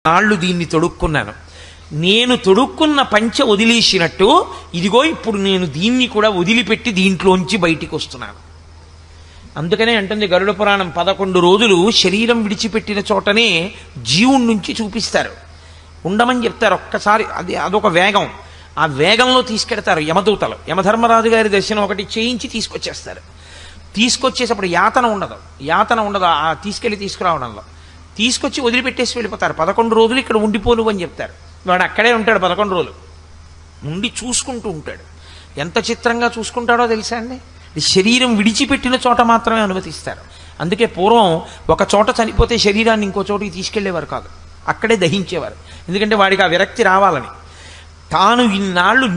నాళ్ళు దీన్ని తొడుక్కున్నాను, నేను తొడుక్కున్న పంచె వదిలేసినట్టు ఇదిగో ఇప్పుడు నేను దీన్ని కూడా వదిలిపెట్టి దీంట్లోంచి బయటికి వస్తున్నాను. అందుకనే అంటుంది గరుడ పురాణం, 11 రోజులు శరీరం విడిచిపెట్టిన చోటనే జీవుడి నుంచి చూపిస్తారు, ఉండమని చెప్తారు. ఒక్కసారి అదొక వేగం, ఆ వేగంలో తీసుకెడతారు యమదూతలు. యమధర్మరాజు గారి దర్శనం ఒకటి చేయించి తీసుకొచ్చేస్తారు. తీసుకొచ్చేటప్పుడు యాతన ఉండదు ఆ తీసుకురావడంలో. తీసుకొచ్చి వదిలిపెట్టేసి వెళ్ళిపోతారు. 11 రోజులు ఇక్కడ ఉండిపోను అని చెప్తారు. వాడు అక్కడే ఉంటాడు 11 రోజులు ఉండి చూసుకుంటూ ఉంటాడు. ఎంత చిత్రంగా చూసుకుంటాడో తెలుసా అండి. శరీరం విడిచిపెట్టిన చోట మాత్రమే అనుమతిస్తారు. అందుకే పూర్వం ఒక చోట చనిపోతే శరీరాన్ని ఇంకో చోటికి తీసుకెళ్లేవారు కాదు, అక్కడే దహించేవారు. ఎందుకంటే వాడికి ఆ విరక్తి రావాలని. తాను ఇన్నాళ్ళు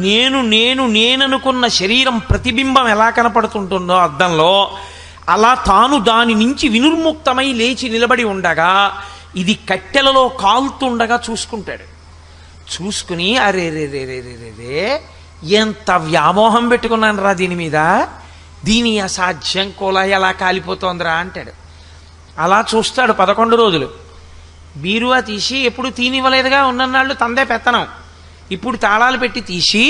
నేననుకున్న శరీరం ప్రతిబింబం ఎలా కనపడుతుంటుందో అద్దంలో, అలా తాను దాని నుంచి వినుర్ముక్తమై లేచి నిలబడి ఉండగా ఇది కట్టెలలో కాలుతుండగా చూసుకుంటాడు. చూసుకుని అరే రే రే రే రే రే ఎంత వ్యామోహం పెట్టుకున్నాను రా దీని మీద, దీని అసాధ్యం కోలా ఎలా కాలిపోతోందిరా అంటాడు. అలా చూస్తాడు 11 రోజులు. బీరువా తీసి ఎప్పుడు తీనివ్వలేదుగా ఉన్నన్నాళ్ళు తందే పెత్తనం. ఇప్పుడు తాళాలు పెట్టి తీసి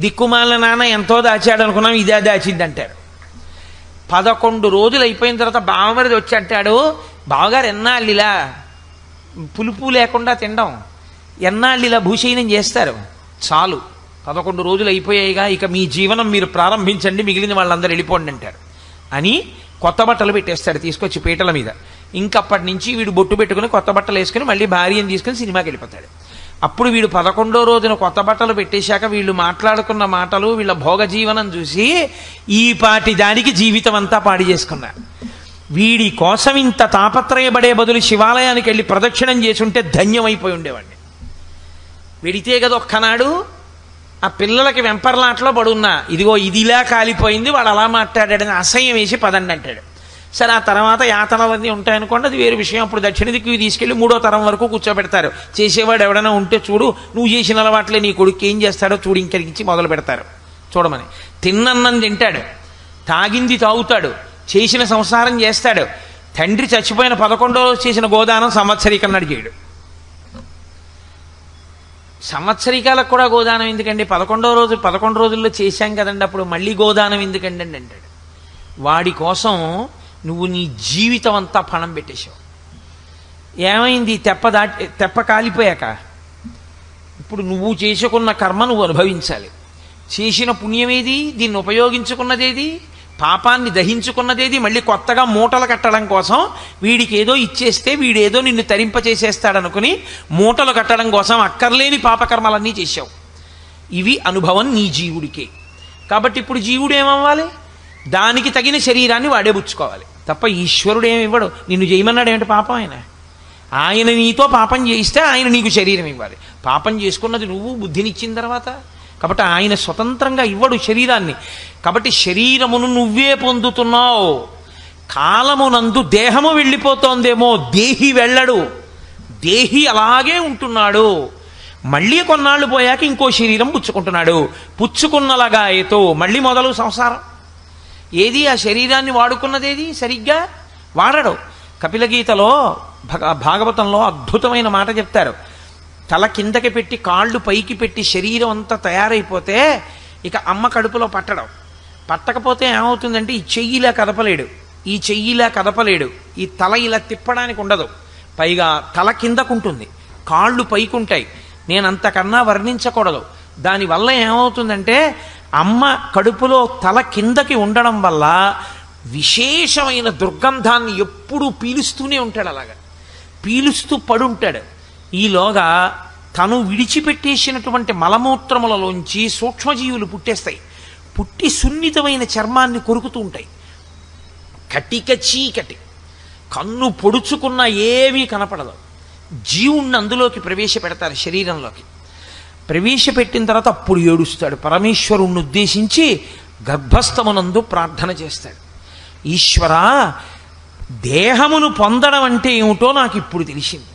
దిక్కుమాల నాన్న ఎంతో దాచాడు అనుకున్నాం, ఇదే దాచింది అంటారు. 11 రోజులు అయిపోయిన తర్వాత బావమరిది వచ్చి అంటాడు, బావగారు ఎన్నాళ్ళు ఇలా పులుపు లేకుండా తినడం, ఎన్నాళ్ళు ఇలా భూషయనం చేస్తారు, చాలు 11 రోజులు అయిపోయాయిగా, ఇక మీ జీవనం మీరు ప్రారంభించండి, మిగిలిన వాళ్ళందరూ వెళ్ళిపోండి అంటారు అని కొత్త బట్టలు పెట్టేస్తాడు తీసుకొచ్చి పీటల మీద. ఇంకప్పటి నుంచి వీడు బొట్టు పెట్టుకుని కొత్త బట్టలు వేసుకుని మళ్ళీ భార్యను తీసుకుని సినిమాకి వెళ్ళిపోతాడు. అప్పుడు వీడు 11వ రోజున కొత్త బట్టలు పెట్టేశాక వీళ్ళు మాట్లాడుకున్న మాటలు, వీళ్ళ భోగ జీవనం చూసి ఈ పాటి దానికి జీవితం అంతా పాడి చేసుకున్నారు. వీడి కోసం ఇంత తాపత్రయపడే బదులు శివాలయానికి వెళ్ళి ప్రదక్షిణం చేసుంటే ధన్యమైపోయి ఉండేవాడిని. వెడితే కదా ఒక్కనాడు ఆ పిల్లలకి వెంపర్లాట్లో పడున్నా, ఇదిగో ఇదిలా కాలిపోయింది, వాడు అలా మాట్లాడాడని అసహ్యం వేసి పదండి అంటాడు. సరే, ఆ తర్వాత యాతనలన్నీ ఉంటాయనుకోండి, అది వేరు విషయం. అప్పుడు దక్షిణ దిక్కు తీసుకెళ్ళి 3వ తరం వరకు కూర్చోబెడతారు. చేసేవాడు ఎవడైనా ఉంటే చూడు, నువ్వు చేసిన అలవాట్లే నీ కొడుకు ఏం చేస్తాడో చూడు, ఇంకరించి మొదలు పెడతారు చూడమని. తిన్నన్నం తింటాడు, తాగింది తాగుతాడు, చేసిన సంసారం చేస్తాడు. తండ్రి చచ్చిపోయిన 11వ రోజు చేసిన గోదానం సంవత్సరీకన్నాడు చేయడు. సంవత్సరికాలకు కూడా గోదానం ఎందుకండి, 11వ రోజు 11 రోజుల్లో చేశాం కదండి, అప్పుడు మళ్ళీ గోదానం ఎందుకండి అని అంటాడు. వాడి కోసం నువ్వు నీ జీవితం అంతా పణం పెట్టేశావు. ఏమైంది, తెప్ప కాలిపోయాక ఇప్పుడు నువ్వు చేసుకున్న కర్మ నువ్వు అనుభవించాలి. చేసిన పుణ్యమేది, దీన్ని ఉపయోగించుకున్నదేది, పాపాన్ని దహించుకున్నదేది, మళ్ళీ కొత్తగా మూటలు కట్టడం కోసం వీడికి ఏదో ఇచ్చేస్తే వీడేదో నిన్ను తరింపచేసేస్తాడనుకుని మూటలు కట్టడం కోసం అక్కర్లేని పాపకర్మలన్నీ చేశావు. ఇవి అనుభవం నీ జీవుడికే. కాబట్టి ఇప్పుడు జీవుడు ఏమవ్వాలి, దానికి తగిన శరీరాన్ని వాడే పుచ్చుకోవాలి తప్ప ఈశ్వరుడు ఏమి ఇవ్వడు. నిన్ను చేయమన్నాడు ఏమిటి పాపం, ఆయన నీతో పాపం చేయిస్తే ఆయన నీకు శరీరం ఇవ్వాలి. పాపం చేసుకున్నది నువ్వు బుద్ధినిచ్చిన తర్వాత. కాబట్టి ఆయన స్వతంత్రంగా ఇవ్వడు శరీరాన్ని. కాబట్టి శరీరమును నువ్వే పొందుతున్నావు. కాలమునందు దేహము వెళ్ళిపోతోందేమో, దేహి వెళ్ళడు, దేహి అలాగే ఉంటున్నాడు. మళ్ళీ కొన్నాళ్ళు పోయాక ఇంకో శరీరం పుచ్చుకుంటున్నాడు. పుచ్చుకున్నలాగాయతో మళ్ళీ మొదలు సంసారం. ఏది ఆ శరీరాన్ని వాడుకున్నదేది సరిగ్గా వాడడు. కపిలగీతలో భాగవతంలో అద్భుతమైన మాట చెప్తారు. తల కిందకి పెట్టి కాళ్ళు పైకి పెట్టి శరీరం అంతా తయారైపోతే ఇక అమ్మ కడుపులో పట్టకపోతే ఏమవుతుందంటే ఈ చెయ్యిలా కదపలేడు, ఈ చెయ్యిలా కదపలేడు, ఈ తల ఇలా తిప్పడానికి ఉండదు. పైగా తల కిందకుంటుంది, కాళ్ళు పైకుంటాయి. నేను అంతకన్నా వర్ణించకూడదు. దానివల్ల ఏమవుతుందంటే అమ్మ కడుపులో తల కిందకి ఉండడం వల్ల విశేషమైన దుర్గంధాన్ని ఎప్పుడూ పీలుస్తూనే ఉంటాడు. అలాగా పీలుస్తూ పడుంటాడు. ఈలోగా తను విడిచిపెట్టేసినటువంటి మలమూత్రములలోంచి సూక్ష్మజీవులు పుట్టేస్తాయి. పుట్టి సున్నితమైన చర్మాన్ని కొరుకుతూ ఉంటాయి. కటిక చీకటి, కన్ను పొడుచుకున్న ఏమీ కనపడదు. జీవుణ్ణి అందులోకి ప్రవేశపెడతారు. శరీరంలోకి ప్రవేశపెట్టిన తర్వాత అప్పుడు ఏడుస్తాడు. పరమేశ్వరుణ్ణి ఉద్దేశించి గర్భస్థమునందు ప్రార్థన చేస్తాడు. ఈశ్వరా, దేహమును పొందడం అంటే ఏమిటో నాకు ఇప్పుడు తెలిసింది.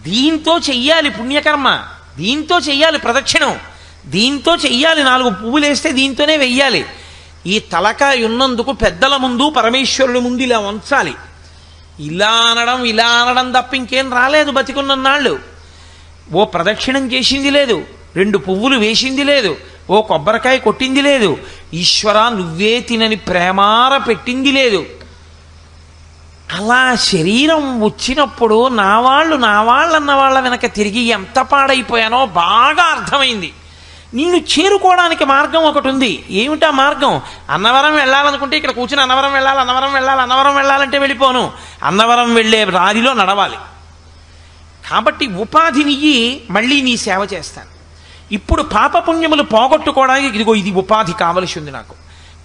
దీంతో చెయ్యాలి పుణ్యకర్మ, దీంతో చెయ్యాలి ప్రదక్షిణం, దీంతో చెయ్యాలి 4 పువ్వులు వేస్తే దీంతోనే వెయ్యాలి. ఈ తలకాయ ఉన్నందుకు పెద్దల ముందు పరమేశ్వరుడి ముందు ఇలా వంచాలి. ఇలా అనడం తప్ప ఇంకేం రాలేదు బతికున్నన్నాళ్ళు. ఓ ప్రదక్షిణం చేసింది లేదు, 2 పువ్వులు వేసింది లేదు, ఓ కొబ్బరికాయ కొట్టింది లేదు, ఈశ్వరా నువ్వే తినని ప్రేమార పెట్టింది లేదు. అలా శరీరం వచ్చినప్పుడు నా వాళ్ళు అన్న వాళ్ళ వెనక తిరిగి ఎంత పాడైపోయానో బాగా అర్థమైంది. నిన్ను చేరుకోవడానికి మార్గం ఒకటి ఉంది. ఏమిటా మార్గం? అన్నవరం వెళ్ళాలనుకుంటే ఇక్కడ కూర్చుని అన్నవరం వెళ్ళాలంటే వెళ్ళిపోను. అన్నవరం వెళ్ళే దారిలో నడవాలి. కాబట్టి ఉపాధినియ్యి, మళ్ళీ నీ సేవ చేస్తాను. ఇప్పుడు పాపపుణ్యములు పోగొట్టుకోవడానికి ఇదిగో ఇది ఉపాధి కావలసి ఉంది నాకు.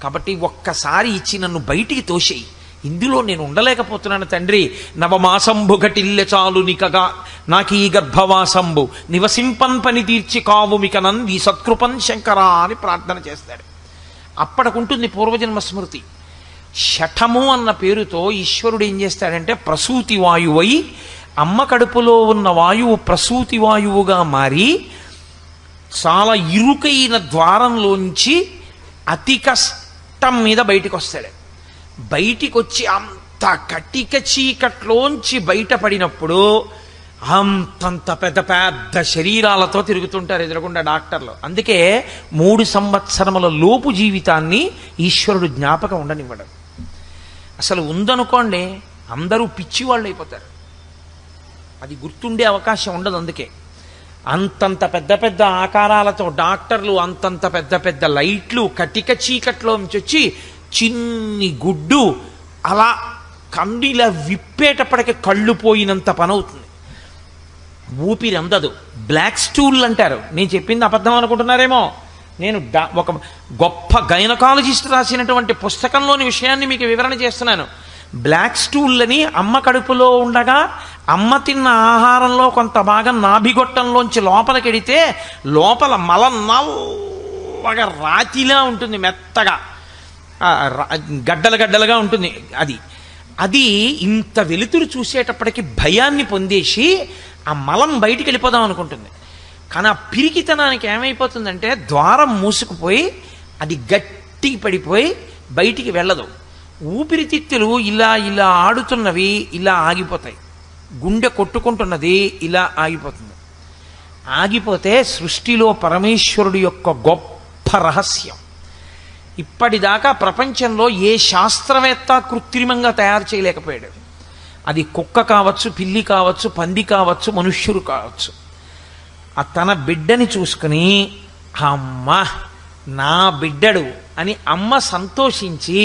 కాబట్టి ఒక్కసారి ఇచ్చి నన్ను బయటికి తోసేయి. ఇందులో నేను ఉండలేకపోతున్నాను తండ్రి. నవమాసంబు ఘటిల్లె చాలు నికగా నాకీ గర్భవాసంబు నివసింపన్ పని తీర్చి కావు మిక నంది సత్కృపన్ శంకరా అని ప్రార్థన చేస్తాడు. అప్పటికుంటుంది పూర్వజన్మ స్మృతి. శఠము అన్న పేరుతో ఈశ్వరుడు ఏం చేస్తాడంటే ప్రసూతి వాయువై అమ్మ కడుపులో ఉన్న వాయువు ప్రసూతి వాయువుగా మారి చాలా ఇరుకైన ద్వారంలోంచి అతి కష్టం మీద బయటికి వస్తాడు. బయటికి వచ్చి అంత కటిక చీకట్లోంచి బయటపడినప్పుడు అంతంత పెద్ద పెద్ద శరీరాలతో తిరుగుతుంటారు ఎదురకుండా డాక్టర్లు. అందుకే 3 సంవత్సరముల లోపు జీవితాన్ని ఈశ్వరుడు జ్ఞాపకం ఉండనివ్వడం. అసలు ఉందనుకోండి అందరూ పిచ్చివాళ్ళు అయిపోతారు. అది గుర్తుండే అవకాశం ఉండదు. అందుకే అంతంత పెద్ద పెద్ద ఆకారాలతో డాక్టర్లు, అంతంత పెద్ద పెద్ద లైట్లు, కటిక చీకట్లోంచి వచ్చి చిన్ని గుడ్డు అలా కండిలా విప్పేటప్పటికి కళ్ళు పోయినంత పని అవుతుంది. ఊపిరి అందదు. బ్లాక్ స్టూల్ అంటారు. నేను చెప్పింది అబద్ధం అనుకుంటున్నారేమో. నేను ఒక గొప్ప గైనకాలజిస్ట్ రాసినటువంటి పుస్తకంలోని విషయాన్ని మీకు వివరణ చేస్తున్నాను. బ్లాక్ స్టూల్ అని అమ్మ కడుపులో ఉండగా అమ్మ తిన్న ఆహారంలో కొంత భాగం నాభిగొట్టంలోంచి లోపలికెడితే లోపల మలం నల్లగా రాతిలా ఉంటుంది, మెత్తగా గడ్డలుగా ఉంటుంది. అది ఇంత వెలుతురు చూసేటప్పటికి భయాన్ని పొందేసి ఆ మలం బయటికి వెళ్ళిపోదాం అనుకుంటుంది. కానీ ఆ పిరికితనానికి ఏమైపోతుందంటే ద్వారం మూసుకుపోయి అది గట్టికి పడిపోయి బయటికి వెళ్ళదు. ఊపిరితిత్తులు ఇలా ఆడుతున్నవి ఇలా ఆగిపోతాయి. గుండె కొట్టుకుంటున్నది ఇలా ఆగిపోతుంది. ఆగిపోతే సృష్టిలో పరమేశ్వరుడు యొక్క గొప్ప రహస్యం. ఇప్పటిదాకా ప్రపంచంలో ఏ శాస్త్రవేత్త కృత్రిమంగా తయారు చేయలేకపోయాడు. అది కుక్క కావచ్చు, పిల్లి కావచ్చు, పంది కావచ్చు, మనుష్యుడు కావచ్చు. ఆ తన బిడ్డని చూసుకుని అమ్మ నా బిడ్డడు అని అమ్మ సంతోషించి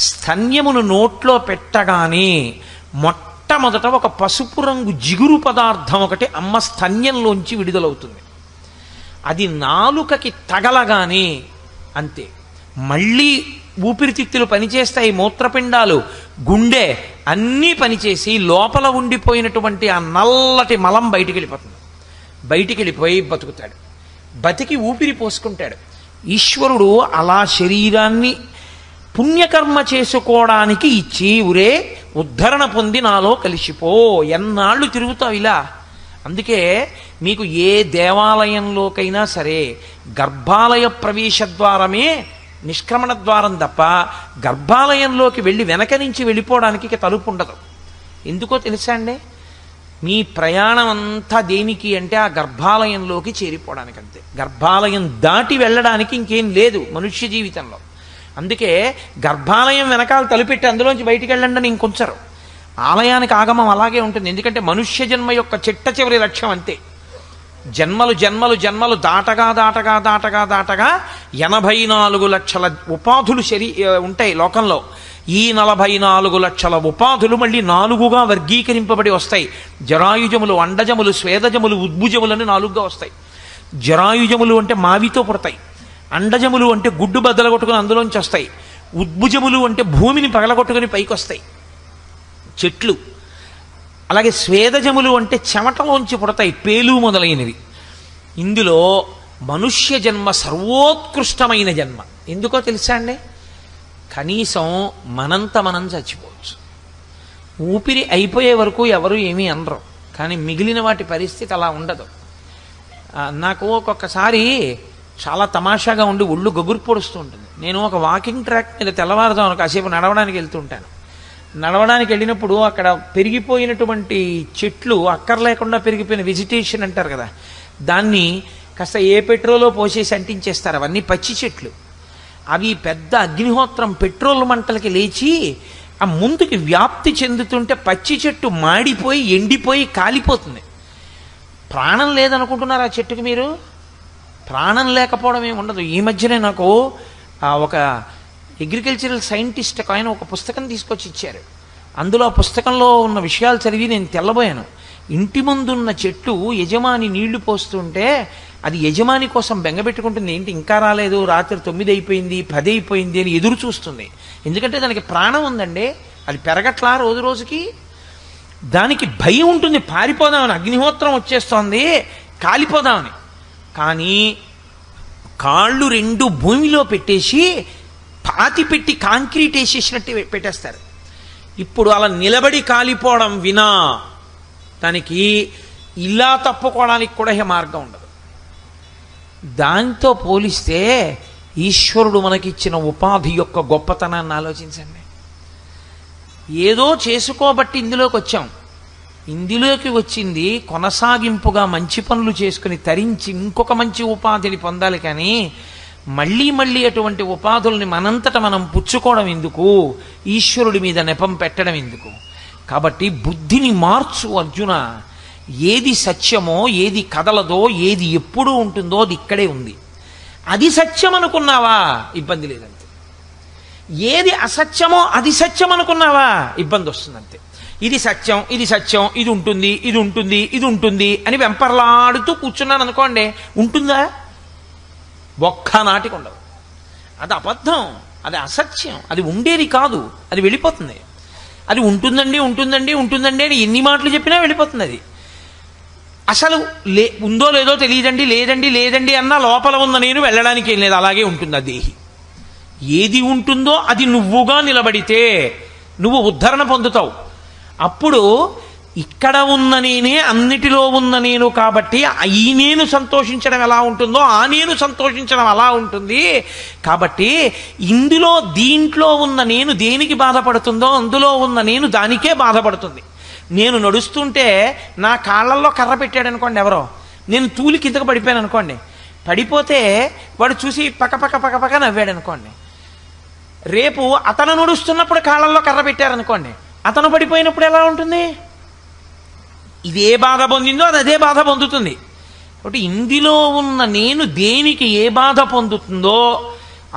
స్తన్యమును నోట్లో పెట్టగానే మొట్టమొదట ఒక పసుపు రంగు జిగురు పదార్థం ఒకటి అమ్మ స్తన్యంలోంచి విడుదలవుతుంది. అది నాలుకకి తగలగానే అంతే, మళ్ళీ ఊపిరితిత్తులు పనిచేస్తాయి, మూత్రపిండాలు, గుండె అన్నీ పనిచేసి లోపల ఉండిపోయినటువంటి ఆ నల్లటి మలం బయటికి వెళ్ళిపోతుంది. బయటికి వెళ్ళిపోయి బతుకుతాడు. బతికి ఊపిరి పోసుకుంటాడు. ఈశ్వరుడు అలా శరీరాన్ని పుణ్యకర్మ చేసుకోవడానికి ఇచ్చి ఉరే ఉద్ధరణ పొంది నాలో కలిసిపో, ఎన్నాళ్ళు తిరుగుతావు ఇలా. అందుకే మీకు ఏ దేవాలయంలోకైనా సరే గర్భాలయ ప్రవేశ ద్వారమే నిష్క్రమణ ద్వారం తప్ప గర్భాలయంలోకి వెళ్ళి వెనక నుంచి వెళ్ళిపోవడానికి తలుపు ఉండదు. ఎందుకో తెలుసా అండి? మీ ప్రయాణం అంతా దేనికి అంటే ఆ గర్భాలయంలోకి చేరిపోవడానికి అంతే. గర్భాలయం దాటి వెళ్ళడానికి ఇంకేం లేదు మనుష్య జీవితంలో. అందుకే గర్భాలయం వెనకాల తలుపెట్టి అందులోంచి బయటికి వెళ్ళండి అని ఇంకొంచరు. ఆలయానికి ఆగమం అలాగే ఉంటుంది. ఎందుకంటే మనుష్య జన్మ యొక్క చిట్ట చివరి లక్ష్యం అంతే. జన్మలు జన్మలు జన్మలు దాటగా 84 లక్షల ఉపాధులు ఉంటాయి లోకంలో. ఈ 44 లక్షల ఉపాధులు మళ్ళీ 4గా వర్గీకరింపబడి వస్తాయి. జరాయుజములు, అండజములు, స్వేదజములు, ఉద్భుజములని 4గా వస్తాయి. జరాయుజములు అంటే మావితో పుడతాయి, అండజములు అంటే గుడ్డు బద్దలగొట్టుకుని అందులోంచి వస్తాయి, ఉద్భుజములు అంటే భూమిని పగలగొట్టుకుని పైకి వస్తాయి చెట్లు. అలాగే స్వేదజములు అంటే చెమటలోంచి పుడతాయి పేలు మొదలైనవి. ఇందులో మనుష్య జన్మ సర్వోత్కృష్టమైన జన్మ. ఎందుకో తెలుసా అండి? కనీసం మనంత మనం చచ్చిపోవచ్చు. ఊపిరి అయిపోయే వరకు ఎవరు ఏమీ అనరు, కానీ మిగిలిన వాటి పరిస్థితి అలా ఉండదు. నాకు ఒక్కొక్కసారి చాలా తమాషాగా ఉండి ఒళ్ళు గగురు పొడుస్తూ ఉంటుంది. నేను ఒక వాకింగ్ ట్రాక్ మీద తెల్లవారుజామున కాసేపు నడవడానికి వెళ్తూ ఉంటాను. నడవడానికి వెళ్ళినప్పుడు అక్కడ పెరిగిపోయినటువంటి చెట్లు, అక్కర్లేకుండా పెరిగిపోయిన వెజిటేషన్ అంటారు కదా, దాన్ని కాస్త ఏ పెట్రోలో పోసేసి అంటించేస్తారు. అవన్నీ పచ్చి చెట్లు. అవి పెద్ద అగ్నిహోత్రం పెట్రోల్ మంటలకి లేచి ఆ ముందుకి వ్యాప్తి చెందుతుంటే పచ్చి చెట్టు మాడిపోయి ఎండిపోయి కాలిపోతుంది. ప్రాణం లేదనుకుంటున్నారు ఆ చెట్టుకి మీరు? ప్రాణం లేకపోవడం ఏమి ఉండదు. ఈ మధ్యనే నాకు ఒక అగ్రికల్చరల్ సైంటిస్ట్ ఆయన ఒక పుస్తకం తీసుకొచ్చి ఇచ్చారు. అందులో ఆ పుస్తకంలో ఉన్న విషయాలు చదివి నేను తెల్లబోయాను. ఇంటి ముందున్న చెట్టు యజమాని నీళ్లు పోస్తుంటే అది యజమాని కోసం బెంగపెట్టుకుంటుంది. ఏంటి ఇంకా రాలేదు, రాత్రి 9 అయిపోయింది, 10 అయిపోయింది అని ఎదురు చూస్తుంది. ఎందుకంటే దానికి ప్రాణం ఉందండి, అది పెరగట్లా రోజు రోజుకి. దానికి భయం ఉంటుంది, పారిపోదామని, అగ్నిహోత్రం వచ్చేస్తోంది కాలిపోదామని. కానీ కాళ్ళు 2 భూమిలో పెట్టేసి పాతి పెట్టి కాంక్రీట్ వేసేసినట్టు పెట్టేస్తారు. ఇప్పుడు అలా నిలబడి కాలిపోవడం వినా దానికి ఇలా తప్పుకోవడానికి కూడా ఏ మార్గం ఉండదు. దాంతో పోలిస్తే ఈశ్వరుడు మనకిచ్చిన ఉపాధి యొక్క గొప్పతనాన్ని ఆలోచించండి. ఏదో చేసుకోబట్టి ఇందులోకి వచ్చాం. ఇందులోకి వచ్చింది కొనసాగింపుగా మంచి పనులు చేసుకుని తరించి ఇంకొక మంచి ఉపాధిని పొందాలి. కానీ మళ్ళీ మళ్ళీ అటువంటి ఉపాధుల్ని మనంతట మనం పుచ్చుకోవడం ఎందుకు? ఈశ్వరుడి మీద నెపం పెట్టడం ఎందుకు? కాబట్టి బుద్ధిని మార్చు అర్జున. ఏది సత్యమో, ఏది కదలదో, ఏది ఎప్పుడూ ఉంటుందో అది ఇక్కడే ఉంది. అది సత్యం అనుకున్నావా ఇబ్బంది లేదంతే. ఏది అసత్యమో అది సత్యం అనుకున్నావా ఇబ్బంది వస్తుందంతే. ఇది సత్యం, ఇది సత్యం, ఇది ఉంటుంది, ఇది ఉంటుంది, ఇది ఉంటుంది అని వెంపర్లాడుతూ కూర్చున్నాను అనుకోండి, ఉంటుందా? ఒక్కనాటికి ఉండదు. అది అబద్ధం, అది అసత్యం, అది ఉండేది కాదు, అది వెళ్ళిపోతుంది. అది ఉంటుందండి ఉంటుందండి ఉంటుందండి అని ఎన్ని మాటలు చెప్పినా వెళ్ళిపోతుంది. అది అసలు ఉందో లేదో తెలియదండి, లేదండి లేదండి అన్నా లోపల ఉన్న నేను వెళ్ళడానికి ఏం లేదు, అలాగే ఉంటుంది ఆ దేహి. ఏది ఉంటుందో అది నువ్వుగా నిలబడితే నువ్వు ఉద్ధరణ పొందుతావు. అప్పుడు ఇక్కడ ఉన్న నేనే అన్నిటిలో ఉన్న నేను కాబట్టి ఈ నేను సంతోషించడం ఎలా ఉంటుందో ఆ నేను సంతోషించడం అలా ఉంటుంది. కాబట్టి ఇందులో దీంట్లో ఉన్న నేను దేనికి బాధపడుతుందో అందులో ఉన్న నేను దానికే బాధపడుతుంది. నేను నడుస్తుంటే నా కాళ్ళల్లో కర్ర పెట్టాడు అనుకోండి ఎవరో, నేను తూలి కిందకు పడిపోయాను అనుకోండి, పడిపోతే వాడు చూసి పక్క నవ్వాడు అనుకోండి. రేపు అతను నడుస్తున్నప్పుడు కాళ్ళల్లో కర్ర పెట్టారనుకోండి, అతను పడిపోయినప్పుడు ఎలా ఉంటుంది? ఇదే బాధ పొందిందో అది అదే బాధ పొందుతుంది. కాబట్టి ఇందులో ఉన్న నేను దేనికి ఏ బాధ పొందుతుందో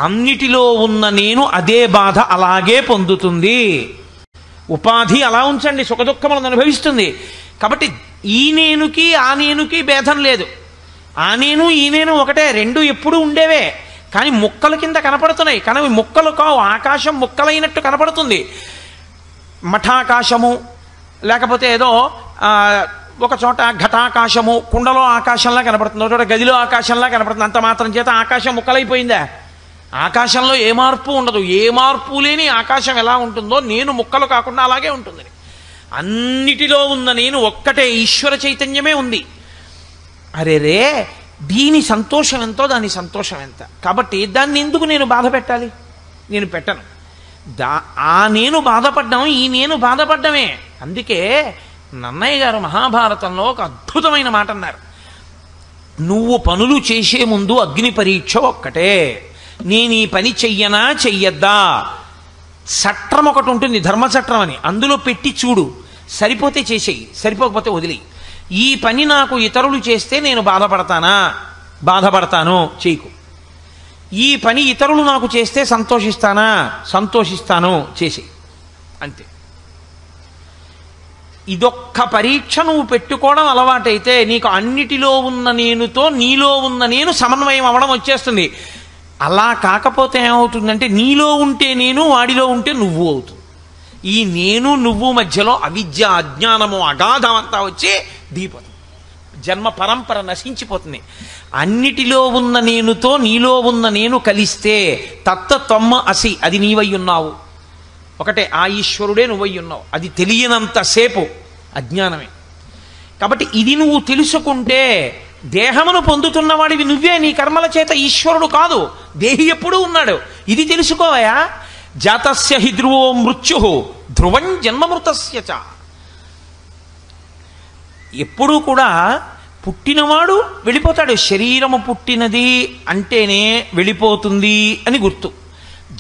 అన్నిటిలో ఉన్న నేను అదే బాధ అలాగే పొందుతుంది. ఉపాధి అలా ఉంచండి, సుఖదుఖములను అనుభవిస్తుంది. కాబట్టి ఈ నేనుకి ఆ నేనుకి భేదం లేదు. ఆ నేను ఈ నేను ఒకటే, రెండు ఎప్పుడు ఉండేవే. కానీ ముక్కల కింద కనపడుతున్నాయి, కానీ ముక్కలు కావు. ఆకాశం ముక్కలైనట్టు కనపడుతుంది. మఠాకాశము, లేకపోతే ఏదో ఒక చోట ఘటాకాశము, కుండలో ఆకాశంలా కనపడుతుంది, ఒక చోట గదిలో ఆకాశంలా కనపడుతుంది. అంత మాత్రం చేత ఆకాశం ముక్కలైపోయిందా? ఆకాశంలో ఏ మార్పు ఉండదు. ఏ మార్పు లేని ఆకాశం ఎలా ఉంటుందో నేను ముక్కలు కాకుండా అలాగే ఉంటుంది. అన్నిటిలో ఉన్న నేను ఒక్కటే, ఈశ్వర చైతన్యమే ఉంది. అరే రే, దీని సంతోషం ఎంతో దాని సంతోషం ఎంత. కాబట్టి దాన్ని ఎందుకు నేను బాధ పెట్టాలి? నేను పెట్టను. ఆ నేను బాధపడ్డం ఈ నేను బాధపడ్డమే. అందుకే నన్నయ్య గారు మహాభారతంలో ఒక అద్భుతమైన మాట అన్నారు. నువ్వు పనులు చేసే ముందు అగ్ని పరీక్ష ఒక్కటే. నేను ఈ పని చెయ్యనా చెయ్యద్దా? చట్టం ఒకటి ఉంటుంది, ధర్మచట్రం అని, అందులో పెట్టి చూడు. సరిపోతే చేసేయి, సరిపోకపోతే వదిలి. ఈ పని నాకు ఇతరులు చేస్తే నేను బాధపడతానా? బాధపడతాను, చేయకు. ఈ పని ఇతరులు నాకు చేస్తే సంతోషిస్తానా? సంతోషిస్తాను, చేసేయి. అంతే. ఇదొక్క పరీక్ష నువ్వు పెట్టుకోవడం అలవాటైతే నీకు అన్నిటిలో ఉన్న నేనుతో నీలో ఉన్న నేను సమన్వయం అవ్వడం వచ్చేస్తుంది. అలా కాకపోతే ఏమవుతుందంటే నీలో ఉంటే నేను, వాడిలో ఉంటే నువ్వు అవుతుంది. ఈ నేను నువ్వు మధ్యలో అవిద్య అజ్ఞానము అగాధం అంతా వచ్చి దిగిపోతుంది. జన్మ పరంపర నశించిపోతుంది. అన్నిటిలో ఉన్న నేనుతో నీలో ఉన్న నేను కలిస్తే తత్తత్వమ్మ అసి, అది నీవై ఉన్నావు. ఒకటే, ఆ ఈశ్వరుడే నువ్వై ఉన్నావు. అది తెలియనంతసేపు అజ్ఞానమే. కాబట్టి ఇది నువ్వు తెలుసుకుంటే దేహమును పొందుతున్నవాడివి నువ్వే, నీ కర్మల చేత ఈశ్వరుడు కాదు. దేహి ఎప్పుడూ ఉన్నాడు. ఇది తెలుసుకోవయా. జాతస్య హి ధ్రువో మృత్యు ధ్రువం జన్మమృతస్య చ. ఎప్పుడూ కూడా పుట్టినవాడు వెళ్ళిపోతాడు. శరీరము పుట్టినది అంటేనే వెళ్ళిపోతుంది అని గుర్తు.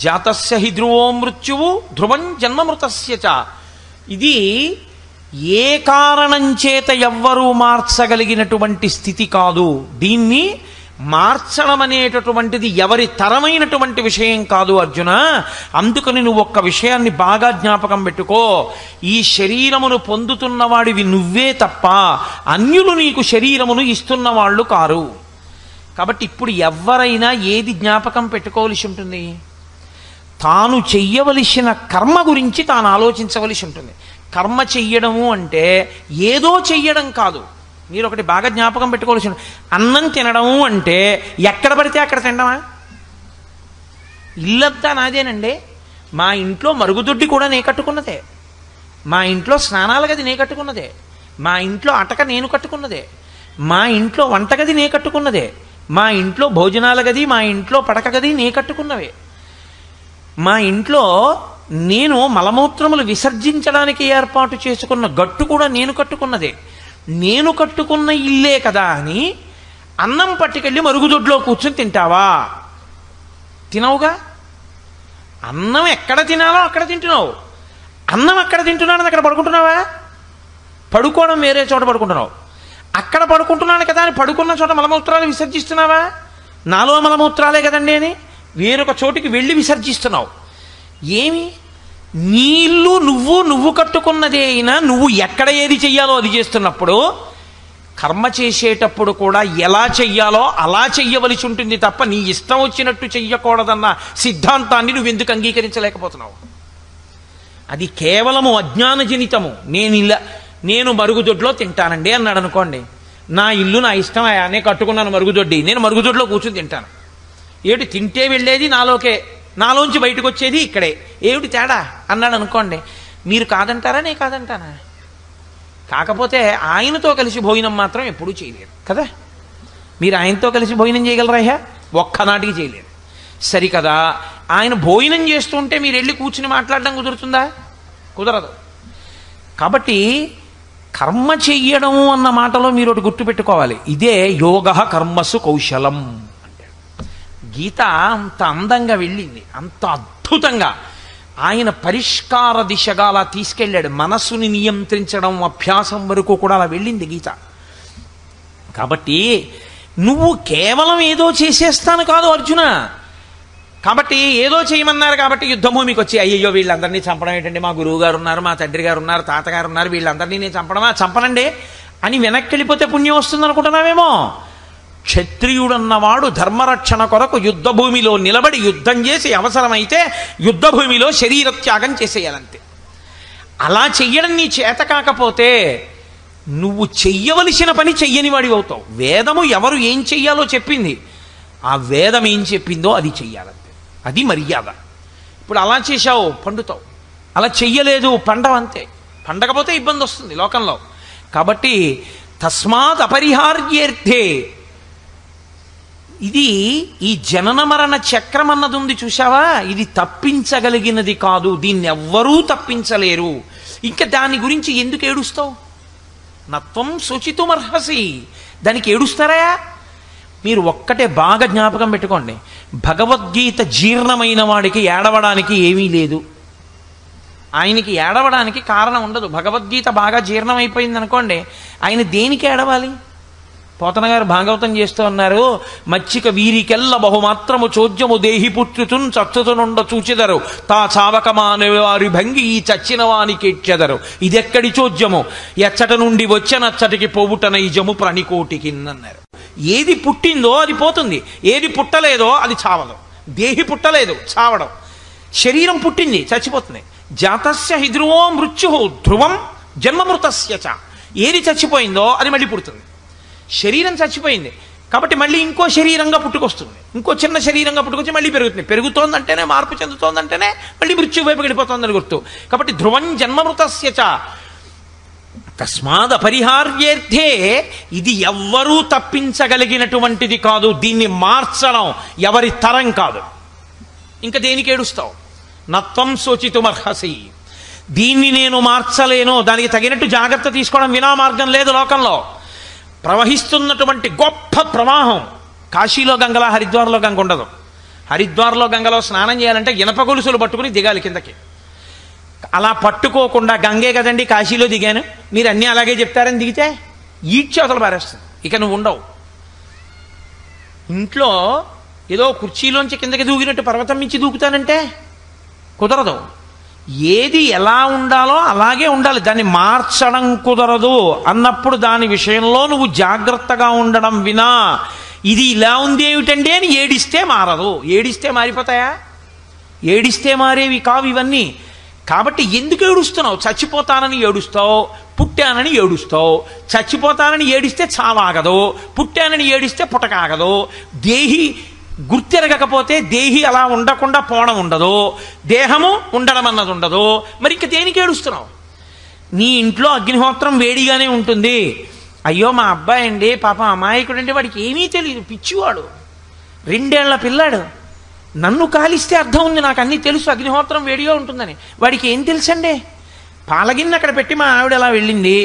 జాతస్య హి ధ్రువో మృత్యువు ధ్రువం జన్మమృతస్య చ. ఇది ఏ కారణం చేత ఎవ్వరూ మార్చగలిగినటువంటి స్థితి కాదు. దీన్ని మార్చడం అనేటటువంటిది ఎవరి తరమైనటువంటి విషయం కాదు అర్జున. అందుకని నువ్వు ఒక్క విషయాన్ని బాగా జ్ఞాపకం పెట్టుకో. ఈ శరీరమును పొందుతున్నవాడివి నువ్వే తప్ప అన్యులు నీకు శరీరమును ఇస్తున్న వాళ్ళు కారు. కాబట్టి ఇప్పుడు ఎవరైనా ఏది జ్ఞాపకం పెట్టుకోవలసి ఉంటుంది? తాను చెయ్యవలసిన కర్మ గురించి తాను ఆలోచించవలసి ఉంటుంది. కర్మ చెయ్యడము అంటే ఏదో చెయ్యడం కాదు. మీరు ఒకటి బాగా జ్ఞాపకం పెట్టుకోవాల్సి ఉంటుంది. అన్నం తినడము అంటే ఎక్కడ పడితే అక్కడ తినడమా? ఇల్లంతా నాదేనండి. మా ఇంట్లో మరుగుదొడ్డి కూడా నే కట్టుకున్నదే. మా ఇంట్లో స్నానాల గది నే కట్టుకున్నదే. మా ఇంట్లో అటక నేను కట్టుకున్నదే. మా ఇంట్లో వంటగది నే కట్టుకున్నదే. మా ఇంట్లో భోజనాల గది, మా ఇంట్లో పడక గది నే కట్టుకున్నవే. మా ఇంట్లో నేను మలమూత్రములు విసర్జించడానికి ఏర్పాటు చేసుకున్న గట్టు కూడా నేను కట్టుకున్నదే. నేను కట్టుకున్న ఇల్లే కదా అని అన్నం పట్టుకెళ్ళి మరుగుదొడ్లో కూర్చొని తింటావా? తినవుగా. అన్నం ఎక్కడ తినాలో అక్కడ తింటున్నావు. అన్నం అక్కడ తింటున్నానని అక్కడ పడుకుంటున్నావా? పడుకోవడం వేరే చోట పడుకుంటున్నావు. అక్కడ పడుకుంటున్నాను కదా అని పడుకున్న చోట మలమూత్రాలు విసర్జిస్తున్నావా? నాలో మలమూత్రాలే కదండి అని వేరొక చోటికి వెళ్ళి విసర్జిస్తున్నావు. ఏమి నీ ఇల్లు నువ్వు కట్టుకున్నదే అయినా నువ్వు ఎక్కడ ఏది చెయ్యాలో అది చేస్తున్నప్పుడు కర్మ చేసేటప్పుడు కూడా ఎలా చెయ్యాలో అలా చెయ్యవలసి ఉంటుంది తప్ప నీ ఇష్టం వచ్చినట్టు చెయ్యకూడదన్న సిద్ధాంతాన్ని నువ్వెందుకు అంగీకరించలేకపోతున్నావు? అది కేవలము అజ్ఞానజనితము. నేను మరుగుదొడ్లో తింటానండి అన్నాడు అనుకోండి. నా ఇల్లు నా ఇష్టం, నేను కట్టుకున్నాను మరుగుదొడ్డి, నేను మరుగుదొడ్లో కూర్చుని తింటాను. ఏమిటి తింటే వెళ్ళేది నాలోకే, నాలోంచి బయటకు వచ్చేది ఇక్కడే, ఏమిటి తేడా అన్నాడు అనుకోండి. మీరు కాదంటారా? నేను కాదంటానా? కాకపోతే ఆయనతో కలిసి భోజనం మాత్రం ఎప్పుడూ చేయలేరు కదా. మీరు ఆయనతో కలిసి భోజనం చేయగలరా? ఒక్కనాటికి చేయలేరు. సరికదా. ఆయన భోజనం చేస్తుంటే మీరు వెళ్ళి కూర్చుని మాట్లాడడం కుదురుతుందా? కుదరదు. కాబట్టి కర్మ చెయ్యడం అన్న మాటలో మీరు ఒకటి గుర్తుపెట్టుకోవాలి. ఇదే యోగ కర్మసు కౌశలం. గీత అంత అందంగా వెళ్ళింది, అంత అద్భుతంగా ఆయన పరిష్కార దిశగా అలా తీసుకెళ్ళాడు. మనస్సుని నియంత్రించడం అభ్యాసం వరకు కూడా అలా వెళ్ళింది గీత. కాబట్టి నువ్వు కేవలం ఏదో చేసేస్తాను కాదు అర్జున. కాబట్టి ఏదో చేయమన్నారు కాబట్టి యుద్ధభూమికి వచ్చి అయ్యయ్యో వీళ్ళందరినీ చంపడం ఏంటండి, మా గురువు గారు ఉన్నారు, మా తండ్రి గారు ఉన్నారు, తాతగారు ఉన్నారు, వీళ్ళందరినీ నేను చంపనండి అని వెనక్కి వెళ్ళిపోతే పుణ్యం వస్తుంది అనుకుంటున్నావేమో. క్షత్రియుడన్నవాడు ధర్మరక్షణ కొరకు యుద్ధభూమిలో నిలబడి యుద్ధం చేసి అవసరమైతే యుద్ధభూమిలో శరీరత్యాగం చేసేయాలంతే. అలా చెయ్యడం నీ చేత కాకపోతే నువ్వు చెయ్యవలసిన పని చెయ్యని వాడివి అవుతావు. వేదము ఎవరు ఏం చెయ్యాలో చెప్పింది, ఆ వేదం ఏం చెప్పిందో అది చెయ్యాలంతే. అది మర్యాద. ఇప్పుడు అలా చేశావు పండుతావు, అలా చెయ్యలేదు పండవంతే. పండకపోతే ఇబ్బంది వస్తుంది లోకంలో. కాబట్టి తస్మాత్ అపరిహార్యేర్థే. ఇది ఈ జనన మరణ చక్రం అన్నది ఉంది చూసావా, ఇది తప్పించగలిగినది కాదు. దీన్ని ఎవ్వరూ తప్పించలేరు. ఇంకా దాని గురించి ఎందుకు ఏడుస్తావు? నత్వం శోచితుమర్హసి. దానికి ఏడుస్తారా? మీరు ఒక్కటే బాగా జ్ఞాపకం పెట్టుకోండి. భగవద్గీత జీర్ణమైన వాడికి ఏడవడానికి ఏమీ లేదు. ఆయనకి ఏడవడానికి కారణం ఉండదు. భగవద్గీత బాగా జీర్ణమైపోయింది అనుకోండి, ఆయన దేనికి ఏడవాలి? పోతన గారు భాగవతం చేస్తూ ఉన్నారు. మచ్చిక వీరికెల్ల బహుమాత్రము చోద్యము దేహి పుత్రుతున్ చచ్చుతునుండ చూచెదరు తా చావకమాన వారి భంగి ఈ చచ్చిన వానికి ఇచ్చెదరు. ఇదెక్కడి చోద్యము, ఎచ్చట నుండి వచ్చనచ్చటికి పోవుట నైజము ప్రణికోటికి అన్నారు. ఏది పుట్టిందో అది పోతుంది, ఏది పుట్టలేదో అది చావదు. దేహి పుట్టలేదు, చావడం. శరీరం పుట్టింది, చచ్చిపోతుంది. జాతస్య హి ధ్రువో మృత్యు ధ్రువం జన్మమృతస్య చ. ఏది చచ్చిపోయిందో అది మళ్ళీ పుడుతుంది. శరీరం చచ్చిపోయింది కాబట్టి మళ్ళీ ఇంకో శరీరంగా పుట్టుకొస్తుంది, ఇంకో చిన్న శరీరంగా పుట్టుకొచ్చి మళ్ళీ పెరుగుతుంది. పెరుగుతోందంటేనే, మార్పు చెందుతోందంటేనే మళ్ళీ మృత్యు వైపు వెళ్ళిపోతుందని గుర్తు. కాబట్టి ధ్రువం జన్మమృతస్య చ. తస్మాద్ అపరిహార్యేర్థే. ఇది ఎవ్వరూ తప్పించగలిగినటువంటిది కాదు. దీన్ని మార్చడం ఎవరి తరం కాదు. ఇంకా దేనికి ఏడుస్తావు? నత్వం శోచితుమర్హసి. దీన్ని నేను మార్చలేను, దానికి తగినట్టు జాగ్రత్త తీసుకోవడం వినా మార్గం లేదు లోకంలో. ప్రవహిస్తున్నటువంటి గొప్ప ప్రవాహం. కాశీలో గంగలా హరిద్వార్లో గంగ ఉండదు. హరిద్వార్లో గంగలో స్నానం చేయాలంటే ఇనప గొలుసులు పట్టుకుని దిగాలి కిందకి. అలా పట్టుకోకుండా గంగే కదండి కాశీలో దిగాను, మీరు అన్నీ అలాగే చెప్తారని దిగితే ఈడ్చి అవతల పారేస్తుంది. ఇక నువ్వు ఉండవు. ఇంట్లో ఏదో కుర్చీలోంచి కిందకి దూకినట్టు పర్వతం మించి దూకుతానంటే కుదరదు. ఏది ఎలా ఉండాలో అలాగే ఉండాలి, దాన్ని మార్చడం కుదరదు. అన్నప్పుడు దాని విషయంలో నువ్వు జాగ్రత్తగా ఉండడం వినా ఇది ఇలా ఉంది ఏమిటండి అని ఏడిస్తే మారదు. ఏడిస్తే మారిపోతాయా? ఏడిస్తే మారేవి కావు ఇవన్నీ. కాబట్టి ఎందుకు ఏడుస్తున్నావు? చచ్చిపోతానని ఏడుస్తావు, పుట్టానని ఏడుస్తావు. చచ్చిపోతానని ఏడిస్తే చావాగదు, పుట్టానని ఏడిస్తే పుట్టకాగదు. దేహి గుర్తెరగకపోతే దేహి అలా ఉండకుండా పోవడం ఉండదు, దేహము ఉండడం అన్నది ఉండదు. మరి ఇంక దేనికి ఏడుస్తున్నావు? నీ ఇంట్లో అగ్నిహోత్రం వేడిగానే ఉంటుంది. అయ్యో మా అబ్బాయి అండి పాపం అమాయకుడు అండి, వాడికి ఏమీ తెలియదు, పిచ్చివాడు, 2 ఏళ్ల పిల్లాడు, నన్ను కాలిస్తే అర్థం ఉంది, నాకు అన్నీ తెలుసు అగ్నిహోత్రం వేడిగా ఉంటుందని. వాడికి ఏం తెలుసండి? పాలగిన్నె అక్కడ పెట్టి మా ఆవిడ అలా వెళ్ళింది,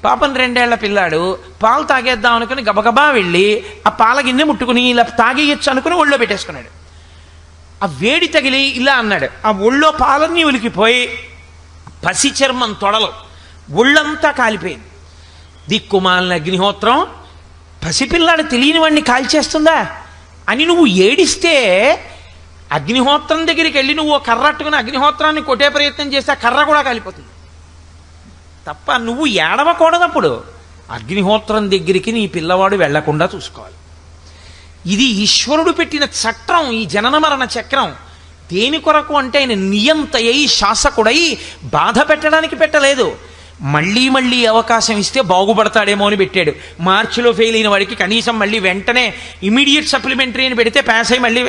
పాపం 2 ఏళ్ల పిల్లాడు పాలు తాగేద్దాం అనుకుని గబగబా వెళ్ళి ఆ పాలగిన్నె ముట్టుకుని ఇలా తాగేయచ్చు అనుకుని ఒళ్ళో పెట్టేసుకున్నాడు. ఆ వేడి తగిలి ఇలా అన్నాడు, ఆ ఒళ్ళో పాలన్నీ ఉలికిపోయి పసి చర్మం తొడలు ఒళ్ళంతా కాలిపోయింది. దిక్కుమాలిన అగ్నిహోత్రం పసిపిల్లాడు తెలియని వాడిని కాల్చేస్తుందా అని నువ్వు ఏడిస్తే, అగ్నిహోత్రం దగ్గరికి వెళ్ళి నువ్వు కర్రట్టుకుని అగ్నిహోత్రాన్ని కొట్టే ప్రయత్నం చేస్తే ఆ కర్ర కూడా కాలిపోతుంది తప్ప నువ్వు ఏడవకూడదప్పుడు. అగ్నిహోత్రం దగ్గరికి నీ పిల్లవాడు వెళ్లకుండా చూసుకోవాలి. ఇది ఈశ్వరుడు పెట్టిన చక్రం, ఈ జనన మరణ చక్రం. దేని కొరకు అంటే ఆయన నియంతయై శాసకుడై బాధ పెట్టడానికి పెట్టలేదు. మళ్ళీ మళ్ళీ అవకాశం ఇస్తే బాగుపడతాడేమో అని పెట్టాడు. మార్చిలో ఫెయిల్ అయిన వాడికి కనీసం మళ్ళీ వెంటనే ఇమీడియట్ సప్లిమెంటరీ అని పెడితే పాస్ అయ్యి మళ్ళీ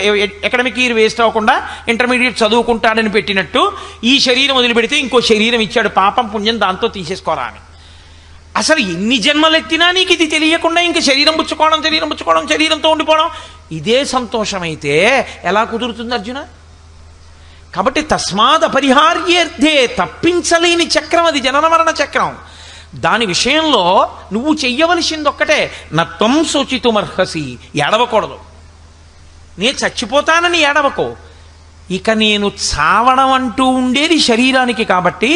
అకాడమిక్ ఇయర్ వేస్ట్ అవ్వకుండా ఇంటర్మీడియట్ చదువుకుంటాడని పెట్టినట్టు ఈ శరీరం వదిలిపెడితే ఇంకో శరీరం ఇచ్చాడు, పాపం పుణ్యం దాంతో తీసేసుకోరా అని. అసలు ఎన్ని జన్మలెత్తినా నీకు ఇది తెలియకుండా ఇంక శరీరం పుచ్చుకోవడం శరీరంతో ఉండిపోవడం ఇదే సంతోషమైతే ఎలా కుదురుతుంది అర్జున? కాబట్టి తస్మాత్ అపరిహార్యేర్థే, తప్పించలేని చక్రం అది, జనన మరణ చక్రం. దాని విషయంలో నువ్వు చెయ్యవలసింది ఒక్కటే, నత్వం శోచితుమర్హసి, ఏడవకూడదు. నేను చచ్చిపోతానని ఏడవకో. ఇక నేను చావడం అంటూ ఉండేది శరీరానికి కాబట్టి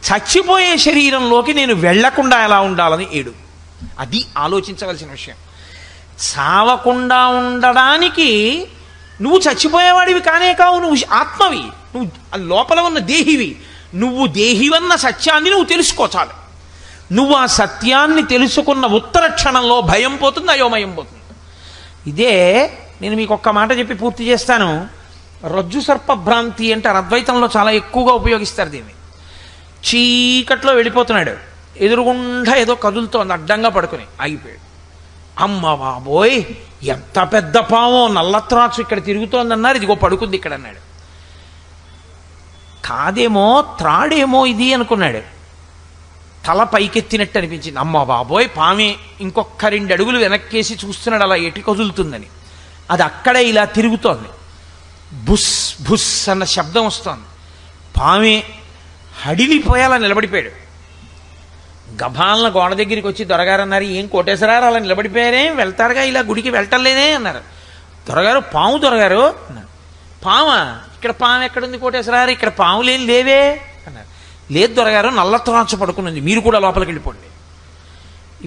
చచ్చిపోయే శరీరంలోకి నేను వెళ్లకుండా ఎలా ఉండాలని ఏడు. అది ఆలోచించవలసిన విషయం. చావకుండా ఉండడానికి నువ్వు చచ్చిపోయేవాడివి కానే కావు, నువ్వు ఆత్మవి, నువ్వు లోపల ఉన్న దేహివి. నువ్వు దేహివన్న సత్యాన్ని నువ్వు తెలుసుకో చాలు. నువ్వు ఆ సత్యాన్ని తెలుసుకున్న ఉత్తర క్షణంలో భయం పోతుంది, అయోమయం పోతుంది. ఇదే నేను మీకు ఒక్క మాట చెప్పి పూర్తి చేస్తాను. రజ్జు సర్పభ్రాంతి అంటారు, అద్వైతంలో చాలా ఎక్కువగా ఉపయోగిస్తారు దీన్ని. చీకట్లో వెళ్ళిపోతున్నాడు, ఎదురుగుండా ఏదో కదులుతోంది, అడ్డంగా పడుకుని ఆగిపోయాడు. అమ్మ బాబోయ్ ఎంత పెద్ద పామో, నల్లత్రాచు ఇక్కడ తిరుగుతోందన్నారు, ఇదిగో పడుకుంది ఇక్కడ అన్నాడు. కాదేమో త్రాడేమో ఇది అనుకున్నాడు, తల పైకెత్తినట్టు అనిపించింది. అమ్మ బాబోయ్ పామే. ఇంకొక 2 అడుగులు వెనక్కేసి చూస్తున్నాడు అలా ఎటు కదులుతుందని. అది అక్కడే ఇలా తిరుగుతోంది, బుస్ బుస్ అన్న శబ్దం వస్తోంది. పామే హడిలిపోయేలా నిలబడిపోయాడు. గభాలన గోడ దగ్గరికి వచ్చి దొరగారు అన్నారు, ఏం కోటేశ్వరారు అలా నిలబడిపోయారే, వెళ్తారుగా ఇలా గుడికి వెళ్ళటంలేదే అన్నారు. దొరగారు పాము దొరగారు అన్నారు. పామా? ఇక్కడ పాము ఎక్కడుంది కోటేశ్వరారు, ఇక్కడ పాములేం లేవే అన్నారు. లేదు దొరగారు, నల్లత్రాచు పడుకున్నది, మీరు కూడా లోపలికి వెళ్ళిపోండి.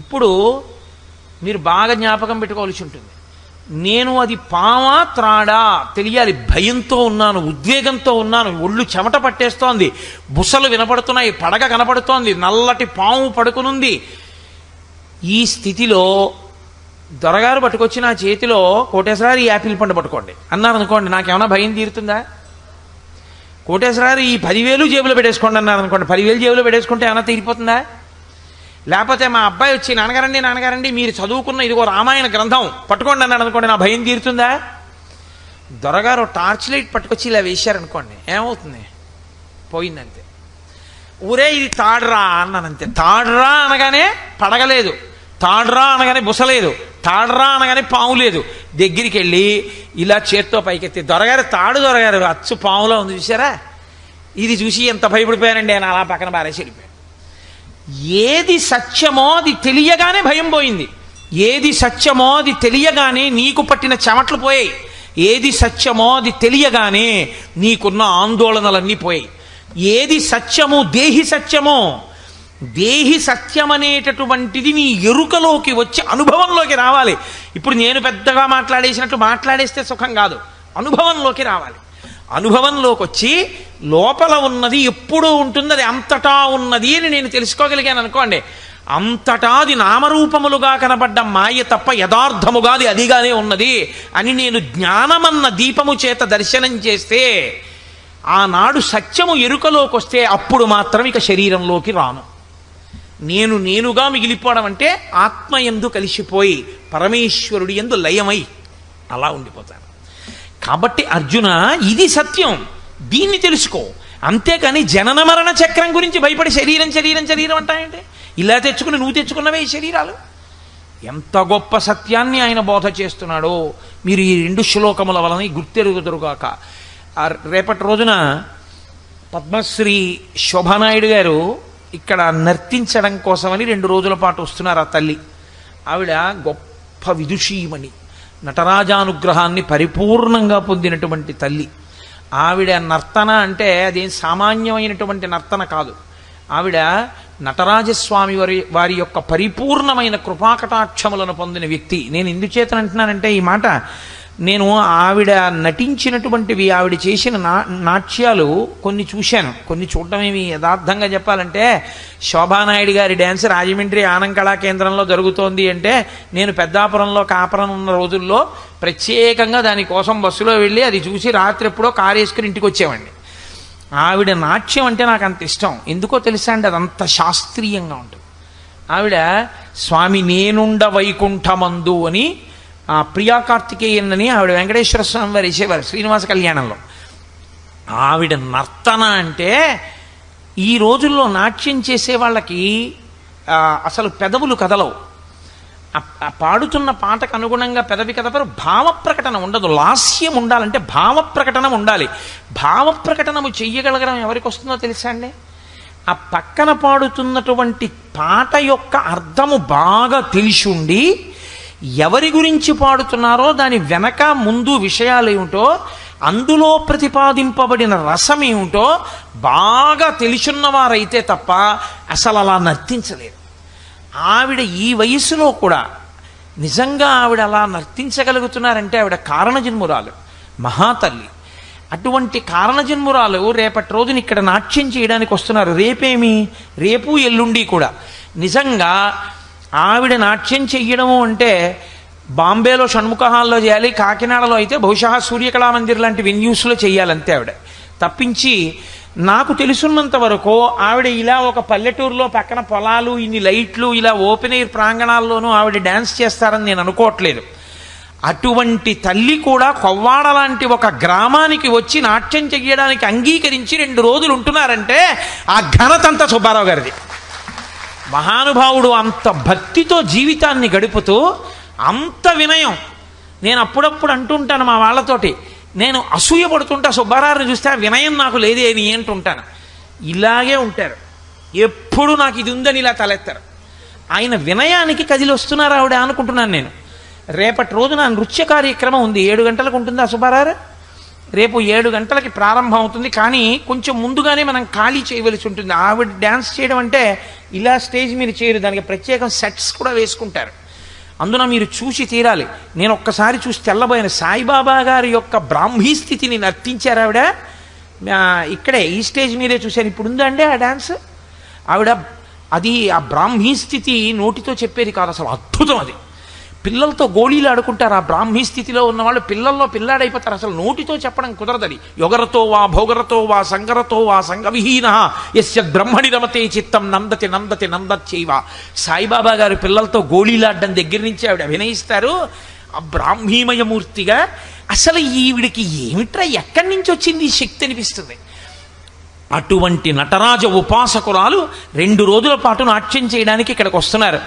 ఇప్పుడు మీరు బాగా జ్ఞాపకం పెట్టుకోవాల్సి ఉంటుంది, నేను అది పామా త్రాడా తెలియాలి. భయంతో ఉన్నాను, ఉద్వేగంతో ఉన్నాను, ఒళ్ళు చెమట పట్టేస్తోంది, బుసలు వినపడుతున్నాయి, పడగ కనపడుతోంది, నల్లటి పాము పడుకునుంది. ఈ స్థితిలో దొరగారు పట్టుకొచ్చి నా చేతిలో కోటేశ్వరారు ఈ యాపిల్ పండు పట్టుకోండి అన్నారు అనుకోండి, నాకేమైనా భయం తీరుతుందా? కోటేశ్వరారు ఈ 10,000 జేబులో పెట్టేసుకోండి అన్నారు అనుకోండి, 10,000 జేబులో పెట్టేసుకుంటే ఏమైనా తీరిపోతుందా? లేకపోతే మా అబ్బాయి వచ్చి నాన్నగారండి మీరు చదువుకున్న ఇదిగో రామాయణ గ్రంథం పట్టుకోండి అన్నాడు అనుకోండి, నా భయం తీరుతుందా? దొరగారు టార్చ్ లైట్ పట్టుకొచ్చి ఇలా వేశారనుకోండి, ఏమవుతుంది? పోయిందంతే. ఊరే ఇది తాడ్రా అన్నానంతే. తాడ్రా అనగానే పడగలేదు, తాడ్రా అనగానే బుసలేదు, తాడ్రా అనగానే పాము లేదు. దగ్గరికి వెళ్ళి ఇలా చేత్తో పైకెత్తి, దొరగారు తాడు దొరగారు అచ్చు పాములో ఉంది చూసారా, ఇది చూసి ఎంత భయపడిపోయానండి ఆయన అలా పక్కన బారేసి వెళ్ళిపోయాను. ఏది సత్యమో అది తెలియగానే భయం పోయింది. ఏది సత్యమో అది తెలియగానే నీకు పట్టిన చెమట్లు పోయాయి. ఏది సత్యమో అది తెలియగానే నీకున్న ఆందోళనలన్నీ పోయాయి. ఏది సత్యము, దేహి సత్యమో, దేహి సత్యమనేటటువంటిది నీ ఎరుకలోకి వచ్చి అనుభవంలోకి రావాలి. ఇప్పుడు నేను పెద్దగా మాట్లాడేసినట్టు మాట్లాడేస్తే సుఖం కాదు, అనుభవంలోకి రావాలి. అనుభవంలోకి వచ్చి లోపల ఉన్నది ఎప్పుడూ ఉంటుంది, అది అంతటా ఉన్నది అని నేను తెలుసుకోగలిగాను అనుకోండి. అంతటా అది నామరూపములుగా కనబడ్డ మాయ తప్ప యథార్థముగా అది అదిగానే ఉన్నది అని నేను జ్ఞానమన్న దీపము చేత దర్శనం చేస్తే, ఆనాడు సత్యము ఎరుకలోకి వస్తే అప్పుడు మాత్రం ఇక శరీరంలోకి రాను. నేనుగా మిగిలిపోవడం అంటే ఆత్మయందు కలిసిపోయి పరమేశ్వరుడి యందు లయమై అలా ఉండిపోతాను. కాబట్టి అర్జున, ఇది సత్యం, దీన్ని తెలుసుకో. అంతేకాని జనన మరణ చక్రం గురించి భయపడి శరీరం శరీరం శరీరం అంటాయంటే, ఇలా తెచ్చుకుని నువ్వు తెచ్చుకున్నవే ఈ శరీరాలు. ఎంత గొప్ప సత్యాన్ని ఆయన బోధ చేస్తున్నాడో మీరు ఈ 2 శ్లోకముల వలన గుర్తెరుగుదురుగాక. రేపటి రోజున పద్మశ్రీ శోభానాయుడు గారు ఇక్కడ నర్తించడం కోసమని 2 రోజుల పాటు వస్తున్నారు. ఆ తల్లి ఆవిడ గొప్ప విదుషీమణి, నటరాజానుగ్రహాన్ని పరిపూర్ణంగా పొందినటువంటి తల్లి. ఆవిడ నర్తన అంటే అదేం సామాన్యమైనటువంటి నర్తన కాదు. ఆవిడ నటరాజస్వామి వారి యొక్క పరిపూర్ణమైన కృపాకటాక్షములను పొందిన వ్యక్తి. నేను ఎందుచేతనంటున్నానంటే ఈ మాట, నేను ఆవిడ నటించినటువంటివి, ఆవిడ చేసిన నాట్యాలు కొన్ని చూశాను. కొన్ని చూడటమేమి యథార్థంగా చెప్పాలంటే, శోభానాయుడు గారి డ్యాన్స్ రాజమండ్రి ఆనం కళా కేంద్రంలో జరుగుతోంది అంటే, నేను పెద్దాపురంలో కాపురం ఉన్న రోజుల్లో ప్రత్యేకంగా దానికోసం బస్సులో వెళ్ళి అది చూసి రాత్రి ఎప్పుడో కారు వేసుకుని ఇంటికి వచ్చేవాడిని. ఆవిడ నాట్యం అంటే నాకు అంత ఇష్టం. ఎందుకో తెలుసా అండి, అదంత శాస్త్రీయంగా ఉంటుంది. ఆవిడ స్వామి నేనుండ వైకుంఠమందు అని ప్రియా కార్తికేయన్ అని ఆవిడ వెంకటేశ్వర స్వామి వారు వేసేవారు శ్రీనివాస కళ్యాణంలో. ఆవిడ నర్తన అంటే, ఈ రోజుల్లో నాట్యం చేసే వాళ్ళకి అసలు పెదవులు కదలవు. పాడుతున్న పాటకు అనుగుణంగా పెదవి కదపరు, భావ ప్రకటన ఉండదు. లాస్యం ఉండాలంటే భావ ప్రకటన ఉండాలి. భావ ప్రకటనము చెయ్యగలగడం ఎవరికి వస్తుందో తెలుసా అండి? ఆ పక్కన పాడుతున్నటువంటి పాట యొక్క అర్థము బాగా తెలిసి ఉండి, ఎవరి గురించి పాడుతున్నారో దాని వెనక ముందు విషయాలు ఏమిటో, అందులో ప్రతిపాదింపబడిన రసం ఏమిటో బాగా తెలిసున్నవారైతే తప్ప అసలు అలా నర్తించలేరు. ఆవిడ ఈ వయసులో కూడా నిజంగా ఆవిడ అలా నర్తించగలుగుతున్నారంటే ఆవిడ కారణజన్మురాలు, మహాతల్లి. అటువంటి కారణజన్మురాలు రేపటి రోజున ఇక్కడ నాట్యం చేయడానికి వస్తున్నారు. రేపు ఎల్లుండి కూడా. నిజంగా ఆవిడ నాట్యం చెయ్యడము అంటే బాంబేలో షణ్ముఖ హాల్లో చేయాలి, కాకినాడలో అయితే బహుశా సూర్యకళామందిర్ లాంటి వెన్యూస్లో చెయ్యాలంతే ఆవిడ. తప్పించి నాకు తెలుసున్నంత వరకు ఆవిడ ఇలా ఒక పల్లెటూరులో పక్కన పొలాలు, ఇన్ని లైట్లు, ఇలా ఓపెన్ ఎయిర్ ప్రాంగణాల్లోనూ ఆవిడ డ్యాన్స్ చేస్తారని నేను అనుకోవట్లేదు. అటువంటి తల్లి కూడా కొవ్వాడ లాంటి ఒక గ్రామానికి వచ్చి నాట్యం చెయ్యడానికి అంగీకరించి 2 రోజులు ఉంటున్నారంటే ఆ ఘనతంతా సుబ్బారావు గారిది. మహానుభావుడు అంత భక్తితో జీవితాన్ని గడుపుతూ అంత వినయం. నేను అప్పుడప్పుడు అంటుంటాను మా వాళ్ళతోటి, నేను అసూయ పడుతుంటా సుబ్బారావుని చూస్తే ఆ వినయం నాకు లేదే అని అంటుంటాను. ఇలాగే ఉంటారు, ఎప్పుడు నాకు ఇది ఉందని ఇలా తలెత్తారు. ఆయన వినయానికి కదిలి వస్తున్నారు ఆవిడ అనుకుంటున్నాను నేను. రేపటి రోజున నృత్య కార్యక్రమం ఉంది, 7 గంటలకు ఉంటుంది ఆ సుబ్బారావు. రేపు 7 గంటలకి ప్రారంభం అవుతుంది. కానీ కొంచెం ముందుగానే మనం ఖాళీ చేయవలసి ఉంటుంది. ఆవిడ డ్యాన్స్ చేయడం అంటే ఇలా స్టేజ్ మీద చేయరు, దానికి ప్రత్యేకం సెట్స్ కూడా వేసుకుంటారు. అందున మీరు చూసి తీరాలి. నేను ఒక్కసారి చూసి తెల్లబోయిన సాయిబాబా గారి యొక్క బ్రాహ్మీ స్థితిని నర్తించారు ఆవిడ. ఇక్కడే ఈ స్టేజ్ మీదే చూశాను. ఇప్పుడు ఉందా అండి ఆ డ్యాన్స్? ఆవిడ అది ఆ బ్రాహ్మీ స్థితి నోటితో చెప్పేది కాదు, అసలు అద్భుతం. అది పిల్లలతో గోళీలు ఆడుకుంటారు. ఆ బ్రాహ్మీ స్థితిలో ఉన్నవాళ్ళు పిల్లల్లో పిల్లాడైపోతారు. అసలు నోటితో చెప్పడం కుదరదని. యొగరతో వా భోగరతో వా సంగరతో వా సంగవిహీన యస్య బ్రహ్మణి రమతే చిత్తం నందతి నందతి నందచ్చైవ. సాయిబాబా గారు పిల్లలతో గోళీలాడడం దగ్గర నుంచి ఆవిడ అభినయిస్తారు ఆ బ్రాహ్మీమయమూర్తిగా. అసలు ఈవిడికి ఏమిట్రా, ఎక్కడి నుంచి వచ్చింది ఈ శక్తి అనిపిస్తుంది. అటువంటి నటరాజ ఉపాసకురాలు 2 రోజుల పాటు నాట్యం చేయడానికి ఇక్కడికి వస్తున్నారు.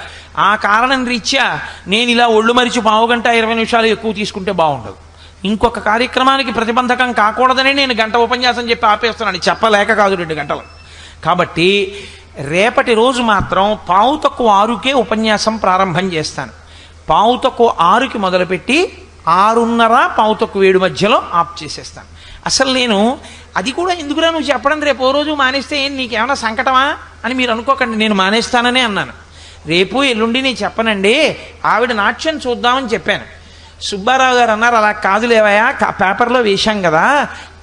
ఆ కారణం రీత్యా నేను ఇలా ఒళ్ళు మరిచి 1/2 గంట 20 నిమిషాలు ఎక్కువ తీసుకుంటే బాగుండదు. ఇంకొక కార్యక్రమానికి ప్రతిబంధకం కాకూడదని నేను గంట ఉపన్యాసం చెప్పి ఆపేస్తున్నాను, చెప్పలేక కాదు 2 గంటలు. కాబట్టి రేపటి రోజు మాత్రం 5:45కే ఉపన్యాసం ప్రారంభం చేస్తాను. 5:45కి మొదలుపెట్టి 6:30 మధ్యలో ఆఫ్ చేసేస్తాను. అసలు నేను అది కూడా ఎందుకురా నువ్వు చెప్పడం, రేపు ఓ రోజు మానేస్తే నీకేమైనా సంకటమా అని మీరు అనుకోకండి. నేను మానేస్తాననే అన్నాను. రేపు ఎల్లుండి నేను చెప్పనండి, ఆవిడ నాట్యం చూద్దామని చెప్పాను. సుబ్బారావు గారు అన్నారు, అలా కాదులేవయా, పేపర్లో వేశాం కదా,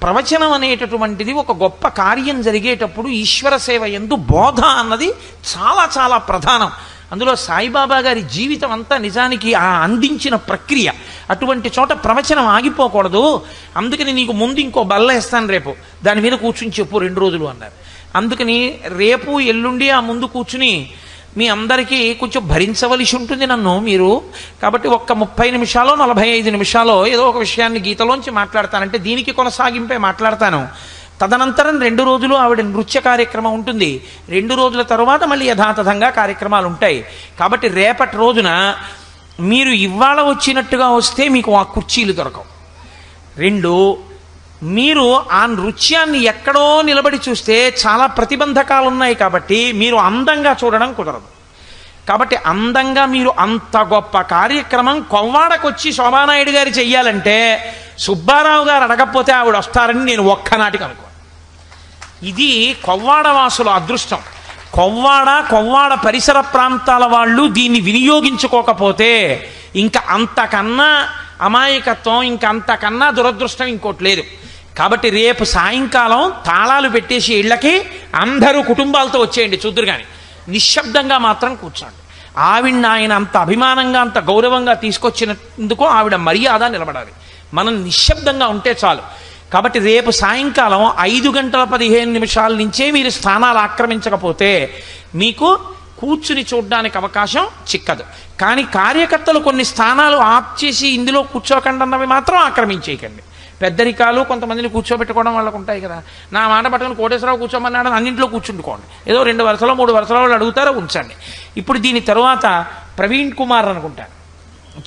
ప్రవచనం అనేటటువంటిది ఒక గొప్ప కార్యం జరిగేటప్పుడు ఈశ్వర సేవ యందు బోధ అన్నది చాలా చాలా ప్రధానం. అందులో సాయిబాబా గారి జీవితం అంతా నిజానికి ఆ అందించిన ప్రక్రియ. అటువంటి చోట ప్రవచనం ఆగిపోకూడదు, అందుకని నీకు ముందు ఇంకో బల్ల వేస్తాను, రేపు దాని మీద కూర్చుని చెప్పు 2 రోజులు అన్నారు. అందుకని రేపు ఎల్లుండి ఆ ముందు కూర్చుని మీ అందరికీ కొంచెం భరించవలసి ఉంటుంది నన్ను మీరు. కాబట్టి ఒక్క 30 నిమిషాలు 45 నిమిషాలు ఏదో ఒక విషయాన్ని గీతలోంచి మాట్లాడతానంటే దీనికి కొనసాగింపే మాట్లాడతాను. తదనంతరం 2 రోజులు ఆవిడ నృత్య కార్యక్రమం ఉంటుంది. 2 రోజుల తర్వాత మళ్ళీ యథాతథంగా కార్యక్రమాలు ఉంటాయి. కాబట్టి రేపటి రోజున మీరు ఇవాళ వచ్చినట్టుగా వస్తే మీకు ఆ కుర్చీలు దొరకవు. 2, మీరు ఆ నృత్యాన్ని ఎక్కడో నిలబడి చూస్తే చాలా ప్రతిబంధకాలు ఉన్నాయి. కాబట్టి మీరు అందంగా చూడడం కుదరదు. కాబట్టి అందంగా మీరు అంత గొప్ప కార్యక్రమం కొవ్వాడకొచ్చి శోభానాయుడు గారు చెయ్యాలంటే సుబ్బారావు గారు అడగకపోతే ఆవిడ వస్తారని నేను ఒక్కనాటికి అనుకో. ఇది కొవ్వాడ వాసుల అదృష్టం. కొవ్వాడ పరిసర ప్రాంతాల వాళ్ళు దీన్ని వినియోగించుకోకపోతే ఇంకా అంతకన్నా అమాయకత్వం, ఇంకా అంతకన్నా దురదృష్టం ఇంకోటి లేదు. కాబట్టి రేపు సాయంకాలం తాళాలు పెట్టేసి ఇళ్ళకి అందరూ కుటుంబాలతో వచ్చేయండి, చూద్దురు కానీ నిశ్శబ్దంగా మాత్రం కూర్చోండి. ఆవిడ్ని ఆయన అంత అభిమానంగా అంత గౌరవంగా తీసుకొచ్చినందుకు ఆవిడ మర్యాద నిలబడాలి. మనం నిశ్శబ్దంగా ఉంటే చాలు. కాబట్టి రేపు సాయంకాలం 5:15 నుంచే మీరు స్థానాలు ఆక్రమించకపోతే మీకు కూర్చుని చూడడానికి అవకాశం చిక్కదు. కానీ కార్యకర్తలు కొన్ని స్థానాలు ఆప్ చేసి ఇందులో కూర్చోకండి అన్నవి మాత్రం ఆక్రమించేయకండి. పెద్దరికాలు కొంతమందిని కూర్చోబెట్టుకోవడం వాళ్ళకు ఉంటాయి కదా, నా మాట పట్టుకుని కోటేశ్వరరావు కూర్చోమన్నాడు అన్నింట్లో కూర్చుంటుకోండి, ఏదో 2 వరుసలో 3 వరుసలో వాళ్ళు అడుగుతారో ఉంచండి. ఇప్పుడు దీని తర్వాత ప్రవీణ్ కుమార్ అనుకుంటాను,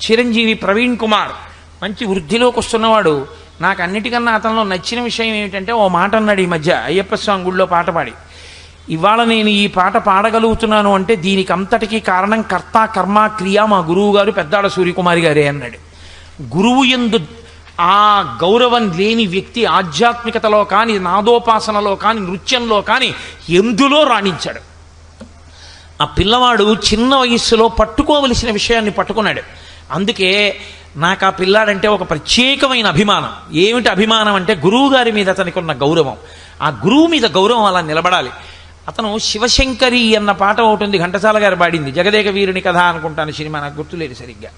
చిరంజీవి ప్రవీణ్ కుమార్ మంచి వృద్ధిలోకి వస్తున్నవాడు. నాకు అన్నిటికన్నా అతనిలో నచ్చిన విషయం ఏమిటంటే ఓ మాట అన్నాడు ఈ మధ్య అయ్యప్ప స్వామి గుళ్ళో పాట పాడి, ఇవాళ నేను ఈ పాట పాడగలుగుతున్నాను అంటే దీనికి అంతటికీ కారణం కర్త కర్మ క్రియ మా గురువు గారు పెద్దాడ సూర్యకుమారి గారే అన్నాడు. గురువు యందు ఆ గౌరవం లేని వ్యక్తి ఆధ్యాత్మికతలో కానీ, నాదోపాసనలో కానీ, నృత్యంలో కానీ ఎందులో రాణించాడు. ఆ పిల్లవాడు చిన్న వయస్సులో పట్టుకోవలసిన విషయాన్ని పట్టుకున్నాడు. అందుకే నాకు ఆ పిల్లాడంటే ఒక ప్రత్యేకమైన అభిమానం. ఏమిటి అభిమానం అంటే గురువు గారి మీద అతనికి ఉన్న గౌరవం. ఆ గురువు మీద గౌరవం అలా నిలబడాలి. అతను శివశంకరి అన్న పాట ఒకటి ఉంది, ఘంటసాల గారు పాడింది, జగదేక వీరుని కథ అనుకుంటాను సినిమా, నాకు గుర్తులేదు సరిగ్గా.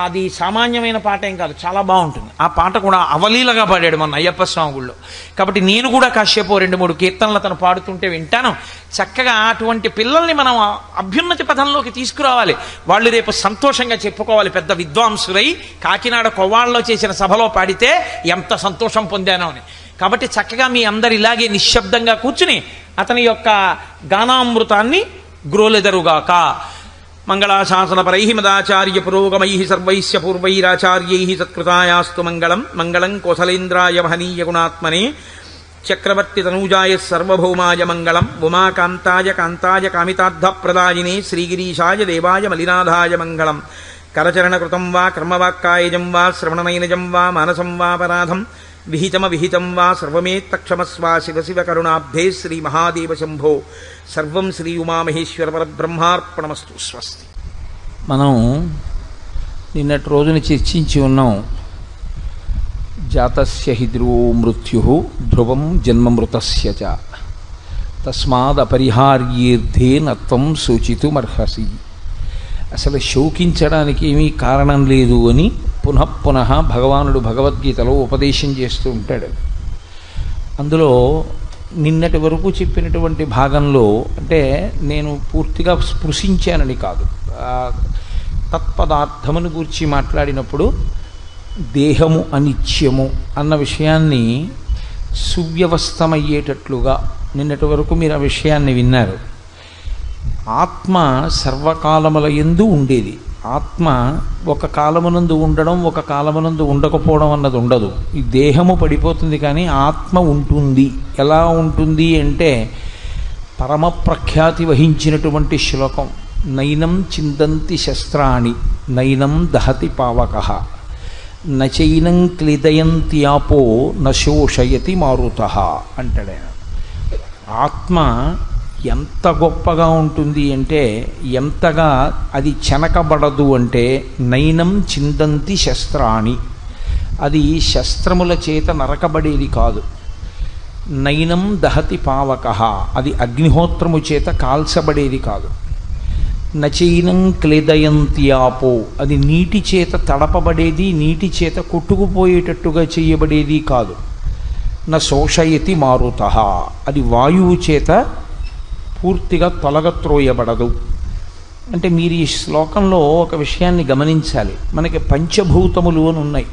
అది సామాన్యమైన పాట ఏం కాదు, చాలా బాగుంటుంది. ఆ పాట కూడా అవలీలగా పాడాడు మన అయ్యప్ప స్వామి గుళ్ళో. కాబట్టి నేను కూడా కాసేపు 2-3 కీర్తనలు అతను పాడుతుంటే వింటాను. చక్కగా అటువంటి పిల్లల్ని మనం అభ్యున్నతి పథంలోకి తీసుకురావాలి. వాళ్ళు రేపు సంతోషంగా చెప్పుకోవాలి, పెద్ద విద్వాంసులై కాకినాడ కొవ్వాళ్ళలో చేసిన సభలో పాడితే ఎంత సంతోషం పొందానో అని. కాబట్టి చక్కగా మీ అందరు ఇలాగే నిశ్శబ్దంగా కూర్చుని అతని యొక్క గానామృతాన్ని గ్రోలెదరుగాక. మంగళాశాసనపరై మదాచార్య పురోగమై సర్వైస్య పూర్వైరాచార్యై సత్కృతాయాస్తు మంగళం. మంగళం కోసలేంద్రాయ మహనీయ గుణాత్మనే చక్రవర్తి తనూజాయ సర్వభౌమాయ మంగళం. ఉమాకాంతాయ కాంతాయ కామితార్థప్రదాయినే శ్రీగిరీశాయ దేవాయ మలినాథాయ మంగళం. కరచరణకృతం వా కర్మవాక్కాయజం వా శ్రవణనైనజం వా మానసం వాపరాధం విహితమవిహితం వా సర్వమేత్తక్షమస్వ శివ శివ కరుణాబ్ధే శ్రీ మహాదేవ శంభో. సర్వం శ్రీ ఉమామహేశ్వర పరబ్రహ్మార్పణమస్తు. స్వస్తి. మనం నిన్నటి రోజున చర్చించి ఉన్నాం, జాతస్య హి ధ్రువో మృత్యు ధ్రువం జన్మమృతస్య చ తస్మాదపరిహార్యేర్థే నత్వం శోచితుమర్హసి. అసలు శోకించడానికి ఏమీ కారణం లేదు అని పునఃపునః భగవానుడు భగవద్గీతలో ఉపదేశం చేస్తూ ఉంటాడు. అందులో నిన్నటి వరకు చెప్పినటువంటి భాగంలో, అంటే నేను పూర్తిగా స్పృశించానని కాదు, తత్పదార్థమును గూర్చి మాట్లాడినప్పుడు దేహము అనిత్యము అన్న విషయాన్ని సువ్యవస్థమయ్యేటట్లుగా నిన్నటి వరకు మీరు ఆ విషయాన్ని విన్నారు. ఆత్మ సర్వకాలముల యందు ఉండేది, ఆత్మ ఒక కాలమునందు ఉండడం, ఒక కాలమునందు ఉండకపోవడం అన్నది ఉండదు. ఈ దేహము పడిపోతుంది కానీ ఆత్మ ఉంటుంది. ఎలా ఉంటుంది అంటే పరమ ప్రఖ్యాతి వహించినటువంటి శ్లోకం, నైనం చిందంతి శస్త్రాణి నైనం దహతి పావకః నచైనం క్లిదయంతి ఆపో నశోషయతి మారుతః అంటాడు. ఆత్మ ఎంత గొప్పగా ఉంటుంది అంటే, ఎంతగా అది చెనకబడదు అంటే, నైనం చిందంతి శస్త్రాణి, అది శస్త్రముల చేత నరకబడేది కాదు. నైనం దహతి పావకః, అది అగ్నిహోత్రము చేత కాల్చబడేది కాదు. నచైనం క్లేదయంతి ఆపో, అది నీటి చేత తడపబడేది, నీటి చేత కొట్టుకుపోయేటట్టుగా చేయబడేది కాదు. న శోషయతి మారుతః, అది వాయువు చేత పూర్తిగా తొలగత్రోయబడదు. అంటే మీరు ఈ శ్లోకంలో ఒక విషయాన్ని గమనించాలి. మనకి పంచభూతములు అని ఉన్నాయి.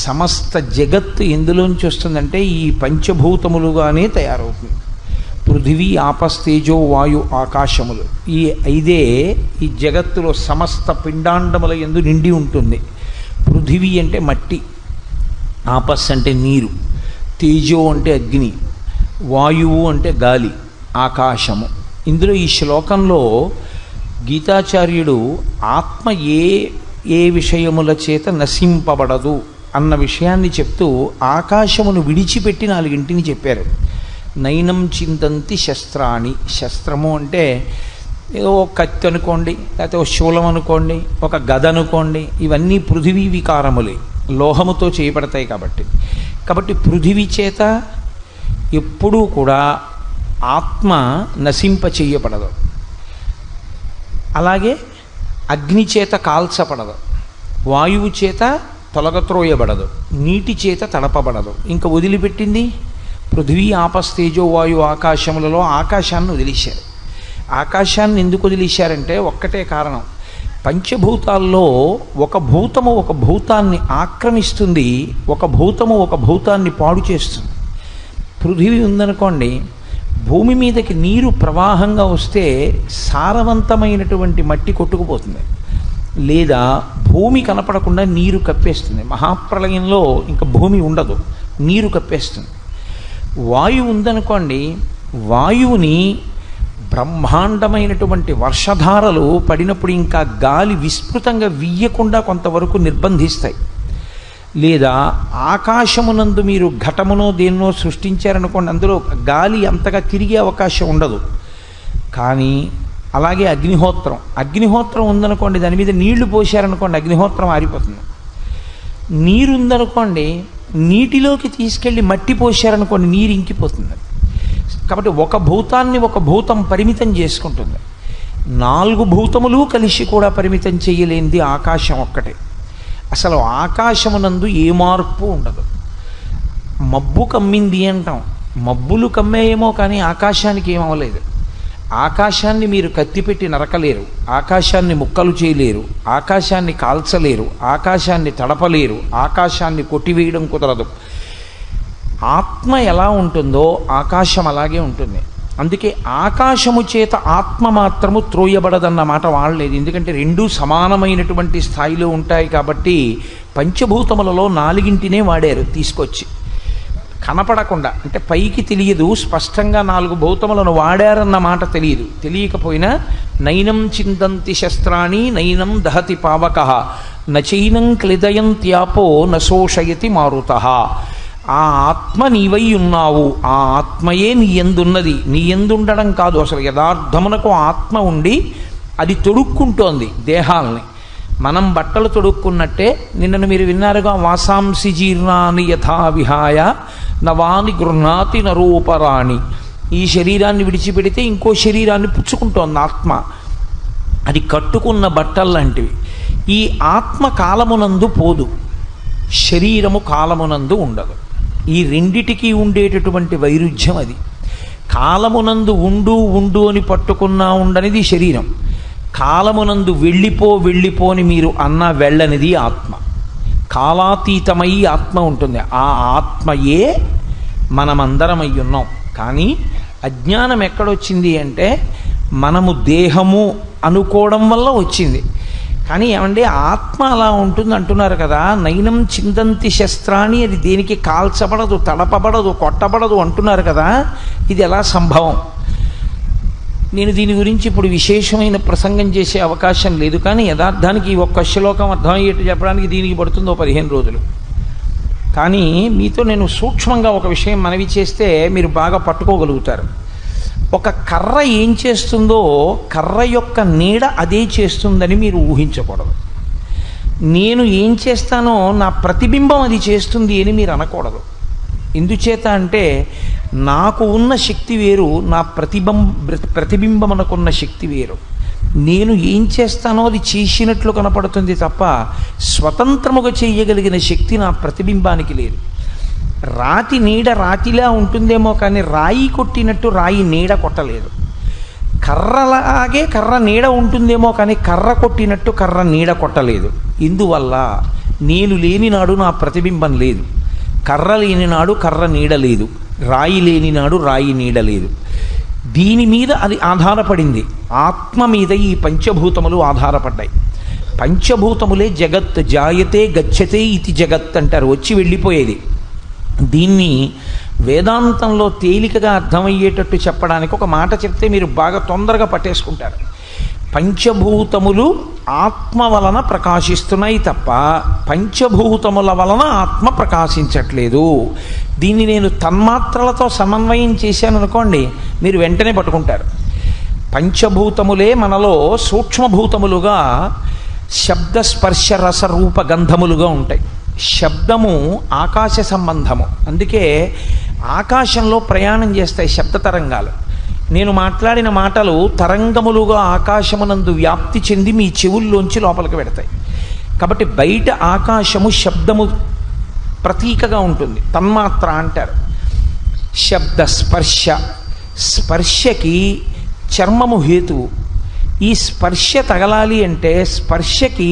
సమస్త జగత్తు ఎందులోంచి వస్తుందంటే ఈ పంచభూతములుగానే తయారవుతుంది. పృథివీ, ఆపస్తేజో, వాయు, ఆకాశములు, ఈ ఐదే ఈ జగత్తులో సమస్త పిండాండముల యందు నిండి ఉంటుంది. పృథివీ అంటే మట్టి, ఆపస్ అంటే నీరు, తేజో అంటే అగ్ని, వాయువు అంటే గాలి, ఆకాశము. ఇందులో ఈ శ్లోకంలో గీతాచార్యుడు ఆత్మ ఏ విషయముల చేత నశింపబడదు అన్న విషయాన్ని చెప్తూ ఆకాశమును విడిచిపెట్టి నాలుగింటిని చెప్పారు. నైనం చిందంతి శస్త్రాణి, శస్త్రము అంటే ఏదో ఒక కత్తి అనుకోండి, లేకపోతే ఒక శూలం అనుకోండి, ఒక గద అనుకోండి, ఇవన్నీ పృథివీ వికారములే, లోహముతో చేయబడతాయి కాబట్టి పృథివీ చేత ఎప్పుడూ కూడా ఆత్మ నశింప చెయ్యబడదు. అలాగే అగ్ని చేత కాల్చబడదు, వాయువు చేత తొలగత్రోయబడదు, నీటి చేత తడపబడదు. ఇంకా వదిలిపెట్టింది పృథివీ, ఆపస్తేజో, వాయు, ఆకాశములలో ఆకాశాన్ని వదిలేశారు. ఆకాశాన్ని ఎందుకు వదిలేశారంటే ఒక్కటే కారణం, పంచభూతాల్లో ఒక భూతము ఒక భూతాన్ని ఆక్రమిస్తుంది, ఒక భూతము ఒక భూతాన్ని పాడు చేస్తుంది. పృథివీ ఉందనుకోండి, భూమి మీదకి నీరు ప్రవాహంగా వస్తే సారవంతమైనటువంటి మట్టి కొట్టుకుపోతుంది, లేదా భూమి కనపడకుండా నీరు కప్పేస్తుంది. మహాప్రళయంలో ఇంకా భూమి ఉండదు, నీరు కప్పేస్తుంది. వాయువు ఉందనుకోండి, వాయువుని బ్రహ్మాండమైనటువంటి వర్షధారలు పడినప్పుడు ఇంకా గాలి విస్తృతంగా వీయకుండా కొంతవరకు నిర్బంధిస్తాయి. లేదా ఆకాశమునందు మీరు ఘటమునో దేన్నో సృష్టించారనుకోండి, అందులో గాలి అంతగా తిరిగే అవకాశం ఉండదు. కానీ అలాగే అగ్నిహోత్రం ఉందనుకోండి, దాని మీద నీళ్లు పోసారనుకోండి, అగ్నిహోత్రం ఆరిపోతుంది. నీరుందనుకోండి, నీటిలోకి తీసుకెళ్ళి మట్టి పోసారనుకోండి, నీరు ఇంకిపోతుంది. కాబట్టి ఒక భూతాన్ని ఒక భూతం పరిమితం చేసుకుంటుంది. 4 భూతములు కలిసి కూడా పరిమితం చేయలేనిది ఆకాశం ఒక్కటే. అసలు ఆకాశమునందు ఏ మార్పు ఉండదు. మబ్బు కమ్మింది అంటాం, మబ్బులు కమ్మేయేమో కానీ ఆకాశానికి ఏమవలేదు. ఆకాశాన్ని మీరు కత్తిపెట్టి నరకలేరు, ఆకాశాన్ని ముక్కలు చేయలేరు, ఆకాశాన్ని కాల్చలేరు, ఆకాశాన్ని తడపలేరు, ఆకాశాన్ని కొట్టివేయడం కుదరదు. ఆత్మ ఎలా ఉంటుందో ఆకాశం అలాగే ఉంటుంది. అందుకే ఆకాశము చేత ఆత్మ మాత్రము త్రోయబడదన్న మాట వాడలేదు. ఎందుకంటే రెండూ సమానమైనటువంటి స్థాయిలో ఉంటాయి కాబట్టి పంచభూతములలో 4 వాడారు తీసుకొచ్చి. కనపడకుండా అంటే పైకి తెలియదు, స్పష్టంగా 4 భూతములను వాడారన్న మాట తెలియదు. తెలియకపోయినా నైనం చిందంతి శస్త్రాణి నైనం దహతి పావకః నచైనం క్లిదయంత్యాపో నశోషయతి మారుతః. ఆ ఆత్మ నీవై ఉన్నావు, ఆ ఆత్మయే నీ యందున్నది. నీ యందుండడం కాదు, అసలు యథార్థమునకు ఆత్మ ఉండి అది తొడుక్కుంటోంది దేహాలని. మనం బట్టలు తొడుక్కున్నట్టే నిన్నను మీరు విన్నారుగా, వాసాంసి జీర్ణాని యథా విహాయ నవాని గృహ్ణాతి నరూపరాణి. ఈ శరీరాన్ని విడిచిపెడితే ఇంకో శరీరాన్ని పుచ్చుకుంటోంది ఆత్మ. అది కట్టుకున్న బట్టల్లాంటివి. ఈ ఆత్మ కాలమునందు పోదు, శరీరము కాలమునందు ఉండదు. ఈ రెండిటికి ఉండేటటువంటి వైరుధ్యం అది. కాలమునందు ఉండు అని పట్టుకున్నా ఉండనిది శరీరం, కాలమునందు వెళ్ళిపోని మీరు అన్నా వెళ్ళనిది ఆత్మ. కాలాతీతమై ఆత్మ ఉంటుంది. ఆ ఆత్మయే మనమందరమై ఉన్నాం. కానీ అజ్ఞానం ఎక్కడొచ్చింది అంటే మనము దేహము అనుకోవడం వల్ల వచ్చింది. కానీ ఏమంటే ఆత్మ అలా ఉంటుంది అంటున్నారు కదా, నయనం చిందంతి శస్త్రాన్ని, అది దేనికి కాల్చబడదు, తడపబడదు, కొట్టబడదు అంటున్నారు కదా, ఇది ఎలా సంభవం? నేను దీని గురించి ఇప్పుడు విశేషమైన ప్రసంగం చేసే అవకాశం లేదు, కానీ యథార్థానికి ఈ ఒక్క శ్లోకం అర్థమయ్యేట్టు చెప్పడానికి దీనికి పడుతుందో 15 రోజులు. కానీ మీతో నేను సూక్ష్మంగా ఒక విషయం మనవి చేస్తే మీరు బాగా పట్టుకోగలుగుతారు. ఒక కర్ర ఏం చేస్తుందో కర్ర యొక్క నీడ అదే చేస్తుందని మీరు ఊహించకూడదు. నేను ఏం చేస్తానో నా ప్రతిబింబం అది చేస్తుంది అని మీరు అనకూడదు. ఎందుచేత అంటే నాకు ఉన్న శక్తి వేరు, నా ప్రతిబింబమునకున్న శక్తి వేరు. నేను ఏం చేస్తానో అది చేసినట్లు కనపడుతుంది తప్ప స్వతంత్రముగా చేయగలిగిన శక్తి నా ప్రతిబింబానికి లేదు. రాతి నీడ రాతిలా ఉంటుందేమో కానీ రాయి కొట్టినట్టు రాయి నీడ కొట్టలేదు. కర్రలాగే కర్ర నీడ ఉంటుందేమో కానీ కర్ర కొట్టినట్టు కర్ర నీడ కొట్టలేదు. ఇందువల్ల నేను లేని నాడు నా ప్రతిబింబం లేదు, కర్ర లేని నాడు కర్ర నీడ లేదు, రాయి లేని నాడు రాయి నీడ లేదు. దీని మీద అది ఆధారపడింది. ఆత్మ మీద ఈ పంచభూతములు ఆధారపడ్డాయి. పంచభూతములే జగత్, జాయతే గచ్చతే ఇది జగత్ అంటారు, వచ్చి వెళ్ళిపోయేది. దీన్ని వేదాంతంలో తేలికగా అర్థమయ్యేటట్టు చెప్పడానికి ఒక మాట చెప్తే మీరు బాగా తొందరగా పట్టేసుకుంటారు. పంచభూతములు ఆత్మ వలన ప్రకాశిస్తున్నాయి తప్ప పంచభూతముల వలన ఆత్మ ప్రకాశించట్లేదు. దీన్ని నేను తన్మాత్రలతో సమన్వయం చేశాను అనుకోండి, మీరు వెంటనే పట్టుకుంటారు. పంచభూతములే మనలో సూక్ష్మభూతములుగా శబ్ద స్పర్శ రస రూప గంధములుగా ఉంటాయి. శబ్దము ఆకాశ సంబంధము, అందుకే ఆకాశంలో ప్రయాణం చేస్తాయి శబ్ద తరంగాలు. నేను మాట్లాడిన మాటలు తరంగములుగా ఆకాశమునందు వ్యాప్తి చెంది మీ చెవుల్లోంచి లోపలికి పెడతాయి. కాబట్టి బయట ఆకాశము శబ్దము ప్రతీకగా ఉంటుంది, తన్మాత్ర అంటారు. శబ్ద స్పర్శ, స్పర్శకి చర్మము హేతువు. ఈ స్పర్శ తగలాలి అంటే స్పర్శకి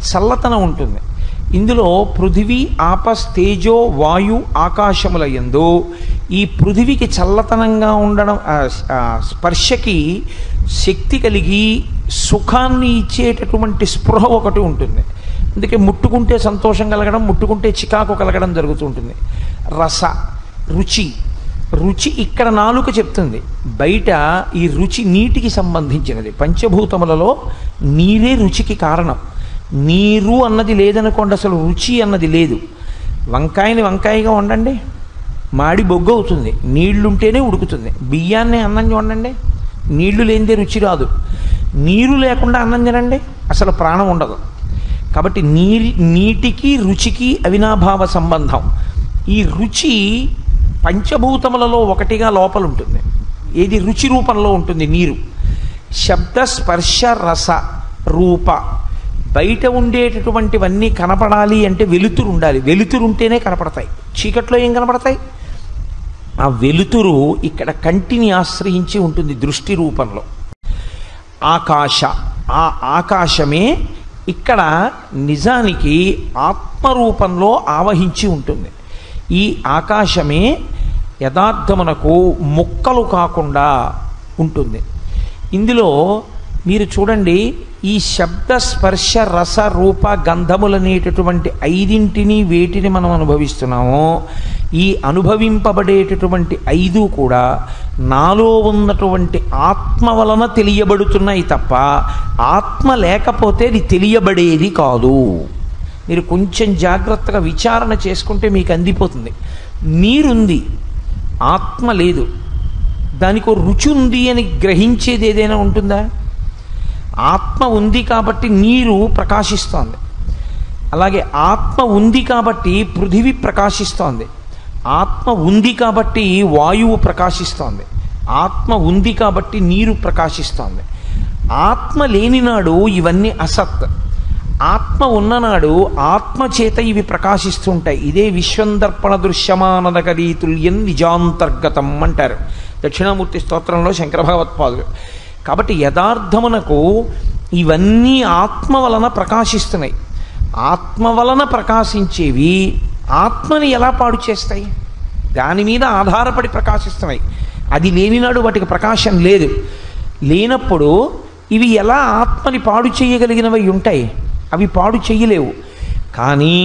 చల్లతనం ఉంటుంది. ఇందులో పృథివీ ఆపస్ తేజో వాయు ఆకాశముల యందు ఈ పృథివికి చల్లతనంగా ఉండడం, స్పర్శకి శక్తి కలిగి సుఖాన్ని ఇచ్చేటటువంటి స్పృహ ఒకటి ఉంటుంది. అందుకే ముట్టుకుంటే సంతోషం కలగడం, ముట్టుకుంటే చికాకు కలగడం జరుగుతూ ఉంటుంది. రస, రుచి. రుచి ఇక్కడ నాలుక చెప్తుంది, బయట ఈ రుచి నీటికి సంబంధించినది. పంచభూతములలో నీరే రుచికి కారణం. నీరు అన్నది లేదనుకోండి, అసలు రుచి అన్నది లేదు. వంకాయని వంకాయగా వండండి, మాడి బొగ్గు అవుతుంది, నీళ్లుంటేనే ఉడుకుతుంది. బియ్యాన్ని అన్నం వండండి, నీళ్లు లేనిదే రుచి రాదు. నీరు లేకుండా అన్నం తినండి, అసలు ప్రాణం ఉండదు. కాబట్టి నీటికి రుచికి అవినాభావ సంబంధం. ఈ రుచి పంచభూతములలో ఒకటిగా లోపల ఉంటుంది. ఏది రుచి రూపంలో ఉంటుంది? నీరు. శబ్ద స్పర్శ రస రూప. బయట ఉండేటటువంటివన్నీ కనపడాలి అంటే వెలుతురు ఉండాలి, వెలుతురు ఉంటేనే కనపడతాయి. చీకట్లో ఏం కనపడతాయి? ఆ వెలుతురు ఇక్కడ కంటిని ఆశ్రయించి ఉంటుంది దృష్టి రూపంలో. ఆకాశ, ఆ ఆకాశమే ఇక్కడ నిజానికి ఆత్మరూపంలో ఆవహించి ఉంటుంది. ఈ ఆకాశమే యథార్థమునకు ముక్కలు కాకుండా ఉంటుంది. ఇందులో మీరు చూడండి, ఈ శబ్ద స్పర్శ రస రూప గంధములనేటటువంటి ఐదింటిని వేటిని మనం అనుభవిస్తున్నామో, ఈ అనుభవింపబడేటటువంటి ఐదు కూడా నాలో ఉన్నటువంటి ఆత్మ వలన తెలియబడుతున్నాయి తప్ప ఆత్మ లేకపోతే అది తెలియబడేది కాదు. మీరు కొంచెం జాగ్రత్తగా విచారణ చేసుకుంటే మీకు అందిపోతుంది. నీరుంది, ఆత్మ లేదు. దానికి రుచి ఉంది అని గ్రహించేది ఏదైనా ఉంటుందా? ఆత్మ ఉంది కాబట్టి నీరు ప్రకాశిస్తోంది. అలాగే ఆత్మ ఉంది కాబట్టి పృథివీ ప్రకాశిస్తోంది. ఆత్మ ఉంది కాబట్టి వాయువు ప్రకాశిస్తోంది. ఆత్మ ఉంది కాబట్టి నీరు ప్రకాశిస్తోంది. ఆత్మ లేనినాడు ఇవన్నీ అసత్. ఆత్మ ఉన్ననాడు ఆత్మ చేత ఇవి ప్రకాశిస్తుంటాయి. ఇదే విశ్వందర్పణ దృశ్యమానదగరీ తుల్యం నిజాంతర్గతం అంటారు దక్షిణామూర్తి స్తోత్రంలో శంకర భగవత్పాదులు. కాబట్టి యథార్థమునకు ఇవన్నీ ఆత్మ వలన ప్రకాశిస్తున్నాయి. ఆత్మ వలన ప్రకాశించేవి ఆత్మని ఎలా పాడు చేస్తాయి? దాని మీద ఆధారపడి ప్రకాశిస్తున్నాయి. అది లేనినాడు వాటికి ప్రకాశం లేదు. లేనప్పుడు ఇవి ఎలా ఆత్మని పాడు చేయగలిగినవి ఉంటాయి? అవి పాడు చెయ్యలేవు. కానీ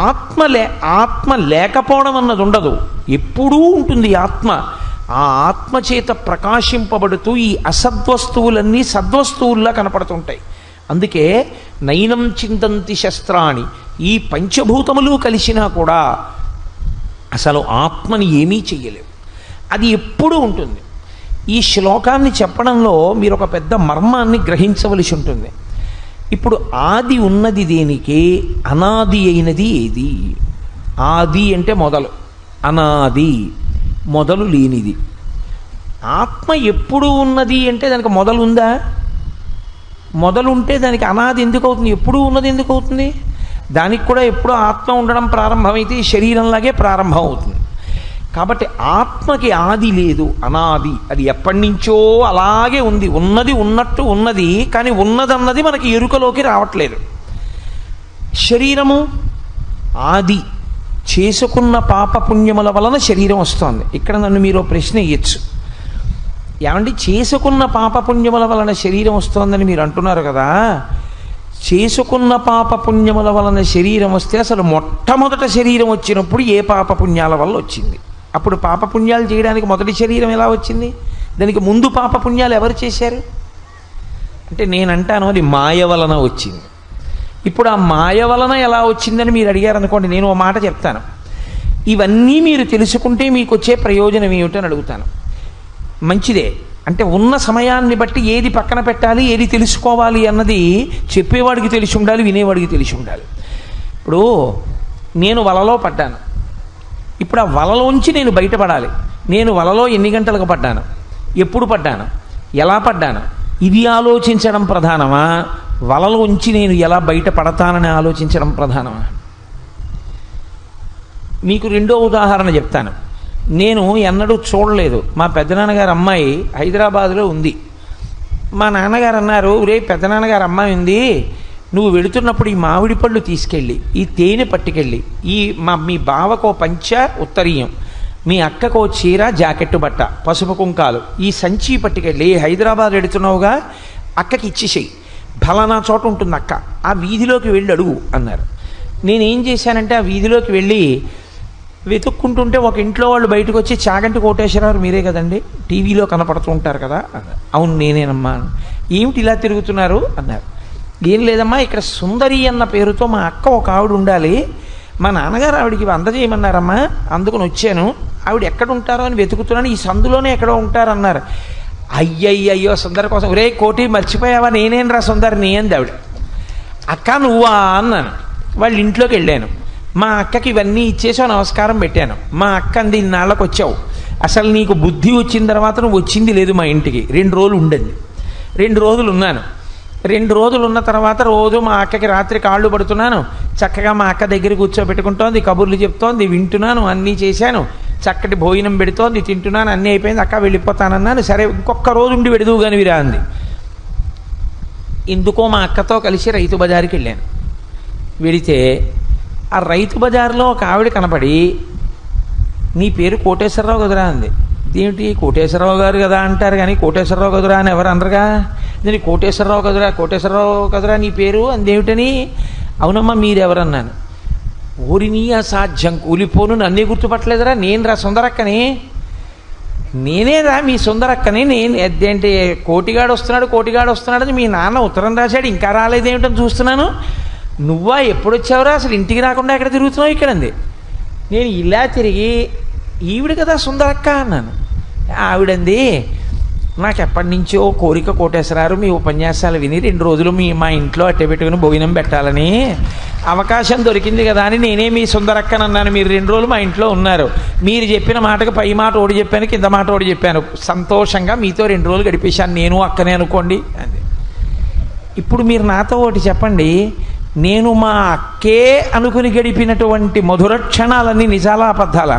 ఆత్మ లేకపోవడం అన్నది ఉండదు, ఎప్పుడూ ఉంటుంది ఆత్మ. ఆ ఆత్మ చేత ప్రకాశింపబడుతూ ఈ అసద్వస్తువులన్నీ సద్వస్తువుల్లా కనపడుతుంటాయి. అందుకే నైనం చింతంతి శస్త్రాణి, ఈ పంచభూతములు కలిసినా కూడా అసలు ఆత్మని ఏమీ చెయ్యలేవు, అది ఎప్పుడూ ఉంటుంది. ఈ శ్లోకాన్ని చెప్పడంలో మీరు ఒక పెద్ద మర్మాన్ని గ్రహించవలసి ఉంటుంది. ఇప్పుడు ఆది ఉన్నది దేనికి, అనాది అయినది ఏది? ఆది అంటే మొదలు, అనాది మొదలు లేనిది. ఆత్మ ఎప్పుడు ఉన్నది అంటే దానికి మొదలు ఉందా? మొదలుంటే దానికి అనాది ఎందుకు అవుతుంది? ఎప్పుడూ ఉన్నది ఎందుకు అవుతుంది? దానికి కూడా ఎప్పుడూ ఆత్మ ఉండడం ప్రారంభమైతే ఈ శరీరంలాగే ప్రారంభం అవుతుంది. కాబట్టి ఆత్మకి ఆది లేదు, అనాది. అది ఎప్పటి నుంచో అలాగే ఉంది, ఉన్నది ఉన్నట్టు ఉన్నది, కానీ ఉన్నదన్నది మనకి ఎరుకలోకి రావట్లేదు. శరీరము ఆది, చేసుకున్న పాపపుణ్యముల వలన శరీరం వస్తోంది. ఇక్కడ నన్ను మీరు ప్రశ్న ఇయ్యచ్చు, ఏమండి చేసుకున్న పాపపుణ్యముల వలన శరీరం వస్తోందని మీరు అంటున్నారు కదా, చేసుకున్న పాపపుణ్యముల వలన శరీరం వస్తే అసలు మొట్టమొదట శరీరం వచ్చినప్పుడు ఏ పాపపుణ్యాల వల్ల వచ్చింది? అప్పుడు పాపపుణ్యాలు చేయడానికి మొదటి శరీరం ఎలా వచ్చింది? దానికి ముందు పాపపుణ్యాలు ఎవరు చేశారు అంటే నేనంటాను అది మాయ వలన వచ్చింది. ఇప్పుడు ఆ మాయ వలన ఎలా వచ్చిందని మీరు అడిగారు అనుకోండి, నేను ఓ మాట చెప్తాను. ఇవన్నీ మీరు తెలుసుకుంటే మీకు వచ్చే ప్రయోజనం ఏమిటని అడుగుతాను. మంచిదే, అంటే ఉన్న సమయాన్ని బట్టి ఏది పక్కన పెట్టాలి, ఏది తెలుసుకోవాలి అన్నది చెప్పేవాడికి తెలిసి ఉండాలి, వినేవాడికి తెలిసి ఉండాలి. ఇప్పుడు నేను వలలో పడ్డాను, ఇప్పుడు ఆ వలలోంచి నేను బయటపడాలి. నేను వలలో ఎన్ని గంటలకు పడ్డాను, ఎప్పుడు పడ్డాను, ఎలా పడ్డాను, ఇది ఆలోచించడం ప్రధానమా, వలలోంచి నేను ఎలా బయటపడతానని ఆలోచించడం ప్రధానమా? మీకు రెండో ఉదాహరణ చెప్తాను. నేను ఎన్నడూ చూడలేదు, మా పెద్దనాన్నగారు అమ్మాయి హైదరాబాదులో ఉంది. మా నాన్నగారు అన్నారు, రే పెద్దనాన్నగారు అమ్మాయి ఉంది, నువ్వు వెళుతున్నప్పుడు ఈ మామిడి పళ్ళు తీసుకెళ్ళి, ఈ తేనె పట్టుకెళ్ళి, మీ బావకో పంచ ఉత్తరీయం, మీ అక్కకో చీర జాకెట్టు బట్ట, పసుపు కుంకాలు, ఈ సంచి పట్టుకెళ్ళి హైదరాబాద్ వెళుతున్నావుగా అక్కకి ఇచ్చేసేయి, ఫలానా చోట ఉంటుంది అక్క, ఆ వీధిలోకి వెళ్ళి అడుగు అన్నారు. నేనేం చేశానంటే ఆ వీధిలోకి వెళ్ళి వెతుక్కుంటుంటే ఒక ఇంట్లో వాళ్ళు బయటకు వచ్చి, చాగంటి కోటేశ్వరరావు మీరే కదండి, టీవీలో కనపడుతూ ఉంటారు కదా అన్నారు. అవును నేనేనమ్మా. ఏమిటి ఇలా తిరుగుతున్నారు అన్నారు. ఏం లేదమ్మా, ఇక్కడ సుందరి అన్న పేరుతో మా అక్క ఒక ఆవిడ ఉండాలి, మా నాన్నగారు ఆవిడికి అందజేయమన్నారమ్మా, అందుకని వచ్చాను, ఆవిడ ఎక్కడ ఉంటారో అని వెతుకుతున్నాను, ఈ సందులోనే ఎక్కడో ఉంటారన్నారు. అయ్యయ్యో సుందరి కోసం, ఒరే కోటి మర్చిపోయావా, నేనేం రా సుందరిని అంది ఆవిడ. అక్క నువ్వా అన్నాను. వాళ్ళ ఇంట్లోకి వెళ్ళాను, మా అక్కకి ఇవన్నీ ఇచ్చేసి నమస్కారం పెట్టాను. మా అక్క అంది, ఇన్నాళ్ళకి వచ్చావు, అసలు నీకు బుద్ధి వచ్చిన తర్వాత నువ్వు వచ్చింది లేదు మా ఇంటికి, 2 రోజులు ఉండండి. 2 రోజులు ఉన్నాను. 2 రోజులు ఉన్న తర్వాత రోజు మా అక్కకి రాత్రి కాళ్ళు పడుతున్నాను, చక్కగా మా అక్క దగ్గర కూర్చోబెట్టుకుంటోంది, కబుర్లు చెప్తోంది, వింటున్నాను, అన్నీ చేశాను, చక్కటి భోజనం పెడుతోంది, తింటున్నాను, అన్నీ అయిపోయింది, అక్క వెళ్ళిపోతానన్నాను. సరే ఇంకొక రోజు ఉండి పెడదువు కానీ విరా అంది. ఎందుకో మా అక్కతో కలిసి రైతు బజారుకి వెళ్ళాను. వెళితే ఆ రైతు బజార్లో ఒక ఆవిడ కనపడి, నీ పేరు కోటేశ్వరరావు కదురా అంది. ఇదేమిటి కోటేశ్వరరావు గారు కదా అంటారు కానీ కోటేశ్వరరావు కదురా అని ఎవరు అనరుగా. నేను కోటేశ్వరరావు కదురా నీ పేరు అందేమిటని. అవునమ్మా మీరెవరన్నాను. ఊరిని అసాధ్యం కూలిపోను, నన్నే గుర్తుపట్టలేదురా, నేను రా సుందరక్కని, నేనేరా మీ సుందరక్కని. నేను అదేంటి కోటిగాడు వస్తున్నాడు మీ నాన్న ఉత్తరం రాశాడు, ఇంకా రాలేదేమిటని చూస్తున్నాను. నువ్వా ఎప్పుడొచ్చావురా, అసలు ఇంటికి రాకుండా ఎక్కడ తిరుగుతున్నావు ఇక్కడ అంది. నేను ఇలా తిరిగి, ఈవిడ కదా సుందరక్క అన్నాను. ఆవిడంది, నాకు ఎప్పటి నుంచో కోరిక కోటేశ్వరారు మీ ఉపన్యాసాలు విని 2 రోజులు మా ఇంట్లో అట్టే పెట్టుకుని భోజనం పెట్టాలని, అవకాశం దొరికింది కదా అని నేనే మీ సుందరక్కని అన్నాను. మీరు 2 రోజులు మా ఇంట్లో ఉన్నారు, మీరు చెప్పిన మాటకు పై మాట ఓడి చెప్పాను, కింద మాట ఓడి చెప్పాను, సంతోషంగా మీతో 2 రోజులు గడిపేశాను, నేను అక్కనే అనుకోండి అంది. ఇప్పుడు మీరు నాతో ఒకటి చెప్పండి, నేను మా అక్కే అనుకుని గడిపినటువంటి మధుర క్షణాలన్నీ నిజాలా అబద్ధాలా?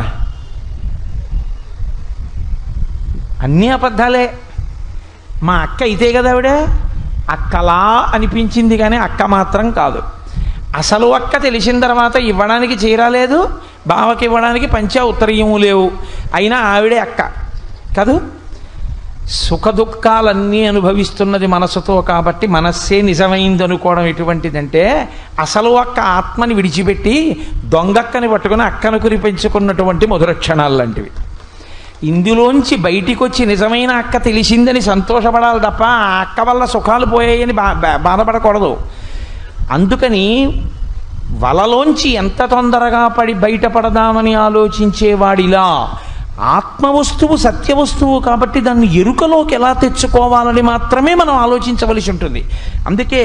అన్నీ అబద్ధాలే. మా అక్క అయితే కదా ఆవిడ అక్కలా అనిపించింది కానీ అక్క మాత్రం కాదు. అసలు అక్క తెలిసిన తర్వాత ఇవ్వడానికి చీరాలేదు, బావకి ఇవ్వడానికి పంచ ఉత్తరీయము లేవు, అయినా ఆవిడే అక్క కాదు. సుఖ దుఃఖాలన్నీ అనుభవిస్తున్నది మనసుతో కాబట్టి మనస్సే నిజమైంది అనుకోవడం ఎటువంటిదంటే అసలు అక్క ఆత్మని విడిచిపెట్టి దొంగక్కని పట్టుకుని అక్కను కురిపించుకున్నటువంటి మధుర క్షణాలు లాంటివి. ఇందులోంచి బయటికి వచ్చి నిజమైన అక్క తెలిసిందని సంతోషపడాలి తప్ప ఆ అక్క వల్ల సుఖాలు పోయాయని బాధపడకూడదు. అందుకని వలలోంచి ఎంత తొందరగా బయటపడదామని ఆలోచించేవాడిలా ఆత్మవస్తువు సత్యవస్తువు కాబట్టి దాన్ని ఎరుకలోకి ఎలా తెచ్చుకోవాలని మాత్రమే మనం ఆలోచించవలసి ఉంటుంది. అందుకే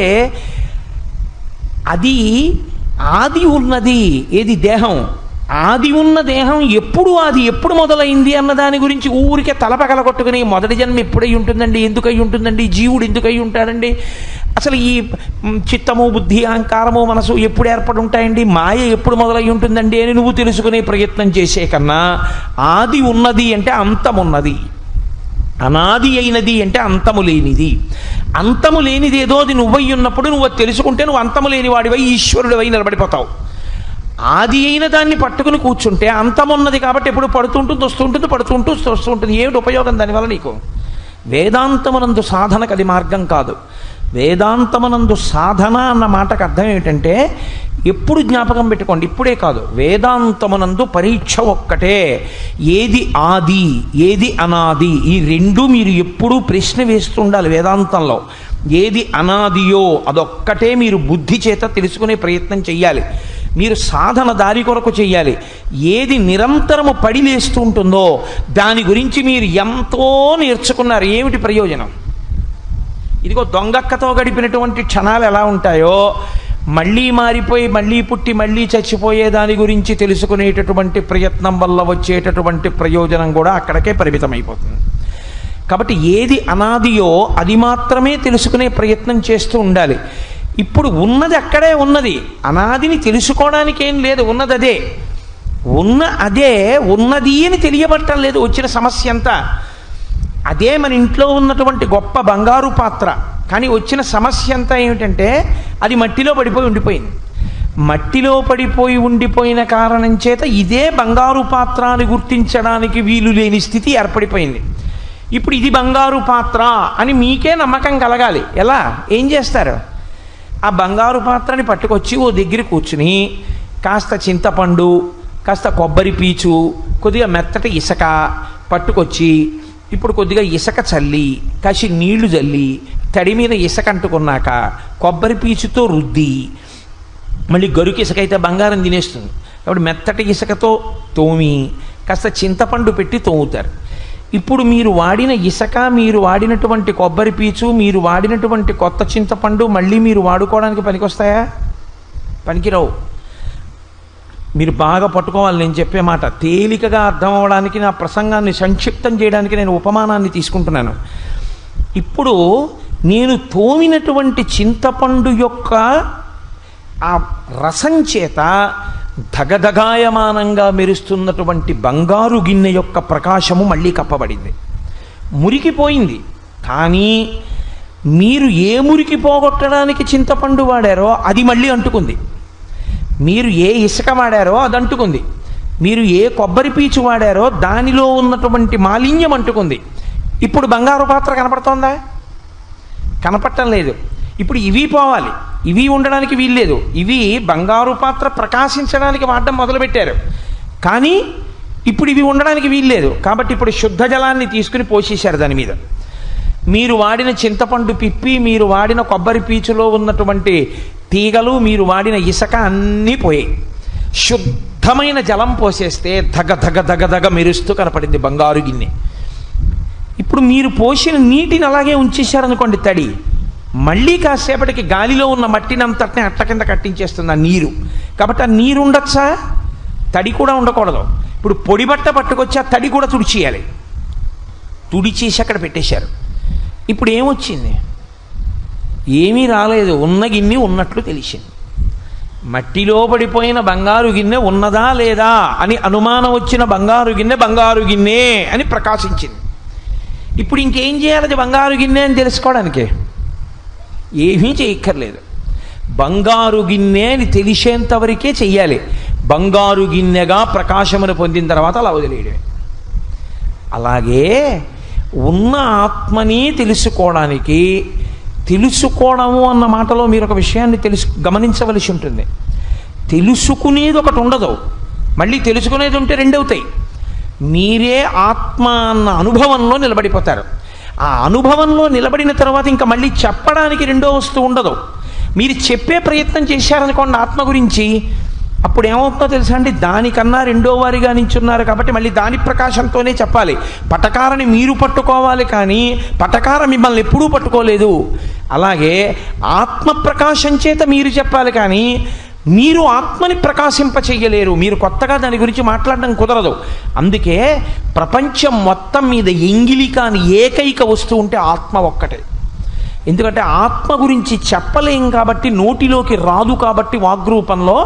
అది ఆది ఉన్నది ఏది దేహం, ఆది ఉన్న దేహం ఎప్పుడు మొదలైంది అన్న దాని గురించి ఊరికే తలపగల కొట్టుకుని మొదటి జన్మ ఎప్పుడై ఉంటుందండి, ఎందుకై ఉంటుందండి, జీవుడు ఎందుకై ఉంటాడండి, అసలు ఈ చిత్తము బుద్ధి అహంకారము మనసు ఎప్పుడు ఏర్పడి ఉంటాయండి, మాయ ఎప్పుడు మొదలై ఉంటుందండి అని నువ్వు తెలుసుకునే ప్రయత్నం చేసే కన్నా ఆది ఉన్నది అంటే అంతమున్నది, అనాది అయినది అంటే అంతము లేనిది. అంతము లేనిది ఏదో అది నువ్వై ఉన్నప్పుడు నువ్వు తెలుసుకుంటే నువ్వు అంతము లేని వాడివై ఈశ్వరుడివై నిలబడిపోతావు. ఆది అయిన దాన్ని పట్టుకుని కూర్చుంటే అంతమున్నది కాబట్టి ఎప్పుడు పడుతుంటుంది వస్తుంటుంది పడుతుంటూ వస్తుంటుంది. ఏమిటి ఉపయోగం దానివల్ల నీకు? వేదాంతమునందు సాధనకు అది మార్గం కాదు. వేదాంతమునందు సాధన అన్న మాటకు అర్థం ఏమిటంటే ఎప్పుడు జ్ఞాపకం పెట్టుకోండి, ఇప్పుడే కాదు, వేదాంతమునందు పరీక్ష ఒక్కటే. ఏది ఆది ఏది అనాది ఈ రెండు మీరు ఎప్పుడూ ప్రశ్న వేస్తుండాలి. వేదాంతంలో ఏది అనాదియో అదొక్కటే మీరు బుద్ధి చేత తెలుసుకునే ప్రయత్నం చెయ్యాలి. మీరు సాధన దారి కొరకు చెయ్యాలి. ఏది నిరంతరము పడి లేస్తూ ఉంటుందో దాని గురించి మీరు ఎంతో నేర్చుకున్నారు, ఏమిటి ప్రయోజనం? ఇదిగో దొంగక్కతో గడిపినటువంటి క్షణాలు ఎలా ఉంటాయో మళ్ళీ మారిపోయి మళ్ళీ పుట్టి మళ్ళీ చచ్చిపోయే దాని గురించి తెలుసుకునేటటువంటి ప్రయత్నం వల్ల వచ్చేటటువంటి ప్రయోజనం కూడా అక్కడికే పరిమితమైపోతుంది. కాబట్టి ఏది అనాదియో అది మాత్రమే తెలుసుకునే ప్రయత్నం చేస్తూ ఉండాలి. ఇప్పుడు ఉన్నది అక్కడే ఉన్నది, అనాదిని తెలుసుకోవడానికి ఏం లేదు, ఉన్నది అదే. అదే ఉన్నది అని తెలియబట్టం లేదు. వచ్చిన సమస్య అంతా అదే. మన ఇంట్లో ఉన్నటువంటి గొప్ప బంగారు పాత్ర, కానీ వచ్చిన సమస్య అంతా ఏమిటంటే అది మట్టిలో పడిపోయి ఉండిపోయింది. మట్టిలో పడిపోయి ఉండిపోయిన కారణం చేత ఇదే బంగారు పాత్ర అని గుర్తించడానికి వీలు లేని స్థితి ఏర్పడిపోయింది. ఇప్పుడు ఇది బంగారు పాత్ర అని మీకే నమ్మకం కలగాలి. ఎలా? ఏం చేస్తారు? ఆ బంగారు పాత్రని పట్టుకొచ్చి ఓ దగ్గర కూర్చుని కాస్త చింతపండు, కాస్త కొబ్బరి పీచు, కొద్దిగా మెత్తటి ఇసుక పట్టుకొచ్చి ఇప్పుడు కొద్దిగా ఇసుక చల్లి కాసి నీళ్లు చల్లి తడి మీద ఇసుక అంటుకున్నాక కొబ్బరి పీచుతో రుద్ది, మళ్ళీ గరుకు ఇసుక అయితే బంగారం తినేస్తుంది కాబట్టి మెత్తటి ఇసుకతో తోమి కాస్త చింతపండు పెట్టి తోముతారు. ఇప్పుడు మీరు వాడిన ఇసుక, మీరు వాడినటువంటి కొబ్బరి పీచు, మీరు వాడినటువంటి కొత్త చింతపండు మళ్ళీ మీరు వాడుకోవడానికి పనికొస్తాయా? పనికిరావు. మీరు బాగా పట్టుకోవాలి నేను చెప్పే మాట. తేలికగా అర్థం అవ్వడానికి నా ప్రసంగాన్ని సంక్షిప్తం చేయడానికి నేను ఉపమానాన్ని తీసుకుంటున్నాను. ఇప్పుడు నేను తోమినటువంటి చింతపండు యొక్క ఆ రసం చేత ధగధగాయమానంగా మెరుస్తున్నటువంటి బంగారు గిన్నె యొక్క ప్రకాశము మళ్ళీ కప్పబడింది, మురికిపోయింది. కానీ మీరు ఏ మురికి పోగొట్టడానికి చింతపండు వాడారో అది మళ్ళీ అంటుకుంది. మీరు ఏ ఇసుక వాడారో అది అంటుకుంది. మీరు ఏ కొబ్బరి పీచు వాడారో దానిలో ఉన్నటువంటి మాలిన్యం అంటుకుంది. ఇప్పుడు బంగారు పాత్ర కనపడుతోందా? కనపడటం లేదు. ఇప్పుడు ఇవి పోవాలి, ఇవి ఉండడానికి వీల్లేదు. ఇవి బంగారు పాత్ర ప్రకాశించడానికి వాడడం మొదలుపెట్టారు, కానీ ఇప్పుడు ఇవి ఉండడానికి వీల్లేదు. కాబట్టి ఇప్పుడు శుద్ధ జలాన్ని తీసుకుని పోసేశారు దాని మీద. మీరు వాడిన చింతపండు పిప్పి, మీరు వాడిన కొబ్బరి పీచులో ఉన్నటువంటి తీగలు, మీరు వాడిన ఇసుక అన్నీ పోయాయి. శుద్ధమైన జలం పోసేస్తే ధగ ధగ ధగ ధగ మెరుస్తూ కనపడింది బంగారు గిన్నె. ఇప్పుడు మీరు పోసిన నీటిని అలాగే ఉంచేశారనుకోండి తడి, మళ్ళీ కాసేపటికి గాలిలో ఉన్న మట్టిని అంతటిని అట్ల కింద కట్టించేస్తుంది ఆ నీరు. కాబట్టి ఆ నీరు ఉండొచ్చా? తడి కూడా ఉండకూడదు. ఇప్పుడు పొడి బట్ట పట్టుకొచ్చి ఆ తడి కూడా తుడిచేయాలి. తుడిచేసి అక్కడ పెట్టేశారు. ఇప్పుడు ఏమొచ్చింది? ఏమీ రాలేదు. ఉన్న గిన్నె ఉన్నట్లు తెలిసింది. మట్టిలో పడిపోయిన బంగారు గిన్నె ఉన్నదా లేదా అని అనుమానం వచ్చిన బంగారు గిన్నె అని ప్రకాశించింది. ఇప్పుడు ఇంకేం చేయాలి? అది బంగారు గిన్నె అని తెలుసుకోవడానికి ఏమీ చేయక్కర్లేదు. బంగారు గిన్నె అని తెలిసేంతవరకే చెయ్యాలి. బంగారు గిన్నెగా ప్రకాశమును పొందిన తర్వాత అలా వదిలేయడమే. అలాగే ఉన్న ఆత్మని తెలుసుకోవడానికి, తెలుసుకోవడము అన్న మాటలో మీరు ఒక విషయాన్ని గమనించవలసి ఉంటుంది. తెలుసుకునేది ఒకటి ఉండదు, మళ్ళీ తెలుసుకునేది ఉంటే రెండవుతాయి. మీరే ఆత్మ అన్న అనుభవంలో నిలబడిపోతారు. ఆ అనుభవంలో నిలబడిన తర్వాత ఇంకా మళ్ళీ చెప్పడానికి రెండో వస్తువు ఉండదు. మీరు చెప్పే ప్రయత్నం చేశారనుకోండి ఆత్మ గురించి, అప్పుడు ఏమవుతుందో తెలుసా అండి, దానికన్నా రెండో వారిగా నించున్నారు కాబట్టి మళ్ళీ దాని ప్రకాశంతోనే చెప్పాలి. పటకారని మీరు పట్టుకోవాలి కానీ పటకార మిమ్మల్ని ఎప్పుడూ పట్టుకోలేదు. అలాగే ఆత్మ ప్రకాశం చేత మీరు చెప్పాలి కానీ మీరు ఆత్మని ప్రకాశింపచేయలేరు. మీరు కొత్తగా దాని గురించి మాట్లాడడం కుదరదు. అందుకే ప్రపంచం మొత్తం మీద ఎంగిలి కాని ఏకైక వస్తువు ఉంటే ఆత్మ ఒక్కటే. ఎందుకంటే ఆత్మ గురించి చెప్పలేం కాబట్టి, నోటిలోకి రాదు కాబట్టి వాగ్రూపంలో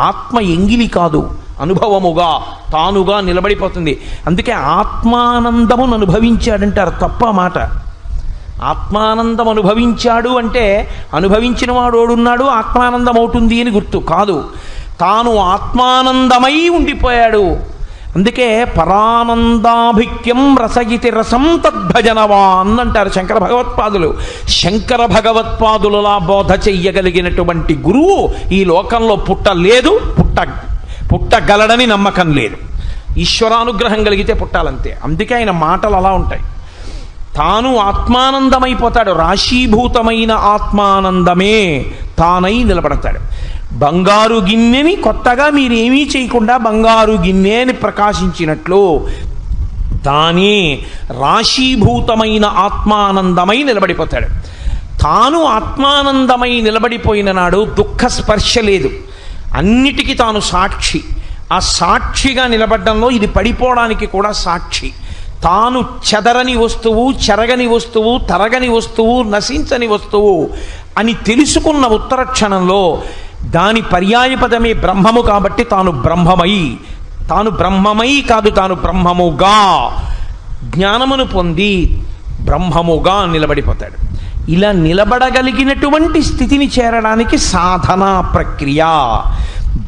ఆత్మ ఎంగిలి కాదు, అనుభవముగా తానుగా నిలబడిపోతుంది. అందుకే ఆత్మానందమును అనుభవించాడంటారు, తప్ప మాట. ఆత్మానందం అనుభవించాడు అంటే అనుభవించిన వాడు ఓడున్నాడు ఆత్మానందం అవుతుంది అని గుర్తు కాదు. తాను ఆత్మానందమై ఉండిపోయాడు. అందుకే పరానందాభిక్యం రసయితి రసం తద్భజనవాన్ అంటారు శంకర భగవత్పాదులు. శంకర భగవత్పాదులలా బోధ చెయ్యగలిగినటువంటి గురువు ఈ లోకంలో పుట్టలేదు, పుట్టగలడని నమ్మకం లేదు. ఈశ్వరానుగ్రహం కలిగితే పుట్టాలంతే. అందుకే ఆయన మాటలు అలా ఉంటాయి. తాను ఆత్మానందమైపోతాడు, రాశీభూతమైన ఆత్మానందమే తానై నిలబడతాడు. బంగారు గిన్నెని కొత్తగా మీరేమీ చేయకుండా బంగారు గిన్నె అని ప్రకాశించినట్లు తానే రాశీభూతమైన ఆత్మానందమై నిలబడిపోతాడు. తాను ఆత్మానందమై నిలబడిపోయిన నాడు దుఃఖ స్పర్శ లేదు, అన్నిటికీ తాను సాక్షి. ఆ సాక్షిగా నిలబడ్డంలో ఇది పడిపోవడానికి కూడా సాక్షి. తాను చెదరని వస్తువు, చెరగని వస్తువు, తరగని వస్తువు, నశించని వస్తువు అని తెలుసుకున్న ఉత్తర క్షణంలో దాని పర్యాయపదమే బ్రహ్మము కాబట్టి తాను బ్రహ్మమై కాదు, తాను బ్రహ్మముగా జ్ఞానమును పొంది బ్రహ్మముగా నిలబడిపోతాడు. ఇలా నిలబడగలిగినటువంటి స్థితిని చేరడానికి సాధనా ప్రక్రియ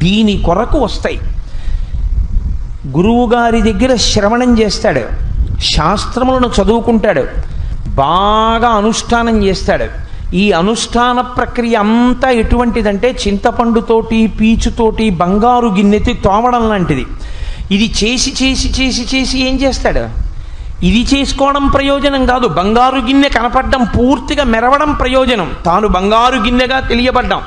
దీని కొరకు వస్తాయి. గురువుగారి దగ్గర శ్రవణం చేస్తాడు, శాస్త్రములను చదువుకుంటాడు, బాగా అనుష్ఠానం చేస్తాడు. ఈ అనుష్ఠాన ప్రక్రియ అంతా ఎటువంటిదంటే చింతపండుతోటి పీచుతోటి బంగారు గిన్నెతి తోమడం లాంటిది. ఇది చేసి చేసి చేసి చేసి ఏం చేస్తాడు? ఇది చేసుకోవడం ప్రయోజనం కాదు, బంగారు గిన్నె కనపడడం, పూర్తిగా మెరవడం ప్రయోజనం. తాను బంగారు గిన్నెగా తెలియబడ్డాం.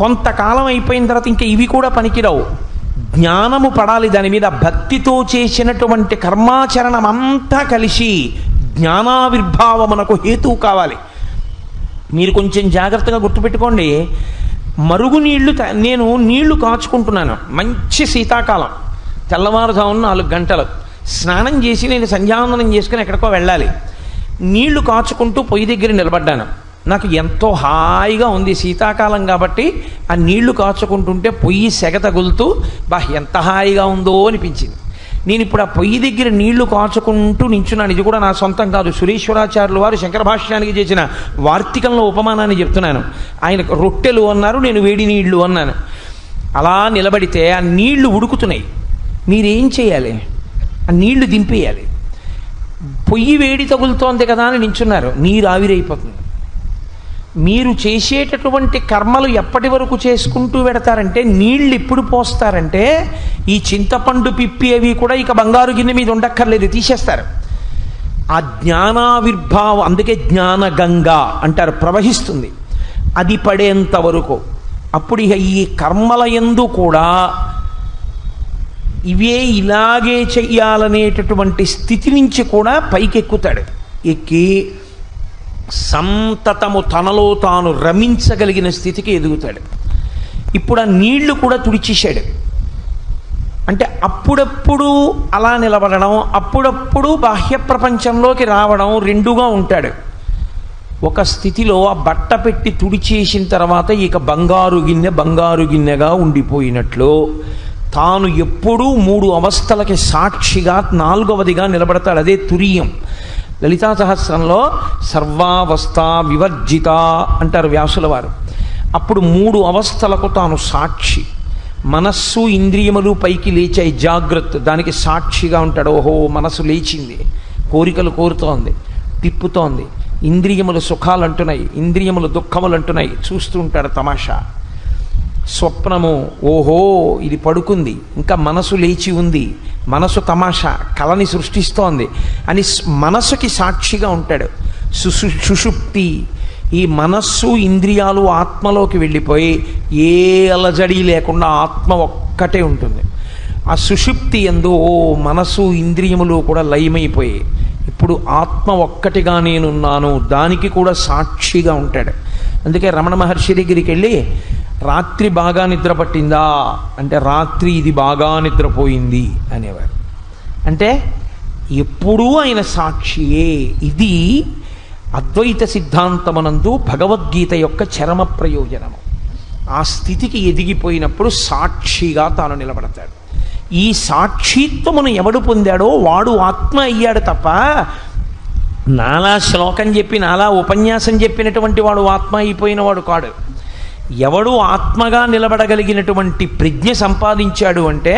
కొంతకాలం అయిపోయిన తర్వాత ఇంకా ఇవి కూడా పనికిరావు. జ్ఞానము పడాలి దాని మీద. భక్తితో చేసినటువంటి కర్మాచరణం అంతా కలిసి జ్ఞానావిర్భావమునకు హేతువు కావాలి. మీరు కొంచెం జాగ్రత్తగా గుర్తుపెట్టుకోండి. మరుగునీళ్ళు నేను నీళ్లు కాచుకుంటున్నాను, మంచి శీతాకాలం, తెల్లవారుజామున 4 గంటలు స్నానం చేసి నేను సంధ్యావందనం చేసుకుని ఎక్కడికో వెళ్ళాలి. నీళ్లు కాచుకుంటూ పొయ్యి దగ్గర నిలబడ్డాను. నాకు ఎంతో హాయిగా ఉంది, శీతాకాలం కాబట్టి ఆ నీళ్లు కాచుకుంటుంటే పొయ్యి సెగ తగులుతూ ఎంత హాయిగా ఉందో అనిపించింది. నేను ఇప్పుడు ఆ పొయ్యి దగ్గర నీళ్లు కాచుకుంటూ నించున్నాను. ఇది కూడా నా సొంతం కాదు, సురేశ్వరాచార్యులు వారు శంకర భాష్యానికి చేసిన వార్తికంలో ఉపమానాన్ని చెప్తున్నాను. ఆయన రొట్టెలు అన్నారు, నేను వేడి నీళ్లు అన్నాను. అలా నిలబడితే ఆ నీళ్లు ఉడుకుతున్నాయి. మీరేం చేయాలి? ఆ నీళ్లు దింపేయాలి. పొయ్యి వేడి తగులుతోంది కదా అని నించున్నారు, నీరు ఆవిరైపోతుంది. మీరు చేసేటటువంటి కర్మలు ఎప్పటి వరకు చేసుకుంటూ పెడతారంటే, నీళ్ళు ఎప్పుడు పోస్తారంటే ఈ చింతపండు పిప్పి అవి కూడా ఇక బంగారు గిన్నె మీద ఉండక్కర్లేదు, తీసేస్తారు. ఆ జ్ఞానావిర్భావం, అందుకే జ్ఞానగంగా అంటారు, ప్రవహిస్తుంది. అది పడేంత వరకు. అప్పుడు ఇక ఈ కర్మల యందు కూడా ఇవే ఇలాగే చెయ్యాలనేటటువంటి స్థితి నుంచి కూడా పైకెక్కుతాడు. ఎక్కి సంతతము తనలో తాను రమించగలిగిన స్థితికి ఎదుగుతాడు. ఇప్పుడు ఆ నీళ్లు కూడా తుడిచేశాడు. అంటే అప్పుడప్పుడు అలా నిలబడడం, అప్పుడప్పుడు బాహ్య ప్రపంచంలోకి రావడం, రెండుగా ఉంటాడు. ఒక స్థితిలో ఆ బట్ట పెట్టి తుడిచేసిన తర్వాత ఇక బంగారు గిన్నెగా ఉండిపోయినట్లు తాను ఎప్పుడూ 3 అవస్థలకి సాక్షిగా 4వదిగా నిలబడతాడు. అదే తురియం. లలితా సహస్రంలో సర్వావస్థ వివర్జిత అంటారు వ్యాసుల వారు. అప్పుడు 3 అవస్థలకు తాను సాక్షి. మనస్సు ఇంద్రియములు పైకి లేచాయి, జాగ్రత్త, దానికి సాక్షిగా ఉంటాడు. ఓహో మనసు లేచింది, కోరికలు కోరుతోంది, తిప్పుతోంది, ఇంద్రియములు సుఖాలు అంటున్నాయి, ఇంద్రియములు దుఃఖములు అంటున్నాయి, చూస్తూ ఉంటాడు తమాషా. స్వప్నము, ఓహో ఇది పడుకుంది, ఇంకా మనసు లేచి ఉంది, మనసు తమాషా కళని సృష్టిస్తోంది అని మనసుకి సాక్షిగా ఉంటాడు. సుషుప్తి, ఈ మనస్సు ఇంద్రియాలు ఆత్మలోకి వెళ్ళిపోయి ఏ అలజడి లేకుండా ఆత్మ ఒక్కటే ఉంటుంది. ఆ సుషుప్తి యందు ఓ మనసు ఇంద్రియములు కూడా లయమైపోయి ఇప్పుడు ఆత్మ ఒక్కటిగా నేనున్నాను, దానికి కూడా సాక్షిగా ఉంటాడు. అందుకే రమణ మహర్షి దగ్గరికి వెళ్ళి రాత్రి బాగా నిద్ర పట్టిందా అంటే రాత్రి ఇది బాగా నిద్రపోయింది అనేవారు. అంటే ఎప్పుడూ ఆయన సాక్షియే. ఇది అద్వైత సిద్ధాంతమునందు భగవద్గీత యొక్క చరమ ప్రయోజనము. ఆ స్థితికి ఎదిగిపోయినప్పుడు సాక్షిగా తాను నిలబడతాడు. ఈ సాక్షిత్వమును ఎవడు పొందాడో వాడు ఆత్మ అయ్యాడు తప్ప నాలా శ్లోకం చెప్పి నాలా ఉపన్యాసం చెప్పినటువంటి వాడు ఆత్మ అయిపోయిన వాడు కాడు. ఎవడు ఆత్మగా నిలబడగలిగినటువంటి ప్రజ్ఞ సంపాదించాడు అంటే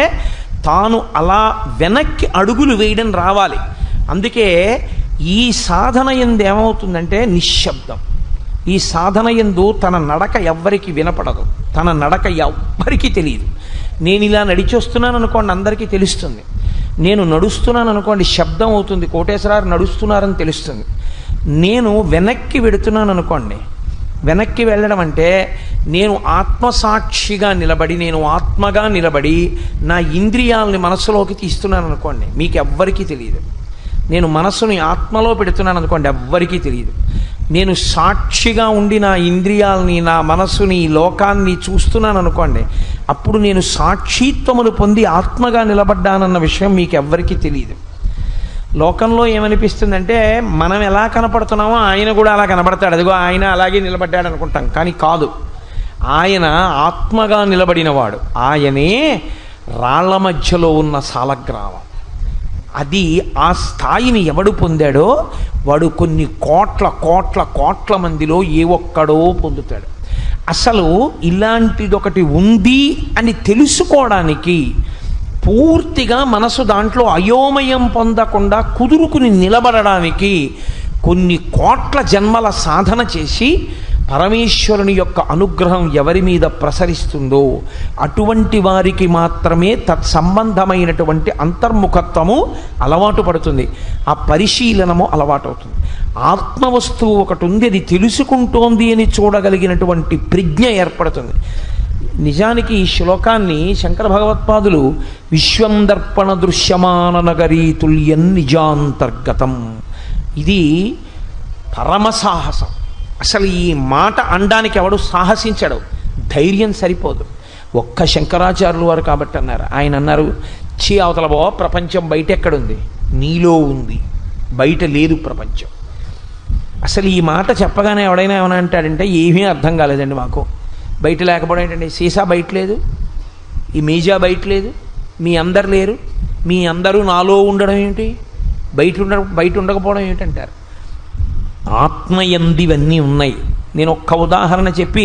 తాను అలా వెనక్కి అడుగులు వేయడం రావాలి. అందుకే ఈ సాధన యందు ఏమవుతుందంటే నిశ్శబ్దం. ఈ సాధన యందు తన నడక ఎవ్వరికి వినపడదు, తన నడక ఎవ్వరికి తెలియదు. నేను ఇలా నడిచొస్తున్నాను అనుకోండి అందరికీ తెలుస్తుంది, నేను నడుస్తున్నాను అనుకోండి శబ్దం అవుతుంది, కోటేశ్వరారు నడుస్తున్నారని తెలుస్తుంది. నేను వెనక్కి వెడుతున్నాను అనుకోండి, వెనక్కి వెళ్ళడం అంటే నేను ఆత్మసాక్షిగా నిలబడి నేను ఆత్మగా నిలబడి నా ఇంద్రియాలని మనసులోకి తీస్తున్నాను అనుకోండి, మీకు ఎవ్వరికీ తెలియదు. నేను మనసుని ఆత్మలో పెడుతున్నాను అనుకోండి, ఎవ్వరికీ తెలియదు. నేను సాక్షిగా ఉండి నా ఇంద్రియాలని నా మనసుని లోకాన్ని చూస్తున్నాను అనుకోండి, అప్పుడు నేను సాక్షిత్వమును పొంది ఆత్మగా నిలబడ్డానన్న విషయం మీకు ఎవ్వరికీ తెలియదు. లోకంలో ఏమనిపిస్తుందంటే మనం ఎలా కనపడుతున్నామో ఆయన కూడా అలా కనబడతాడు, అదిగో ఆయన అలాగే నిలబడ్డాడు అనుకుంటాం. కానీ కాదు, ఆయన ఆత్మగా నిలబడినవాడు. ఆయనే రాళ్ల మధ్యలో ఉన్న సాలగ్రామం. అది ఆ స్థాయిని ఎవడు పొందాడో వాడు కొన్ని కోట్ల కోట్ల కోట్ల మందిలో ఏ ఒక్కడో పొందుతాడు. అసలు ఇలాంటిదొకటి ఉంది అని తెలుసుకోవడానికి పూర్తిగా మనసు దాంట్లో అయోమయం పొందకుండా కుదురుకుని నిలబడడానికి కొన్ని కోట్ల జన్మల సాధన చేసి పరమేశ్వరుని యొక్క అనుగ్రహం ఎవరి మీద ప్రసరిస్తుందో అటువంటి వారికి మాత్రమే తత్సంబంధమైనటువంటి అంతర్ముఖత్వము అలవాటు పడుతుంది, ఆ పరిశీలనము అలవాటు అవుతుంది. ఆత్మవస్తువు ఒకటి ఉంది, అది తెలుసుకుంటోంది అని చూడగలిగినటువంటి ప్రజ్ఞ ఏర్పడుతుంది. నిజానికి ఈ శ్లోకాన్ని శంకర భగవత్పాదులు విశ్వం దర్పణ దృశ్యమాన నగరీ తుల్యం నిజాంతర్గతం, ఇది పరమసాహసం. అసలు ఈ మాట అనడానికి ఎవడు సాహసించడు, ధైర్యం సరిపోదు. ఒక్క శంకరాచార్యులు వారు కాబట్టి అన్నారు. ఆయన అన్నారు, చీ అవతల బో ప్రపంచం బయట ఎక్కడుంది, నీలో ఉంది, బయట లేదు ప్రపంచం. అసలు ఈ మాట చెప్పగానే ఎవడైనా ఏమైనా అంటాడంటే ఏమీ అర్థం కాలేదండి మాకు. బయట లేకపోవడం ఏంటండి, సీసా బయట లేదు, ఈ మీజా బయట లేదు, మీ అందరు లేరు, మీ అందరూ నాలో ఉండడం ఏంటి, బయట ఉండకపోవడం ఏంటంటారు. ఆత్మయందివన్నీ ఉన్నాయి. నేను ఒక్క ఉదాహరణ చెప్పి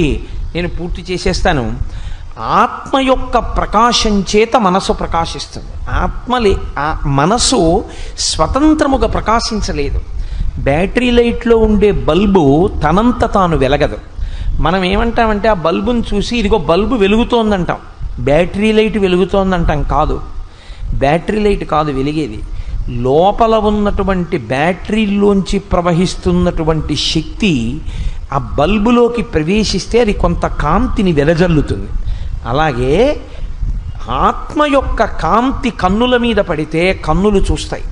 నేను పూర్తి చేసేస్తాను. ఆత్మ యొక్క ప్రకాశం చేత మనసు ప్రకాశిస్తుంది. మనసు స్వతంత్రముగా ప్రకాశించలేదు. బ్యాటరీ లైట్లో ఉండే బల్బు తనంత తాను వెలగదు. మనం ఏమంటామంటే ఆ బల్బుని చూసి ఇదిగో బల్బు వెలుగుతోందంటాం, బ్యాటరీ లైట్ వెలుగుతోందంటాం. కాదు, బ్యాటరీ లైట్ కాదు వెలిగేది, లోపల ఉన్నటువంటి బ్యాటరీలోంచి ప్రవహిస్తున్నటువంటి శక్తి ఆ బల్బులోకి ప్రవేశిస్తే అది కొంత కాంతిని వెదజల్లుతుంది. అలాగే ఆత్మ యొక్క కాంతి కన్నుల మీద పడితే కన్నులు చూస్తాయి,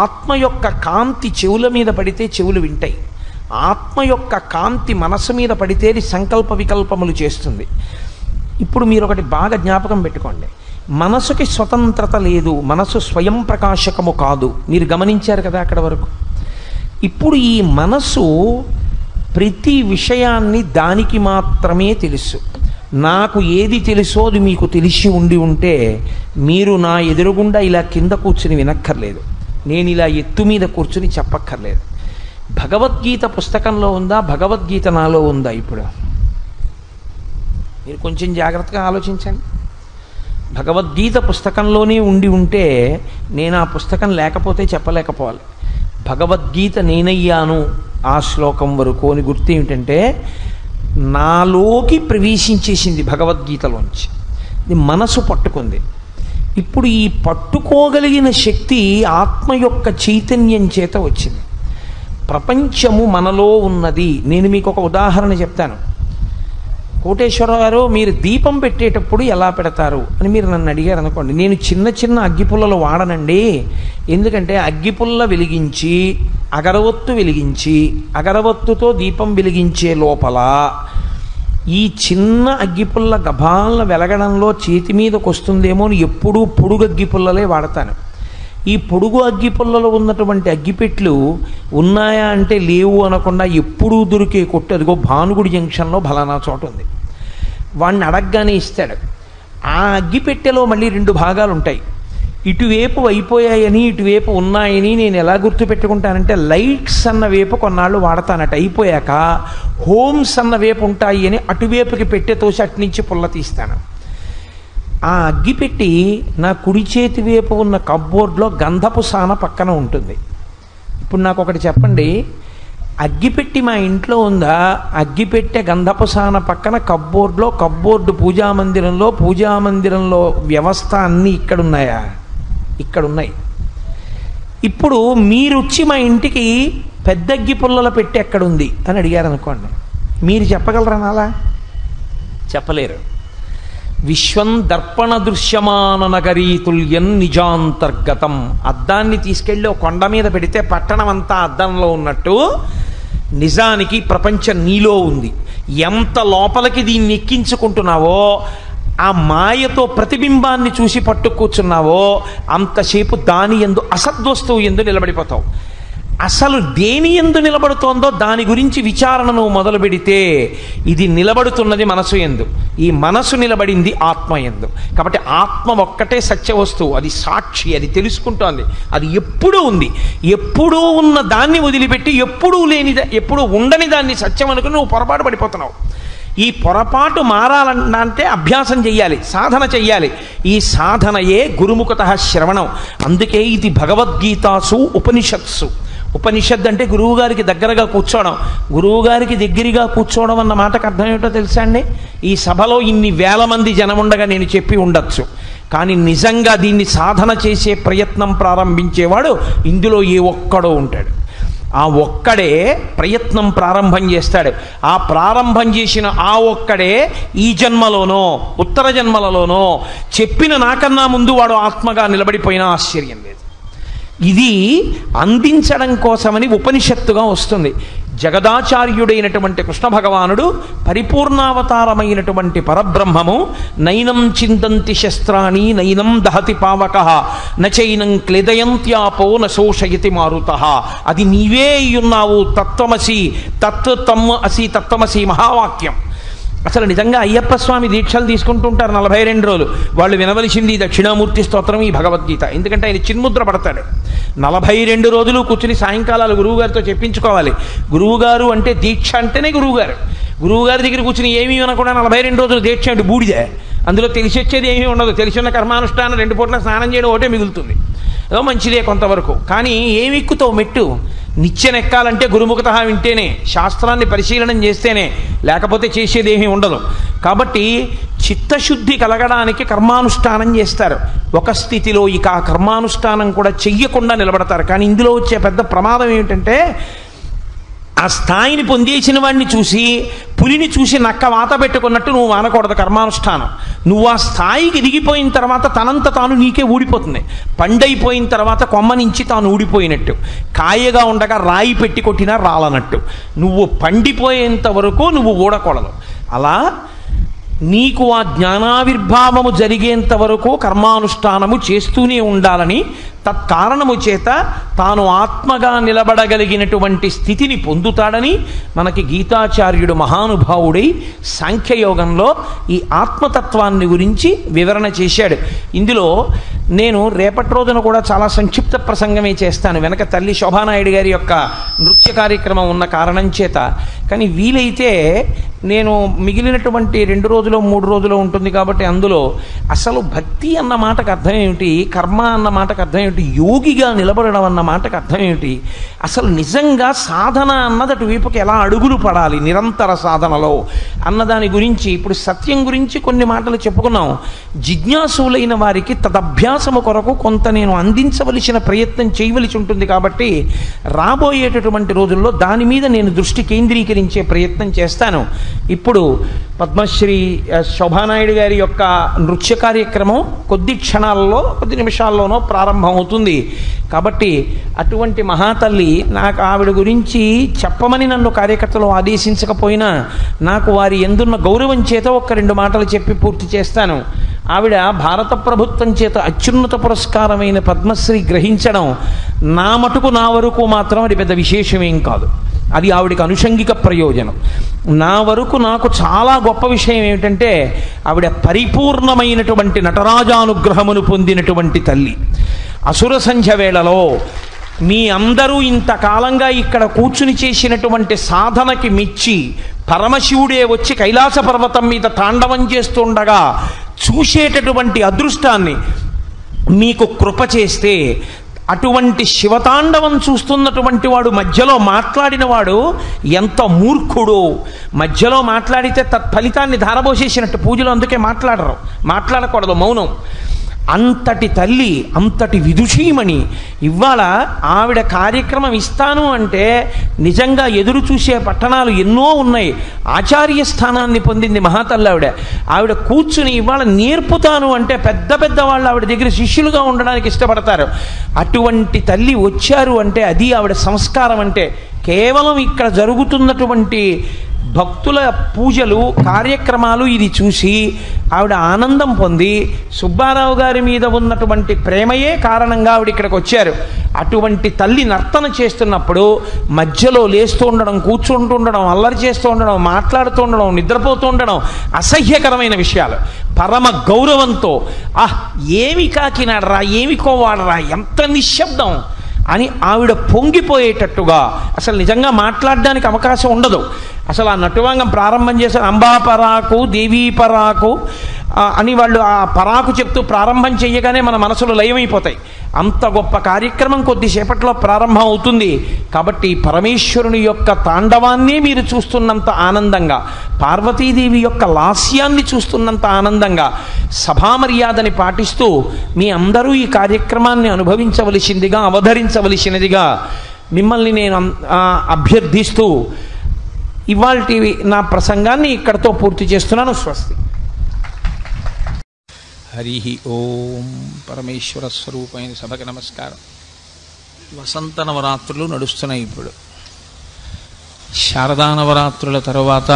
ఆత్మ యొక్క కాంతి చెవుల మీద పడితే చెవులు వింటాయి, ఆత్మ యొక్క కాంతి మనసు మీద పడితే అది సంకల్ప వికల్పములు చేస్తుంది. ఇప్పుడు మీరు ఒకటి బాగా జ్ఞాపకం పెట్టుకోండి, మనసుకి స్వతంత్రత లేదు, మనసు స్వయం ప్రకాశకము కాదు. మీరు గమనించారు కదా అక్కడ వరకు. ఇప్పుడు ఈ మనసు ప్రతి విషయాన్ని దానికి మాత్రమే తెలుసు. నాకు ఏది తెలుసో అది మీకు తెలిసి ఉంటే మీరు నా ఎదురుగుండా ఇలా కింద కూర్చుని వినక్కర్లేదు, నేను ఇలా ఎత్తు మీద కూర్చుని చెప్పక్కర్లేదు. భగవద్గీత పుస్తకంలో ఉందా, భగవద్గీత నాలో ఉందా? ఇప్పుడు మీరు కొంచెం జాగ్రత్తగా ఆలోచించండి. భగవద్గీత పుస్తకంలోనే ఉంటే నేను ఆ పుస్తకం లేకపోతే చెప్పలేకపోవాలి. భగవద్గీత నేనయ్యాను ఆ శ్లోకం వరకు అని గుర్తు ఏమిటంటే, నాలోకి ప్రవేశించేసింది భగవద్గీతలోంచి. ఇది మనసు పట్టుకుంది. ఇప్పుడు ఈ పట్టుకోగలిగిన శక్తి ఆత్మ యొక్క చైతన్యం చేత వచ్చింది. ప్రపంచము మనలో ఉన్నది. నేను మీకు ఒక ఉదాహరణ చెప్తాను. కోటేశ్వరరావు గారు, మీరు దీపం పెట్టేటప్పుడు ఎలా పెడతారు అని మీరు నన్ను అడిగారు అనుకోండి, నేను చిన్న చిన్న అగ్గిపుల్లలు వాడనండి. ఎందుకంటే అగ్గిపుల్ల వెలిగించి అగరవత్తు వెలిగించి అగరవత్తుతో దీపం వెలిగించే లోపల ఈ చిన్న అగ్గిపుల్ల గభాలను వెలగడంలో చేతి మీదకి వస్తుందేమో అని ఎప్పుడూ పొడుగు అగ్గిపుల్లలే వాడతాను. ఈ పొడుగు అగ్గిపుల్లలో ఉన్నటువంటి అగ్గిపెట్లు ఉన్నాయా అంటే లేవు అనకుండా ఎప్పుడూ దొరికే కొట్టు, అదిగో భానుగుడి జంక్షన్లో ఫలానా చోట ఉంది, వాడిని అడగగానే ఇస్తాడు. ఆ అగ్గిపెట్టెలో మళ్ళీ 2 భాగాలు ఉంటాయి. ఇటువైపు అయిపోయాయని ఇటువైపు ఉన్నాయని నేను ఎలా గుర్తుపెట్టుకుంటానంటే, లైట్స్ అన్న వైపు కొన్నాళ్ళు వాడతానట, అయిపోయాక హోమ్స్ అన్న వైపు ఉంటాయి అని అటువైపుకి పెట్టె తోసి అట్నుంచి పుల్ల తీస్తాను. ఆ అగ్గిపెట్టి నా కుడి చేతి వైపు ఉన్న కప్బోర్డ్లో గంధపు సాన పక్కన ఉంటుంది. ఇప్పుడు నాకు ఒకటి చెప్పండి, అగ్గిపెట్టి మా ఇంట్లో ఉందా? అగ్గిపెట్టె గంధపు సాన పక్కన కప్బోర్డ్లో, కప్బోర్డు పూజామందిరంలో వ్యవస్థ అన్నీ ఇక్కడున్నాయా? ఇక్కడున్నాయి. ఇప్పుడు మీరొచ్చి మా ఇంటికి పెద్ద అగ్గి పుల్లల పెట్టి ఎక్కడుంది అని అడిగారు అనుకోండి, మీరు చెప్పగలరా? అలా చెప్పలేరు. విశ్వం దర్పణ దృశ్యమాన నగరీతుల్యం నిజాంతర్గతం. అద్దాన్ని తీసుకెళ్ళి ఒక కొండ మీద పెడితే పట్టణం అంతా అద్దంలో ఉన్నట్టు నిజానికి ప్రపంచం నీలో ఉంది. ఎంత లోపలికి దీన్ని ఎక్కించుకుంటున్నావో, ఆ మాయతో ప్రతిబింబాన్ని చూసి పట్టు కూర్చున్నావో అంతసేపు దాని యందు అసద్వస్తువు యందు నిలబడిపోతావు. అసలు దేని యందు నిలబడుతోందో దాని గురించి విచారణ నువ్వు మొదలు పెడితే ఇది నిలబడుతున్నది మనసు యందు, ఈ మనసు నిలబడింది ఆత్మ యందు. కాబట్టి ఆత్మ ఒక్కటే సత్య వస్తువు, అది సాక్షి, అది తెలుసుకుంటోంది, అది ఎప్పుడూ ఉంది. ఎప్పుడూ ఉన్న దాన్ని వదిలిపెట్టి ఎప్పుడూ ఎప్పుడూ ఉండని దాన్ని సత్యం అనుకుని నువ్వు పొరపాటు పడిపోతున్నావు. ఈ పొరపాటు మారాలంటే అభ్యాసం చెయ్యాలి, సాధన చెయ్యాలి. ఈ సాధనయే గురుముఖతః శ్రవణం. అందుకే ఇది భగవద్గీతాసు ఉపనిషత్సు. ఉపనిషత్ అంటే గురువుగారికి దగ్గరగా కూర్చోవడం. గురువుగారికి దగ్గరగా కూర్చోవడం అన్న మాటకు అర్థం ఏమిటో తెలుసా అండి? ఈ సభలో ఇన్ని వేల మంది జనం ఉండగా నేను చెప్పి ఉండొచ్చు, కానీ నిజంగా దీన్ని సాధన చేసే ప్రయత్నం ప్రారంభించేవాడు ఇందులో ఏ ఒక్కడో ఉంటాడు. ఆ ఒక్కడే ప్రయత్నం ప్రారంభం చేస్తాడు. ఆ ప్రారంభం చేసిన ఆ ఒక్కడే ఈ జన్మలోనో ఉత్తర జన్మలలోనో చెప్పిన నాకన్నా ముందు వాడు ఆత్మగా నిలబడిపోయినా ఆశ్చర్యం లేదు. ఇది అందించడం కోసమని ఉపనిషత్తుగా వస్తుంది. జగదాచార్యుడైనటువంటి కృష్ణ భగవానుడు పరిపూర్ణావతారమైనటువంటి పరబ్రహ్మము. నైనం చిందంతి శస్త్రాణి నైనం దహతి పావకః నచైనం క్లేదయంత్యాపో నశోషయతి మారుతః. అది నీవే అయ్యున్నావు, తత్వమసి తత్వమసి తత్వమసి మహావాక్యం. అసలు నిజంగా అయ్యప్ప స్వామి దీక్షలు తీసుకుంటుంటారు 42 రోజులు. వాళ్ళు వినవలసింది దక్షిణామూర్తి స్తోత్రం, ఈ భగవద్గీత. ఎందుకంటే ఆయన చిన్ముద్ర పడతాడు. 42 రోజులు కూర్చుని సాయంకాలాలు గురువుగారితో చెప్పించుకోవాలి. గురువుగారు అంటే దీక్ష అంటేనే గురువుగారు. గురువుగారి దగ్గర కూర్చుని ఏమీ వినకుండా 42 రోజులు దీక్ష అంటే బూడిదే. అందులో తెలిసి వచ్చేది ఏమీ ఉండదు. తెలిసిన కర్మానుష్ఠానం 2 పూట్ల స్నానం చేయడం ఒకటే మిగులుతుంది. ఏదో మంచిదే కొంతవరకు, కానీ ఏమి ఎక్కుతావు మెట్టు? నిత్యనెక్కాలంటే గురుముఖతః వింటేనే, శాస్త్రాన్ని పరిశీలనం చేస్తేనే, లేకపోతే చేసేదేమీ ఉండదు. కాబట్టి చిత్తశుద్ధి కలగడానికి కర్మానుష్ఠానం చేస్తారు. ఒక స్థితిలో ఇక ఆ కర్మానుష్ఠానం కూడా చెయ్యకుండా నిలబడతారు. కానీ ఇందులో వచ్చే పెద్ద ప్రమాదం ఏమిటంటే, ఆ స్థాయిని పొందేసిన వాడిని చూసి పులిని చూసి నక్క వాత పెట్టుకున్నట్టు నువ్వు మానకూడదు కర్మానుష్ఠానం. నువ్వు ఆ స్థాయికి దిగిపోయిన తర్వాత తనంత తాను నీకే ఊడిపోతుంది. పండైపోయిన తర్వాత కొమ్మ నుంచి తాను ఊడిపోయినట్టు, కాయగా ఉండగా రాయి పెట్టి కొట్టినా రాలనట్టు, నువ్వు పండిపోయేంత వరకు నువ్వు ఊడకూడదు. అలా నీకు ఆ జ్ఞానావిర్భావము జరిగేంత వరకు కర్మానుష్ఠానము చేస్తూనే ఉండాలని, తత్కారణము చేత తాను ఆత్మగా నిలబడగలిగినటువంటి స్థితిని పొందుతాడని మనకి గీతాచార్యుడు మహానుభావుడై సాంఖ్యయోగంలో ఈ ఆత్మతత్వాన్ని గురించి వివరణ చేశాడు. ఇందులో నేను రేపటి రోజున కూడా చాలా సంక్షిప్త ప్రసంగమే చేస్తాను, వెనక తల్లి శోభానాయుడు గారి యొక్క నృత్య కార్యక్రమం ఉన్న కారణం చేత. కానీ వీలైతే నేను మిగిలినటువంటి 2 రోజులు 3 రోజులు ఉంటుంది కాబట్టి అందులో అసలు భక్తి అన్న మాటకు అర్థం ఏమిటి, కర్మ అన్న మాటకు అర్థం ఏమిటి, కూర్చునేటట్టు యోగిగా నిలబడడం అన్న మాటకు అర్థం ఏమిటి? అసలు నిజంగా సాధన అన్నది అటువైపుకి ఎలా అడుగులు పడాలి నిరంతర సాధనలో అన్నదాని గురించి ఇప్పుడు సత్యం గురించి కొన్ని మాటలు చెప్పుకున్నాం. జిజ్ఞాసులైన వారికి తదభ్యాసము కొరకు కొంత నేను అందించవలసిన ప్రయత్నం చేయవలసి ఉంటుంది. కాబట్టి రాబోయేటటువంటి రోజుల్లో దాని మీద నేను దృష్టి కేంద్రీకరించే ప్రయత్నం చేస్తాను. ఇప్పుడు పద్మశ్రీ శోభానాయుడు గారి యొక్క నృత్య కార్యక్రమం కొద్ది క్షణాలలో కొద్ది నిమిషాల్లోనో ప్రారంభం అవుతుంది. కాబట్టి అటువంటి మహాతల్లి నాకు ఆవిడ గురించి చెప్పమని నన్ను కార్యకర్తలు ఆదేశించకపోయినా నాకు వారి ఎందున్న గౌరవం చేత ఒక్క రెండు మాటలు చెప్పి పూర్తి చేస్తాను. ఆవిడ భారత ప్రభుత్వం చేత అత్యున్నత పురస్కారమైన పద్మశ్రీ గ్రహించడం నా మటుకు నా వరకు మాత్రం అది పెద్ద విశేషమేం కాదు. అది ఆవిడికి అనుషంగిక ప్రయోజనం. నా వరకు నాకు చాలా గొప్ప విషయం ఏమిటంటే ఆవిడ పరిపూర్ణమైనటువంటి నటరాజానుగ్రహమును పొందినటువంటి తల్లి. అసుర సంధ్య వేళలో మీ అందరూ ఇంతకాలంగా ఇక్కడ కూర్చుని చేసినటువంటి సాధనకి మెచ్చి పరమశివుడే వచ్చి కైలాస పర్వతం మీద తాండవం చేస్తుండగా చూసేటటువంటి అదృష్టాన్ని మీకు కృప చేస్తే అటువంటి శివతాండవం చూస్తున్నటువంటి వాడు మధ్యలో మాట్లాడినవాడు ఎంత మూర్ఖుడు. మధ్యలో మాట్లాడితే తత్ఫలితాన్ని ధారబోసేసినట్టు. పూజలు అందుకే మాట్లాడకూడదు, మౌనం. అంతటి తల్లి, అంతటి విదుషీమణి ఇవాళ ఆవిడ కార్యక్రమం ఇస్తాను అంటే నిజంగా ఎదురు చూసే పట్టణాలు ఎన్నో ఉన్నాయి. ఆచార్య స్థానాన్ని పొందింది మహాతల్లి ఆవిడ. ఆవిడ కూర్చుని ఇవాళ నేర్పుతాను అంటే పెద్ద పెద్ద వాళ్ళు ఆవిడ దగ్గర శిష్యులుగా ఉండడానికి ఇష్టపడతారు. అటువంటి తల్లి వచ్చారు అంటే అది ఆవిడ సంస్కారం. అంటే కేవలం ఇక్కడ జరుగుతున్నటువంటి భక్తుల పూజలు కార్యక్రమాలు ఇది చూసి ఆవిడ ఆనందం పొంది సుబ్బారావు గారి మీద ఉన్నటువంటి ప్రేమయే కారణంగా ఆవిడ ఇక్కడికి వచ్చారు. అటువంటి తల్లి నర్తన చేస్తున్నప్పుడు మధ్యలో లేస్తూ ఉండడం, కూర్చుంటూ ఉండడం, అల్లరి చేస్తూ ఉండడం, మాట్లాడుతూ ఉండడం, నిద్రపోతూ ఉండడం అసహ్యకరమైన విషయాలు. పరమ గౌరవంతో ఏమి కాకినాడరా, ఏమి కోవాడరా, ఎంత నిశ్శబ్దం అని ఆవిడ పొంగిపోయేటట్టుగా, అసలు నిజంగా మాట్లాడడానికి అవకాశం ఉండదు. అసలు ఆ నటువాంగం ప్రారంభం చేశారు, అంబా పరాకు దేవీ పరాకు అని వాళ్ళు ఆ పరాకు చెప్తూ ప్రారంభం చేయగానే మన మనసులు లయమైపోతాయి. అంత గొప్ప కార్యక్రమం కొద్దిసేపట్లో ప్రారంభం అవుతుంది. కాబట్టి పరమేశ్వరుని యొక్క తాండవాన్ని మీరు చూస్తున్నంత ఆనందంగా, పార్వతీదేవి యొక్క లాస్యాన్ని చూస్తున్నంత ఆనందంగా సభామర్యాదని పాటిస్తూ మీ అందరూ ఈ కార్యక్రమాన్ని అనుభవించవలసిందిగా, అవధరించవలసినదిగా మిమ్మల్ని నేను అభ్యర్థిస్తూ ఇవాల్టి నా ప్రసంగాన్ని ఇక్కడతో పూర్తి చేస్తున్నాను. స్వస్తి. హరి ఓం. పరమేశ్వర స్వరూపమైన సభకి నమస్కారం. వసంత నవరాత్రులు నడుస్తున్నాయి. ఇప్పుడు శారదా నవరాత్రుల తర్వాత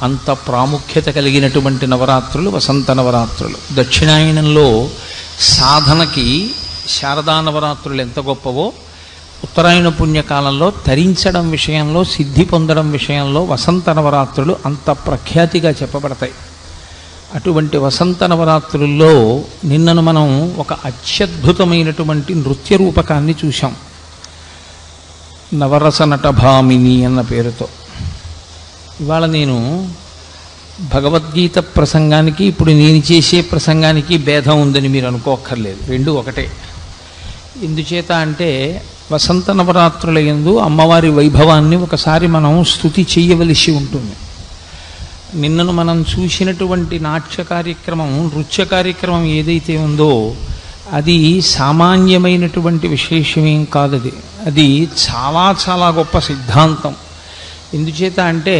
అంత ప్రాముఖ్యత కలిగినటువంటి నవరాత్రులు వసంత నవరాత్రులు. దక్షిణాయనంలో సాధనకి శారదా నవరాత్రులు ఎంత గొప్పవో, ఉత్తరాయణ పుణ్యకాలంలో తరించడం విషయంలో, సిద్ధి పొందడం విషయంలో వసంత నవరాత్రులు అంత ప్రఖ్యాతిగా చెప్పబడతాయి. అటువంటి వసంత నవరాత్రుల్లో నిన్నను మనం ఒక అత్యద్భుతమైనటువంటి నృత్య రూపకాన్ని చూశాం. నవరస నటభామిని అన్న పేరుతో. ఇవాళ నేను భగవద్గీత ప్రసంగానికి ఇప్పుడు నేను చేసే ప్రసంగానికి భేదం ఉందని మీరు అనుకోక్కర్లేదు, రెండు ఒకటే. ఎందుచేత అంటే వసంత నవరాత్రుల యందు అమ్మవారి వైభవాన్ని ఒకసారి మనం స్తుతి చేయవలసి ఉంటుంది. నిన్నను మనం చూసినటువంటి నాట్య కార్యక్రమం, నృత్య కార్యక్రమం ఏదైతే ఉందో అది సామాన్యమైనటువంటి విశేషమేం కాదు. అది చాలా చాలా గొప్ప సిద్ధాంతం. ఎందుచేత అంటే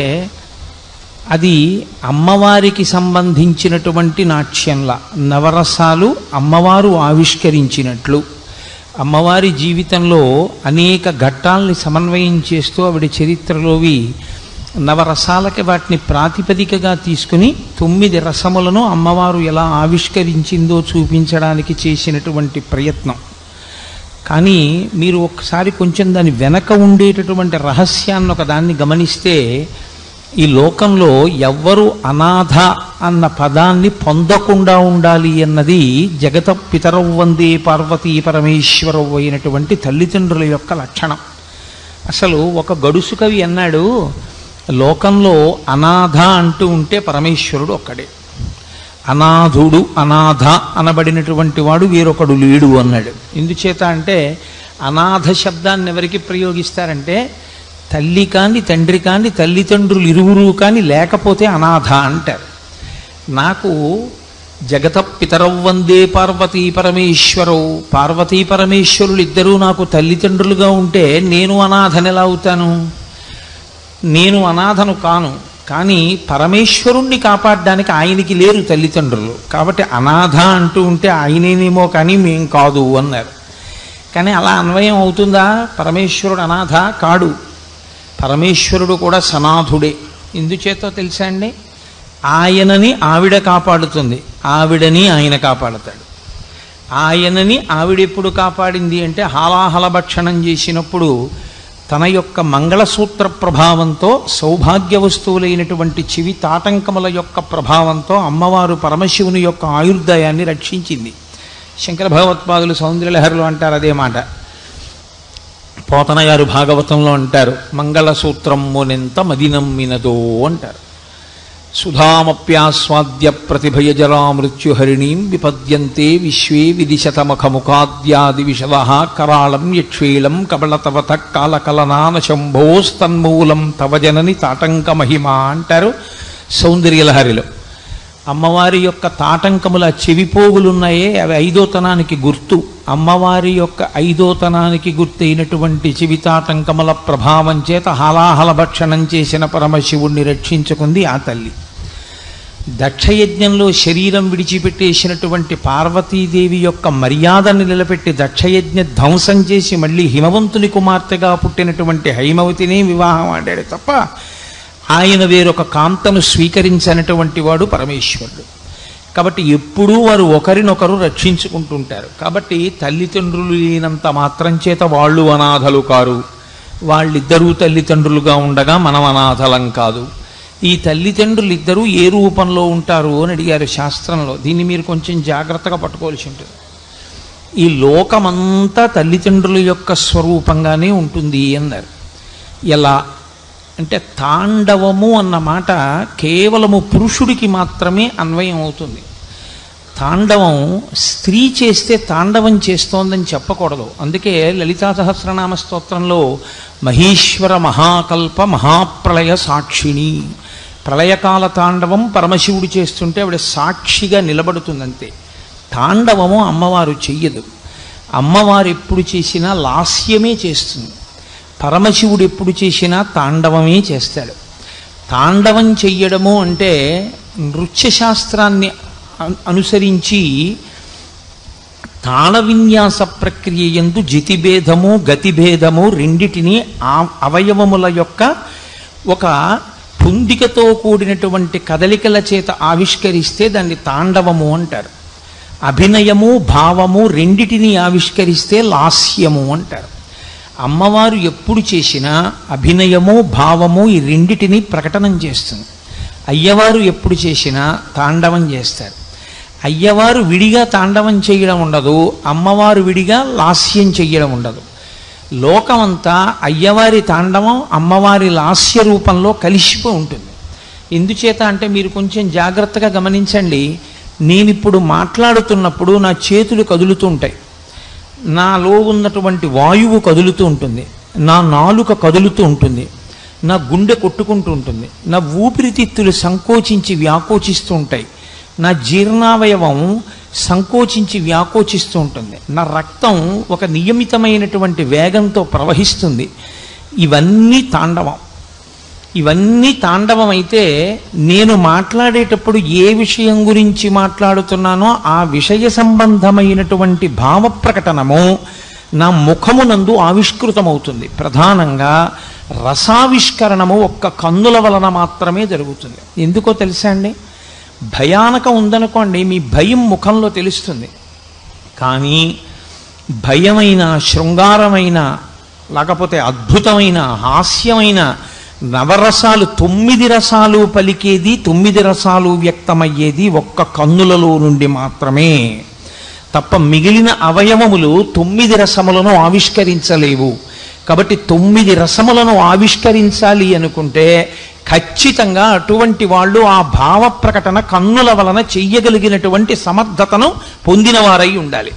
అది అమ్మవారికి సంబంధించినటువంటి నాట్యంలా, నవరసాలు అమ్మవారు ఆవిష్కరించినట్లు, అమ్మవారి జీవితంలో అనేక ఘట్టాలని సమన్వయం చేస్తూ ఆవిడ చరిత్రలోవి నవరసాలకి వాటిని ప్రాతిపదికగా తీసుకుని 9 రసములను అమ్మవారు ఎలా ఆవిష్కరించిందో చూపించడానికి చేసినటువంటి ప్రయత్నం. కానీ మీరు ఒకసారి కొంచెం దాని వెనక ఉండేటటువంటి రహస్యాన్ని ఒకదాన్ని గమనిస్తే, ఈ లోకంలో ఎవ్వరు అనాథ అన్న పదాన్ని పొందకుండా ఉండాలి అన్నది జగత పితరౌ వందే పార్వతీ పరమేశ్వరౌ అయినటువంటి తల్లిదండ్రుల యొక్క లక్షణం. అసలు ఒక గడుసు కవి అన్నాడు, లోకంలో అనాథ అంటూ ఉంటే పరమేశ్వరుడు ఒక్కడే. అనాథుడు అనాథ అనబడినటువంటి వాడు వేరొకడు లేడు అన్నాడు. ఎందుచేత అంటే అనాథ శబ్దాన్ని ఎవరికి ప్రయోగిస్తారంటే తల్లి కాని తండ్రి కాని తల్లిదండ్రులు ఇరువురు కాని లేకపోతే అనాథ అంటారు. నాకు జగత పితరౌ వందే పార్వతీ పరమేశ్వరౌ, పార్వతీ పరమేశ్వరులు ఇద్దరూ నాకు తల్లిదండ్రులుగా ఉంటే నేను అనాథని ఎలా అవుతాను? నేను అనాథను కాను. కానీ పరమేశ్వరుణ్ణి కాపాడడానికి ఆయనకి లేరు తల్లిదండ్రులు, కాబట్టి అనాథ అంటూ ఉంటే ఆయనేనేమో కానీ మేం కాదు అన్నారు. కానీ అలా అన్వయం అవుతుందా? పరమేశ్వరుడు అనాథ కాడు, పరమేశ్వరుడు కూడా సనాథుడే. ఎందుచేతో తెలుసా అండి? ఆయనని ఆవిడ కాపాడుతుంది, ఆవిడని ఆయన కాపాడుతాడు. ఆయనని ఆవిడెప్పుడు కాపాడింది అంటే హాలాహల భక్షణం చేసినప్పుడు తన యొక్క మంగళసూత్ర ప్రభావంతో, సౌభాగ్య వస్తువులైనటువంటి చెవి తాటంకముల యొక్క ప్రభావంతో అమ్మవారు పరమశివుని యొక్క ఆయుర్దాయాన్ని రక్షించింది. శంకర భగవత్పాదులు సౌందర్యలహరిలో అంటారు అదే మాట. పోతన గారు భాగవతంలో అంటారు, మంగళసూత్రమునెంత మదినమ్మినదో అంటారు. సుధామప్యాస్వాద్య ప్రతిభయజరా మృత్యుహరిణీం విపద్యంతే విశ్వే విదిశతమఖముఖాద్యాది విషదః కరాళం యక్షేళం కబళతవత కాలకలనాన శంభోస్తన్మూలం తవ జనని తాటంక మహిమ అంటారు సౌందర్యలహరిలో. అమ్మవారి యొక్క తాటంకముల చెవిపోగులున్నాయే అవి ఐదోతనానికి గుర్తు. అమ్మవారి యొక్క ఐదోతనానికి గుర్తైనటువంటి చెవి తాటంకముల ప్రభావం చేత హాలాహల భక్షణం చేసిన పరమశివుణ్ణి రక్షించుకుంది ఆ తల్లి. దక్షయజ్ఞంలో శరీరం విడిచిపెట్టేసినటువంటి పార్వతీదేవి యొక్క మర్యాదను నిలబెట్టి దక్షయజ్ఞ ధ్వంసం చేసి మళ్ళీ హిమవంతుని కుమార్తెగా పుట్టినటువంటి హైమవతిని వివాహం ఆడాడు తప్ప ఆయన వేరొక కాంతను స్వీకరించినటువంటి వాడు పరమేశ్వరుడు. కాబట్టి ఎప్పుడూ వారు ఒకరినొకరు రక్షించుకుంటుంటారు. కాబట్టి తల్లిదండ్రులు లేనంత మాత్రం చేత వాళ్ళు అనాథలు కారు. వాళ్ళిద్దరూ తల్లిదండ్రులుగా ఉండగా మనం అనాథలం కాదు. ఈ తల్లిదండ్రులు ఇద్దరూ ఏ రూపంలో ఉంటారు అని అడిగారు శాస్త్రంలో. దీన్ని మీరు కొంచెం జాగ్రత్తగా పట్టుకోవాల్సి ఉంటుంది. ఈ లోకమంతా తల్లిదండ్రుల యొక్క స్వరూపంగానే ఉంటుంది అన్నారు. ఎలా అంటే తాండవము అన్న మాట కేవలము పురుషుడికి మాత్రమే అన్వయం అవుతుంది. తాండవం స్త్రీ చేస్తే తాండవం చేస్తోందని చెప్పకూడదు. అందుకే లలితా సహస్రనామ స్తోత్రంలో మహేశ్వర మహాకల్ప మహాప్రళయ సాక్షిణి, ప్రళయకాల తాండవం పరమశివుడు చేస్తుంటే ఆవిడ సాక్షిగా నిలబడుతుందంతే. తాండవము అమ్మవారు చెయ్యదు. అమ్మవారు ఎప్పుడు చేసినా లాస్యమే చేస్తుంది. పరమశివుడు ఎప్పుడు చేసినా తాండవమే చేస్తాడు. తాండవం చెయ్యడము అంటే నృత్యశాస్త్రాన్ని అనుసరించి తాళ విన్యాస ప్రక్రియ యందు జితిభేదము గతిభేదము రెండిటిని అవయవముల యొక్క ఒక పుందికతో కూడినటువంటి కదలికల చేత ఆవిష్కరిస్తే దాన్ని తాండవము అంటారు. అభినయము భావము రెండిటిని ఆవిష్కరిస్తే లాస్యము అంటారు. అమ్మవారు ఎప్పుడు చేసినా అభినయము భావము ఈ రెండిటిని ప్రకటనం చేస్తుంది. అయ్యవారు ఎప్పుడు చేసినా తాండవం చేస్తారు. అయ్యవారు విడిగా తాండవం చేయడం ఉండదు, అమ్మవారు విడిగా లాస్యం చెయ్యడం ఉండదు. లోకమంతా అయ్యవారి తాండవం అమ్మవారి లాస్య రూపంలో కలిసిపోయి ఉంటుంది. ఎందుచేత అంటే మీరు కొంచెం జాగ్రత్తగా గమనించండి. నేనిప్పుడు మాట్లాడుతున్నప్పుడు నా చేతులు కదులుతూ ఉంటాయి, నాలో ఉన్నటువంటి వాయువు కదులుతూ ఉంటుంది, నా నాలుక కదులుతూ ఉంటుంది, నా గుండె కొట్టుకుంటూ ఉంటుంది, నా ఊపిరితిత్తులు సంకోచించి వ్యాకోచిస్తూ ఉంటాయి, నా జీర్ణావయవం సంకోచించి వ్యాకోచిస్తూ ఉంటుంది, నా రక్తం ఒక నియమితమైనటువంటి వేగంతో ప్రవహిస్తుంది. ఇవన్నీ తాండవం. ఇవన్నీ తాండవం అయితే నేను మాట్లాడేటప్పుడు ఏ విషయం గురించి మాట్లాడుతున్నానో ఆ విషయ సంబంధమైనటువంటి భావ ప్రకటనము నా ముఖమునందు ఆవిష్కృతమవుతుంది. ప్రధానంగా రసావిష్కరణము ఒక్క కన్నుల వలన మాత్రమే జరుగుతుంది. ఎందుకో తెలుసా అండి? భయానకం ఉందనుకోండి, మీ భయం ముఖంలో తెలుస్తుంది. కానీ భయమైన, శృంగారమైన, లేకపోతే అద్భుతమైన, హాస్యమైన నవరసాలు 9 రసాలు పలికేది, 9 రసాలు వ్యక్తమయ్యేది ఒక్క కన్నులలో నుండి మాత్రమే తప్ప మిగిలిన అవయవములు 9 రసములను ఆవిష్కరించలేవు. కాబట్టి 9 రసములను ఆవిష్కరించాలి అనుకుంటే ఖచ్చితంగా అటువంటి వాళ్ళు ఆ భావ ప్రకటన కన్నుల వలన చెయ్యగలిగినటువంటి సమర్థతను పొందినవారై ఉండాలి.